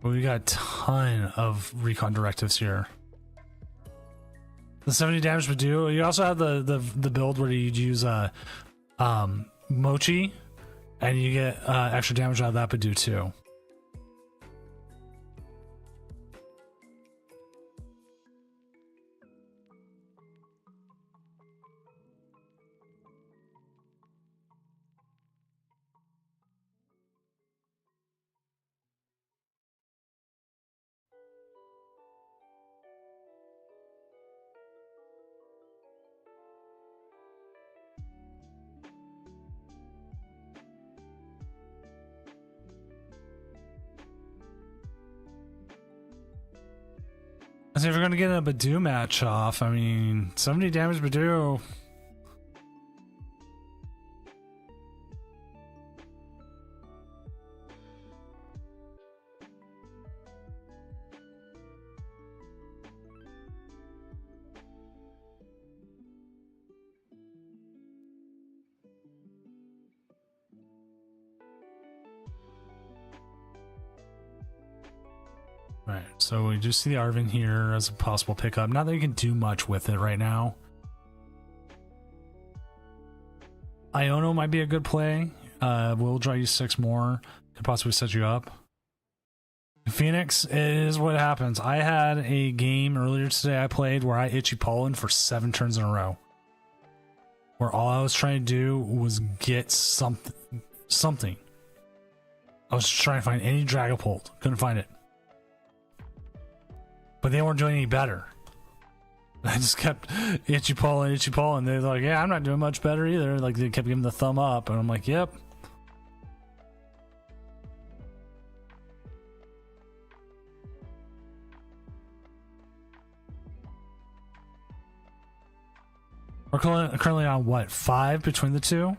Speaker 1: We got a ton of recon directives here. The 70 damage would do. You also have the build where you use Mochi, and you get extra damage out of that Badoo too. So if you're going to get a Badoo match off, I mean, 70 damage Badoo. Right, so we do see the Arvin here as a possible pickup. Not that you can do much with it right now. Iono might be a good play. We'll draw you 6 more. Could possibly set you up. Phoenix is what happens. I had a game earlier today I played where I itchy pollen for 7 turns in a row. Where all I was trying to do was get something. I was trying to find any Dragapult. Couldn't find it. But they weren't doing any better. I just kept itchy pollen. They're like, yeah, I'm not doing much better either. Like, they kept giving the thumb up, and I'm like, yep. We're currently on what, 5 between the two?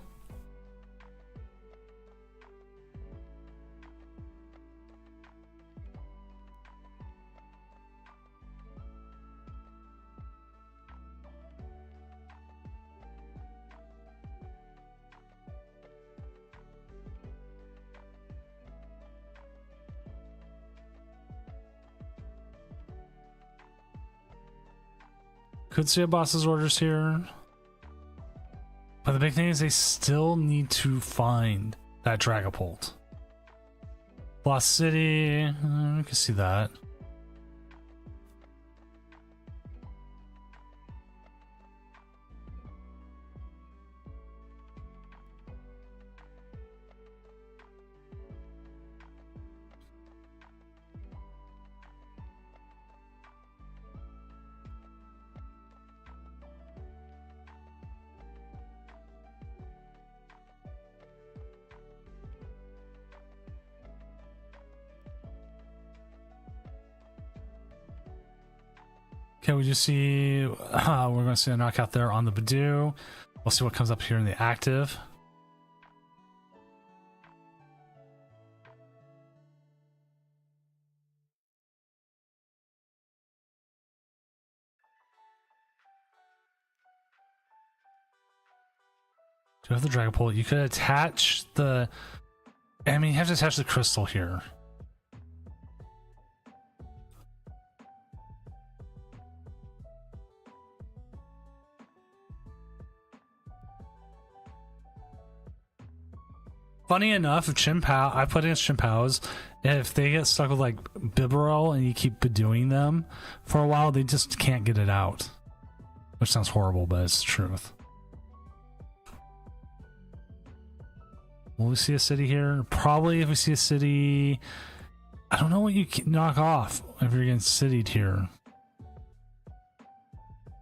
Speaker 1: Could see a boss's orders here. But the big thing is they still need to find that Dragapult. Lost City, I can see that. Okay, we just see we're going to see a knockout there on the Badoo. We'll see what comes up here in the active. Do you have the Dragapult? You could attach the... I mean, you have to attach the crystal here. Funny enough, if Chimpao, I put against Chimpaos, if they get stuck with like Bibarel and you keep doing them for a while, they just can't get it out. Which sounds horrible, but it's the truth. Will we see a city here? Probably if we see a city... I don't know what you can knock off if you're getting citied here.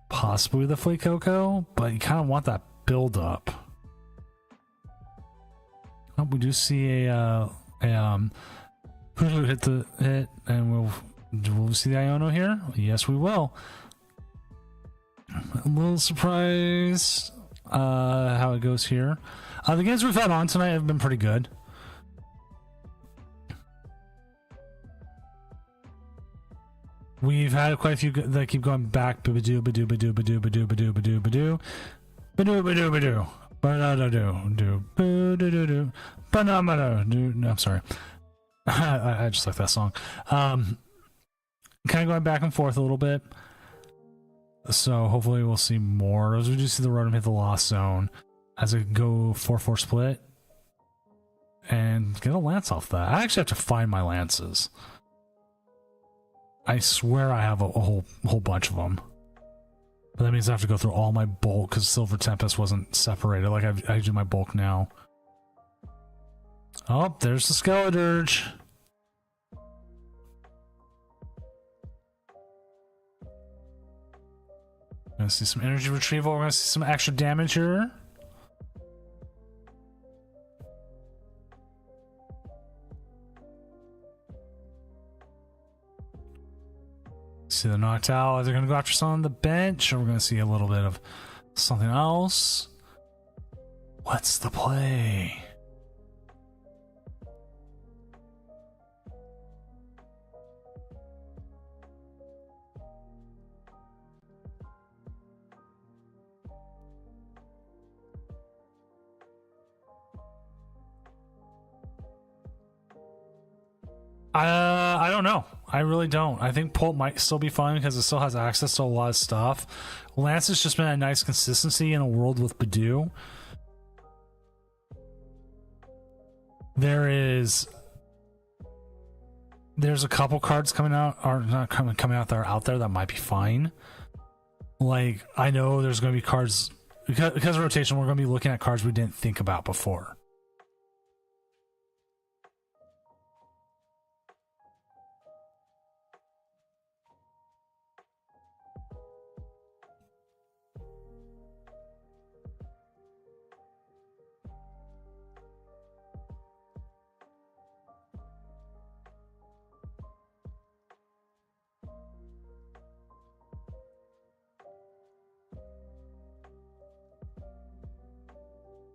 Speaker 1: Possibly the Fuecoco, but you kind of want that build up. Oh, we do see a hit the hit, and we'll see the Iono here. Yes, we will. A little surprised how it goes here. The games we've had on tonight have been pretty good. We've had quite a few that keep going back. Badoo, badoo, badoo, badoo, badoo, badoo, badoo, badoo, badoo, badoo, badoo. I'm sorry. I just like that song. Kind of going back and forth a little bit. So hopefully we'll see more. As we do see the Rotom hit the Lost Zone as I go 4-4 split. And get a Lance off that. I actually have to find my Lances. I swear I have a whole bunch of them. But that means I have to go through all my bulk because Silver Tempest wasn't separated. Like I do my bulk now. Oh, there's the Skeledirge. We're gonna see some energy retrieval. We're gonna see some extra damage here. See the knocked out. They're gonna go after someone on the bench, or we're gonna see a little bit of something else. What's the play? I don't know. I really don't. I think Pult might still be fun because it still has access to a lot of stuff. Lance has just been a nice consistency in a world with Badoo. There's a couple cards coming out, or not coming out that are out there that might be fine. Like, I know there's going to be cards because of rotation. We're going to be looking at cards we didn't think about before.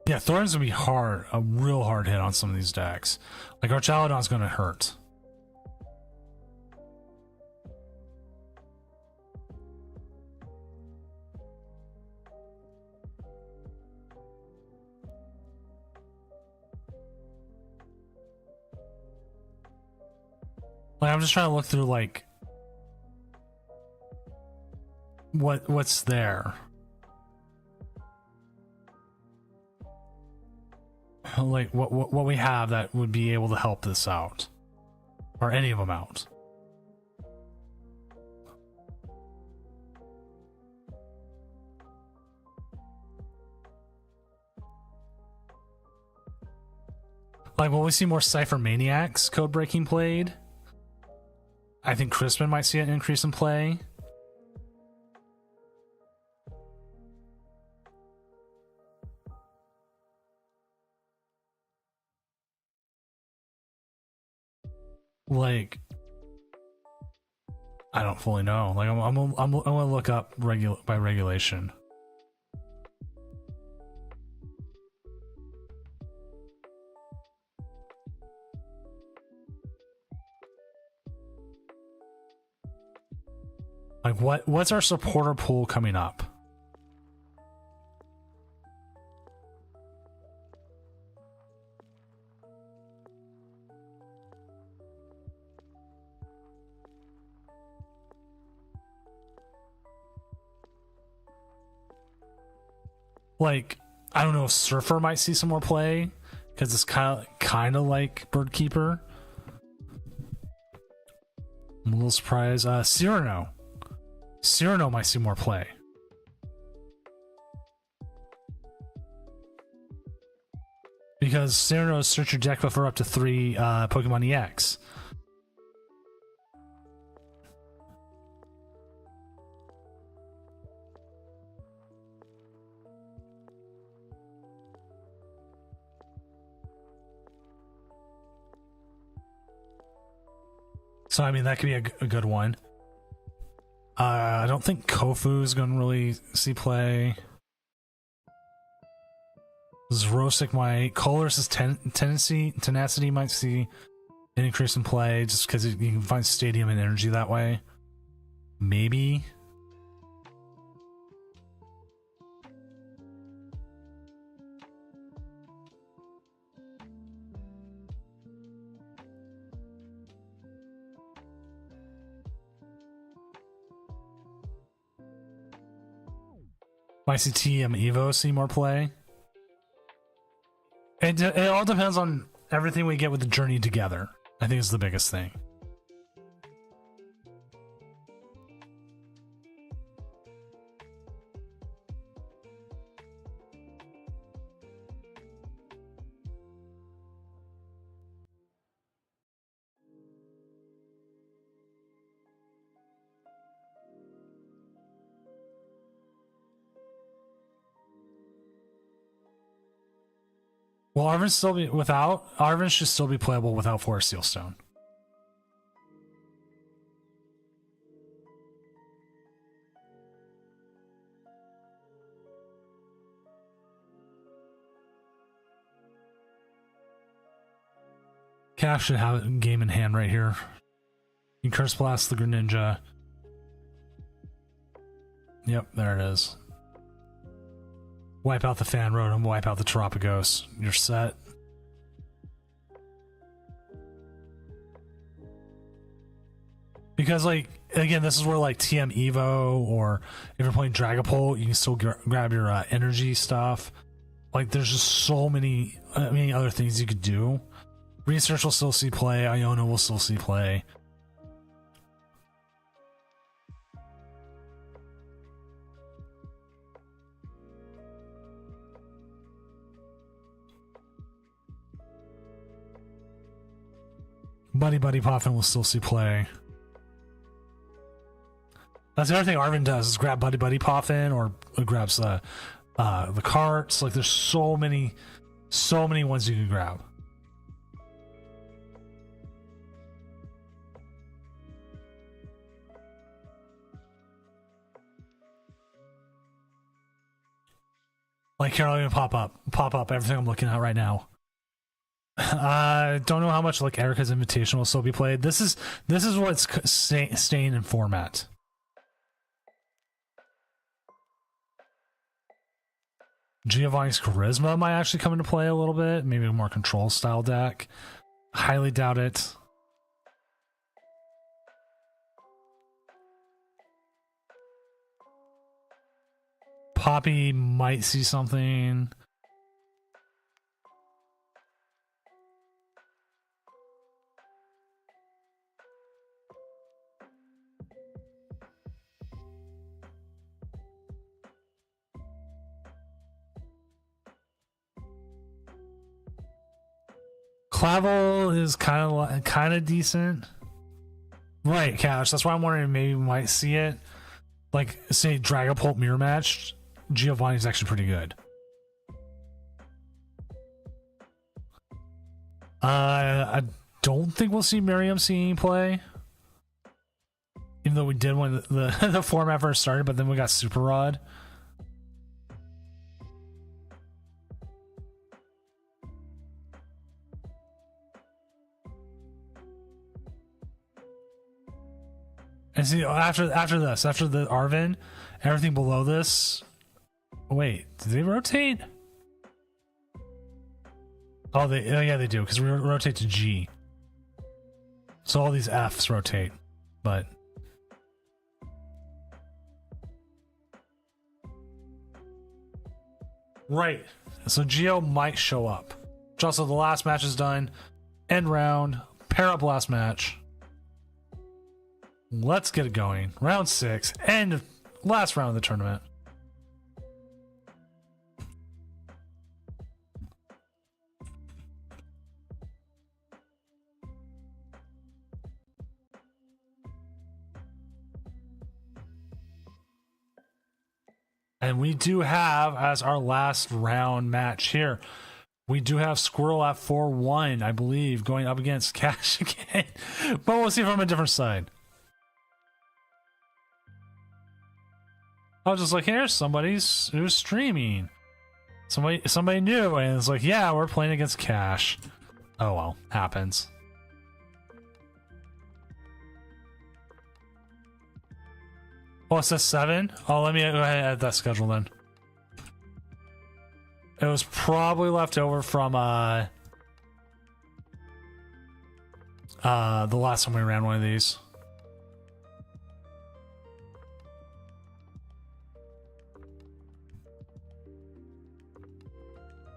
Speaker 1: Yeah, Thorin's gonna be hard, a real hard hit on some of these decks. Like Archaludon's gonna hurt. Like, I'm just trying to look through like what's there. Like what we have that would be able to help this out, or any of them out. Like, will we see more Cypher Maniacs code breaking played? I think Crispin might see an increase in play. Like, I don't fully know. Like, I'm gonna look up by regulation. Like, what's our supporter pool coming up? Like, I don't know if Surfer might see some more play because it's kind of like Birdkeeper. I'm a little surprised. Cyrano might see more play. Because Cyrano's search your deck for up to 3 Pokemon EX. So, I mean, that could be a good one. I don't think Kofu's going to really see play. Zrosic might. Color's Tenacity might see an increase in play just because you can find Stadium and Energy that way. Maybe. Might see TM Evo see more play. It all depends on everything we get with the journey together. I think is the biggest thing. Will Arvin still be without? Arvin should still be playable without Forest Seal Stone. Cash should have a game in hand right here. You can Curse Blast the Greninja. Yep, there it is. Wipe out the Fan Rotom, wipe out the Terapagos. You're set. Because, like, again, this is where, like, TM Evo, or if you're playing Dragapult, you can still grab your energy stuff. Like, there's just so many other things you could do. Research will still see play. Iona will still see play. Buddy Poffin will still see play. That's the other thing Arvin does is grab Buddy Poffin, or grabs the carts. Like, there's so many ones you can grab. Like, here, I'll even pop up everything I'm looking at right now. Don't know how much like Erica's Invitation will still be played. This is what's staying in format. Giovanni's Charisma might actually come into play a little bit. Maybe a more control style deck. Highly doubt it. Poppy might see something. Clavel is kind of decent, right? Cash. That's why I'm wondering maybe we might see it. Like, say Dragapult mirror match, Giovanni's actually pretty good. I don't think we'll see Miriam seeing play, even though we did when the format first started. But then we got Super Rod. And see, after the Arvin, everything below this. Wait, did they rotate? Oh, yeah, they do, because we rotate to G. So all these Fs rotate, but right. So Geo might show up. Also, the last match is done. End round. Pair up last match. Let's get it going. Round 6. End last round of the tournament. And we do have, as our last round match here, we do have Squirrel at 4-1, I believe, going up against Cash again. But we'll see from a different side. I was just like, here's somebody who's streaming. Somebody new, and it's like, yeah, we're playing against Cash. Oh well, happens. Oh, it says 7? Oh, let me go ahead and add that schedule then. It was probably left over from the last time we ran one of these.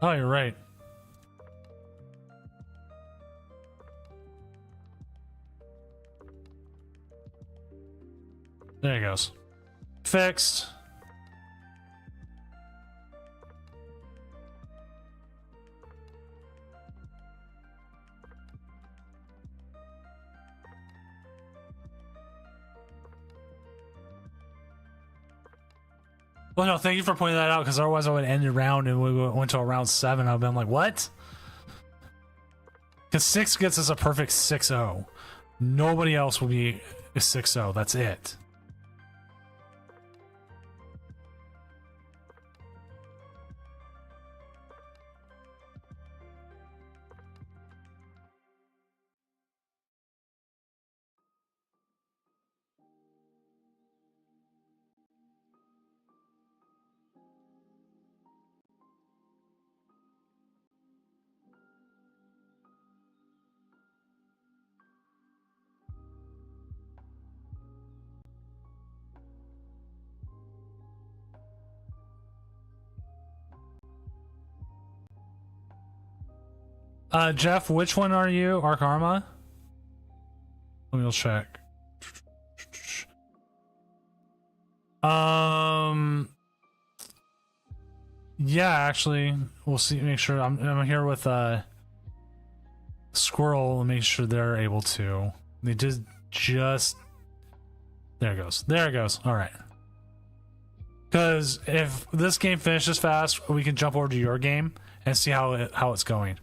Speaker 1: Oh, you're right. There he goes. Fixed. Well, no, thank you for pointing that out, because otherwise I would end the round and we went to a round 7. I've been like, what? Because 6 gets us a perfect 6-0. Nobody else will be a 6-0. That's it. Jeff, which one are you? Arc Arma? Let me check. Yeah, actually, we'll see. Make sure I'm here with Squirrel and make sure they're able to. They did just. There it goes. There it goes. All right. Because if this game finishes fast, we can jump over to your game and see how it's going.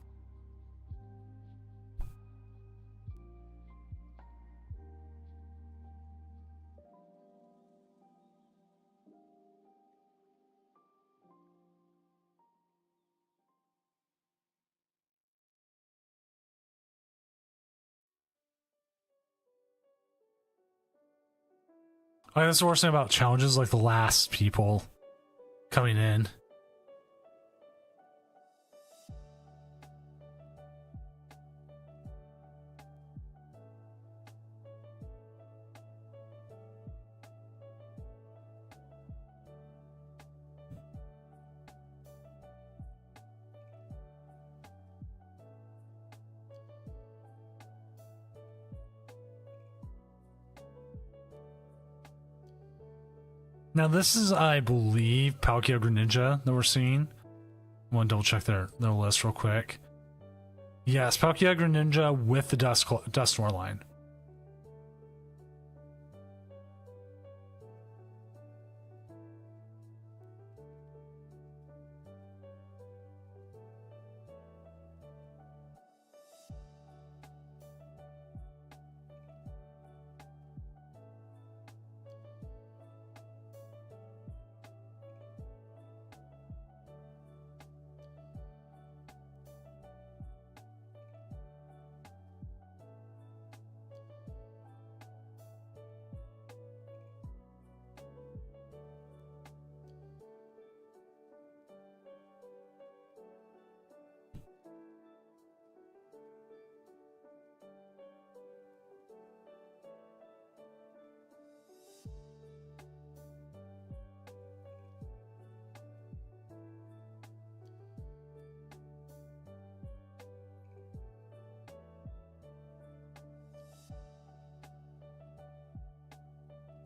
Speaker 1: I guess the worst thing about challenges, like the last people coming in. Now this is, I believe, Palkia Greninja that we're seeing. I want to double check their list real quick. Yes, Palkia Greninja with the Dusknoir line.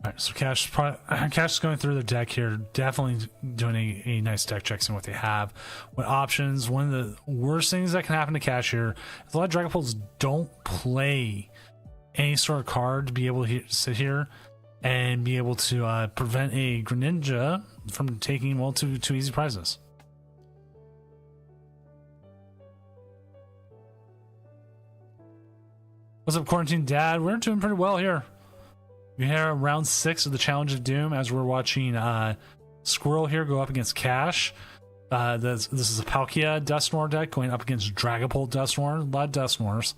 Speaker 1: Alright, so Cash is going through the deck here, definitely doing a nice deck check, seeing what they have, what options. One of the worst things that can happen to Cash here is a lot of Dragapults don't play any sort of card to be able to sit here and be able to prevent a Greninja from taking, well, two easy prizes. What's up, Quarantine Dad? We're doing pretty well here. We're here round 6 of the Challenge of Doom as we're watching Squirrel here go up against Cash. This is a Palkia Dusknoir deck going up against Dragapult Dusknoir. A lot of Dusknoirs.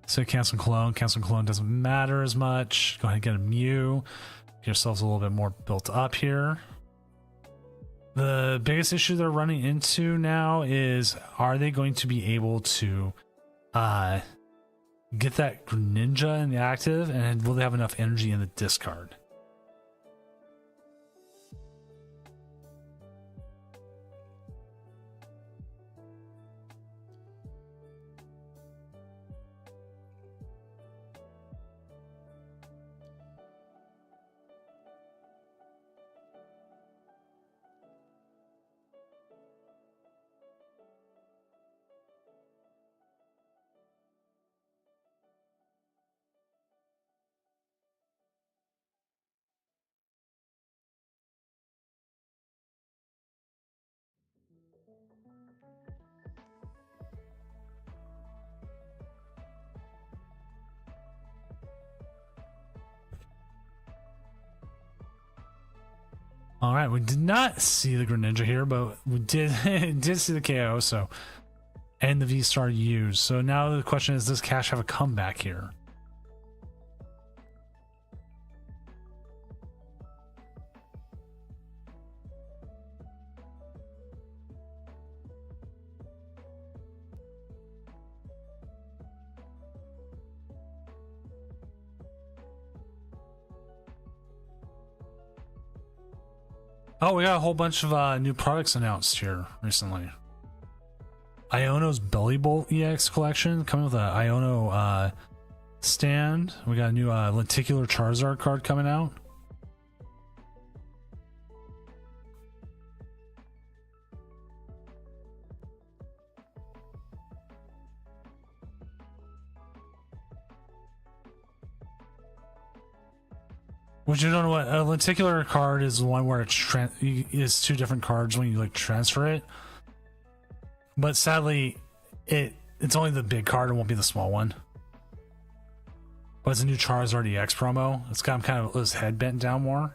Speaker 1: So cancel clone. Cancel clone doesn't matter as much. Go ahead and get a Mew. Get yourselves a little bit more built up here. The biggest issue they're running into now is, are they going to be able to get that Greninja in the active, and will they have enough energy in the discard? All right, we did not see the Greninja here, but we did did see the KO. So, and the V-Star used. So now the question is, does Cash have a comeback here? Oh, we got a whole bunch of new products announced here recently. Iono's Belly Bolt EX collection coming with an Iono stand. We got a new Lenticular Charizard card coming out. Which, you don't know what a lenticular card is, the one where it's two different cards when you like transfer it. But sadly, it's only the big card, it won't be the small one. But it's a new Charizard EX promo. It's got him kind of his head bent down more.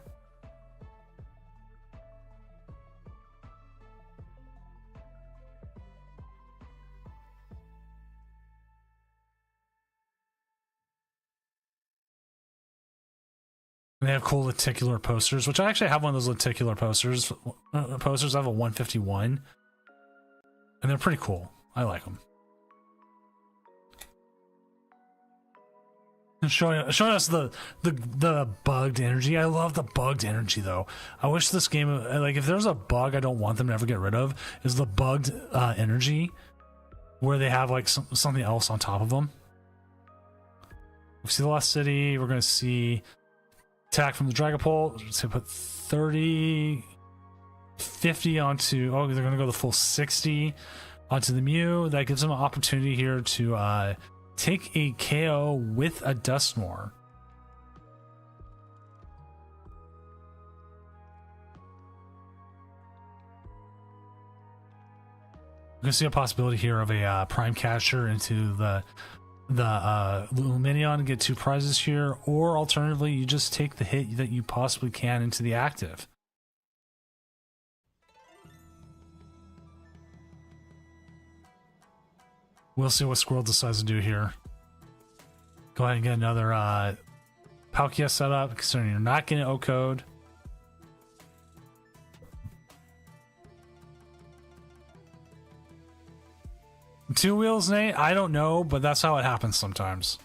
Speaker 1: And they have cool lenticular posters, which I actually have one of those lenticular posters. I have a 151, and they're pretty cool. I like them. And showing us the bugged energy. I love the bugged energy though. I wish this game, like, if there's a bug I don't want them to ever get rid of, is the bugged energy, where they have like something else on top of them. We see the Lost City. We're gonna see attack from the Dragapult. So put 30, 50 onto. Oh, they're gonna go the full 60 onto the Mew. That gives them an opportunity here to take a KO with a Dusknoir. We're gonna see a possibility here of a Prime Catcher into the Luminion and get 2 prizes here, or alternatively, you just take the hit that you possibly can into the active. We'll see what Squirrel decides to do here. Go ahead and get another Palkia set up, considering you're not getting O-Code. Two wheels, Nate? I don't know, but that's how it happens sometimes.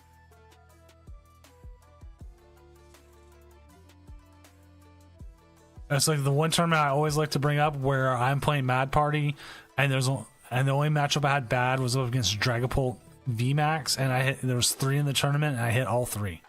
Speaker 1: It's like the one tournament I always like to bring up where I'm playing Mad Party, and the only matchup I had bad was up against Dragapult VMAX, and there was 3 in the tournament, and I hit all 3.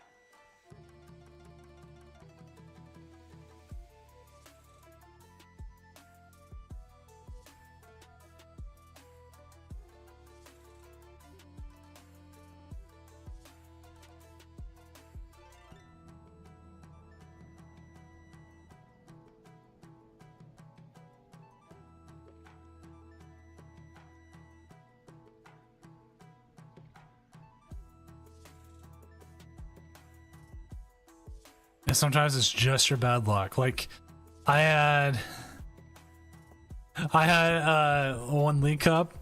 Speaker 1: And sometimes it's just your bad luck. Like, I had one League Cup.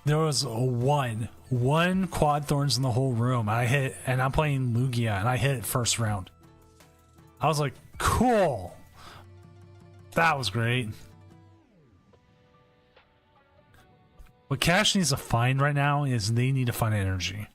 Speaker 1: There was one Quad Thorns in the whole room. And I'm playing Lugia, and I hit it first round. I was like, cool. That was great. What Cash needs to find right now is they need to find energy.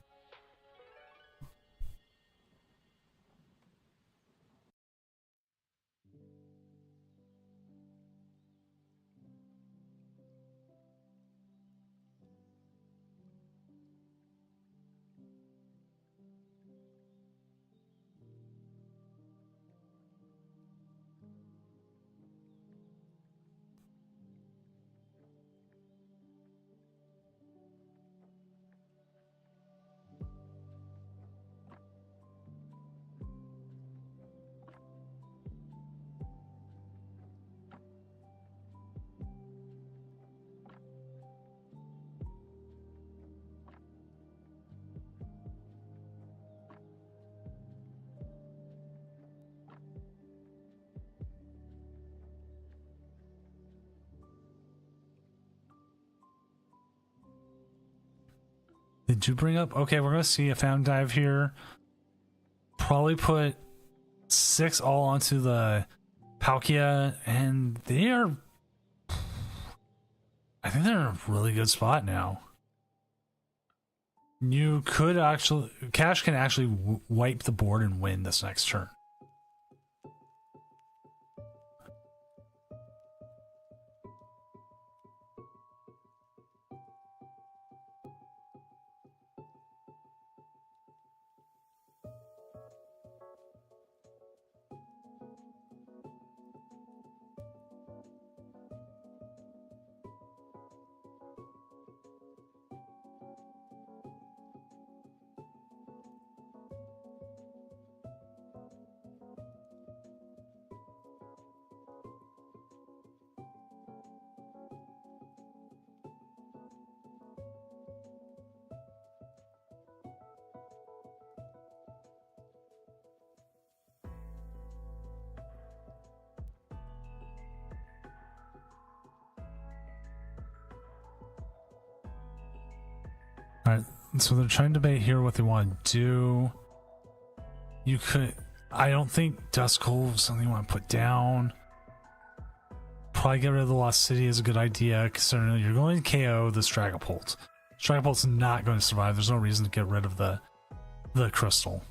Speaker 1: Did you bring up? Okay, we're gonna see a fountain dive here. Probably put 6 all onto the Palkia, and they are. I think they're in a really good spot now. You could actually. Cash can actually wipe the board and win this next turn. Alright, so they're trying to debate here what they want to do. You could. I don't think Duskull is something you want to put down. Probably get rid of the Lost City is a good idea, considering you're going to KO this Dragapult. Dragapult's not going to survive. There's no reason to get rid of the crystal.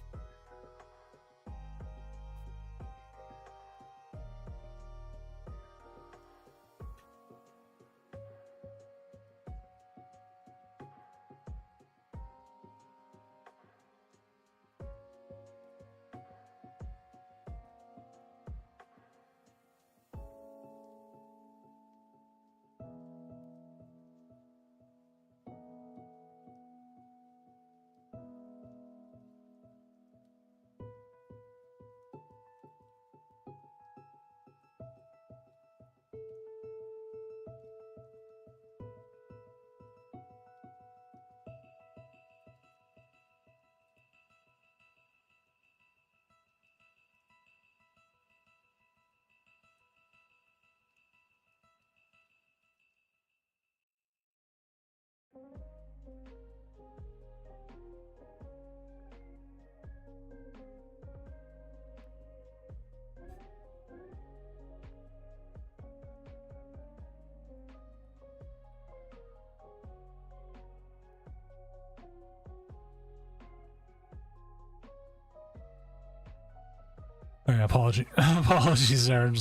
Speaker 1: Okay, apologies there.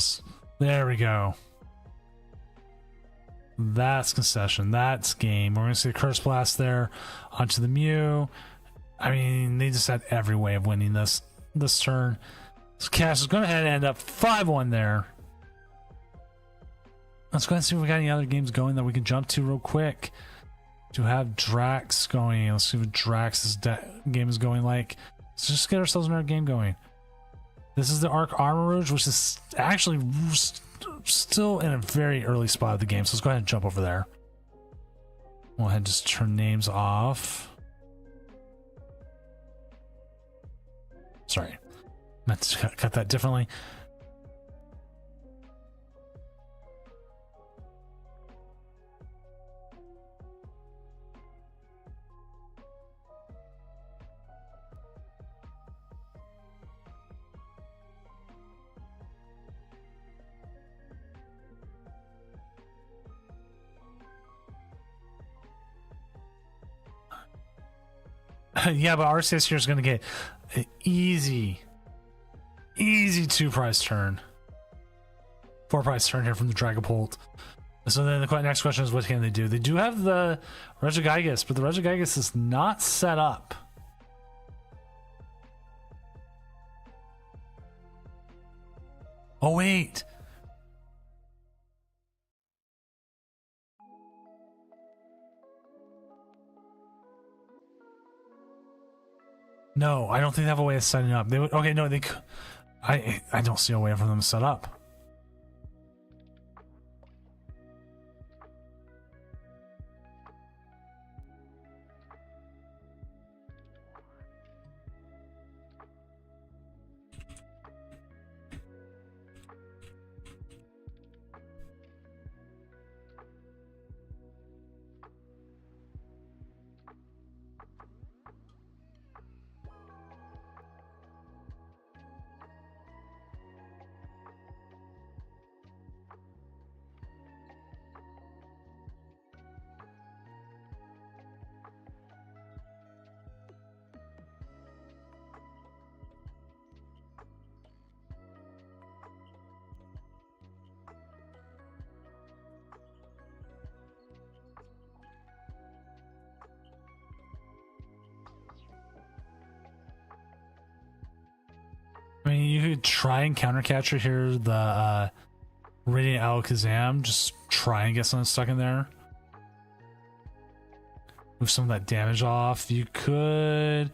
Speaker 1: There we go. That's concession. That's game. We're going to see a Curse Blast there onto the Mew. I mean, they just had every way of winning this turn. So Cash is going to end up 5-1 there. Let's go ahead and see if we got any other games going that we can jump to real quick. To have Drax going. Let's see what Drax's game is going like. Let's just get ourselves another game going. This is the Arc Armor Rouge, which is actually still in a very early spot of the game. So let's go ahead and jump over there. Go ahead and just turn names off. Sorry. Meant to cut that differently. Yeah, but RCS here is going to get an easy 2-prize turn. 4-prize turn here from the Dragapult. So then the next question is, what can they do? They do have the Regigigas, but the Regigigas is not set up. Oh, wait. No, I don't think they have a way of setting up. They would. Okay, no, they. I don't see a way for them to set up. I mean, you could try and countercatcher here the Radiant Alakazam. Just try and get something stuck in there. Move some of that damage off. You could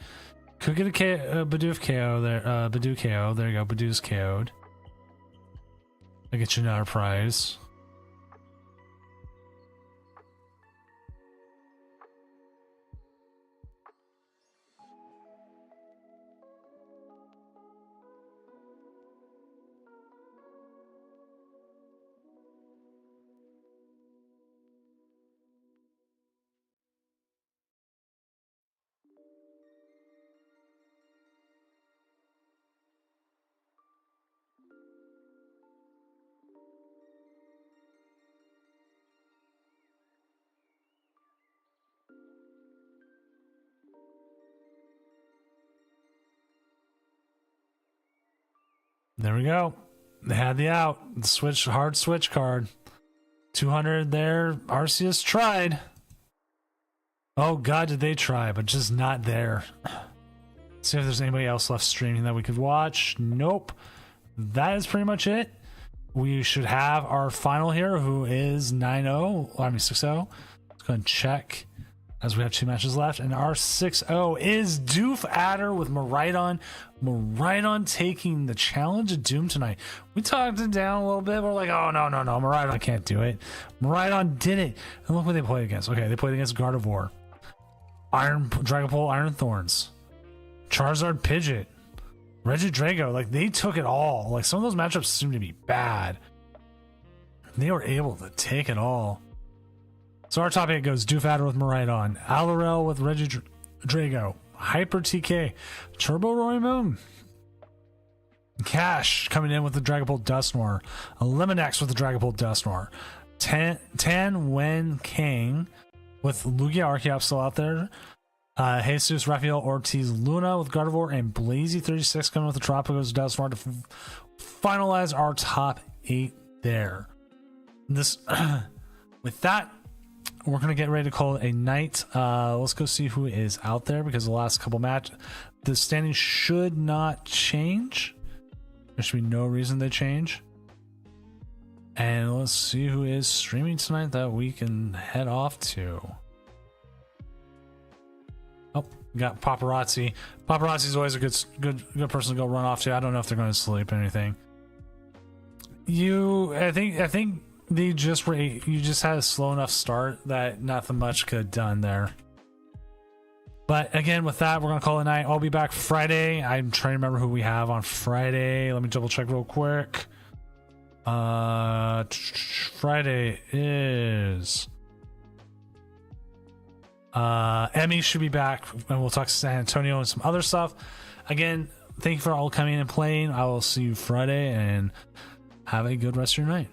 Speaker 1: get a Bidoof KO there. Bidoof KO. There you go. Bidoof's KO'd. I get you another prize. There we go. They had the out. The switch, hard switch card. 200 there. Arceus tried. Oh god, did they try, but just not there. See if there's anybody else left streaming that we could watch. Nope. That is pretty much it. We should have our final here, who is 9-0. I mean 6-0. Let's go and check, as we have 2 matches left. And our 6-0 is Doof Adder with Miraidon. Miraidon taking the challenge of Doom tonight. We talked it down a little bit. We're like, oh, no. Miraidon can't do it. Miraidon did it. And look what they played against. Okay, they played against Gardevoir. Dragapult, Iron Thorns. Charizard, Pidgeot. Regidrago. Like, they took it all. Like, some of those matchups seem to be bad. They were able to take it all. So our top 8 goes Doof Adder with Miraidon, Alorel with Regidrago, Hyper TK, Turbo Roy Cash coming in with the Dragapult Dusknoir, Eliminax with the Dragapult Dusknoir, Tan Wen King with Lugia Archeops still out there, Jesus Rafael Ortiz Luna with Gardevoir, and Blazy36 coming with the Tropicos Dusknoir to finalize our top 8 there. This, with that, we're going to get ready to call it a night. Let's go see who is out there, because the last couple matches, the standings should not change. There should be no reason they change. And let's see who is streaming tonight that we can head off to. Oh, we got Paparazzi. Paparazzi's always a good person to go run off to. I don't know if they're going to sleep or anything. I think you just had a slow enough start that nothing much could have done there. But again, with that, we're gonna call it a night. I'll be back Friday. I'm trying to remember who we have on Friday. Let me double check real quick. Friday is Emmy should be back, and we'll talk to San Antonio and some other stuff. Again, thank you for all coming and playing. I will see you Friday, and have a good rest of your night.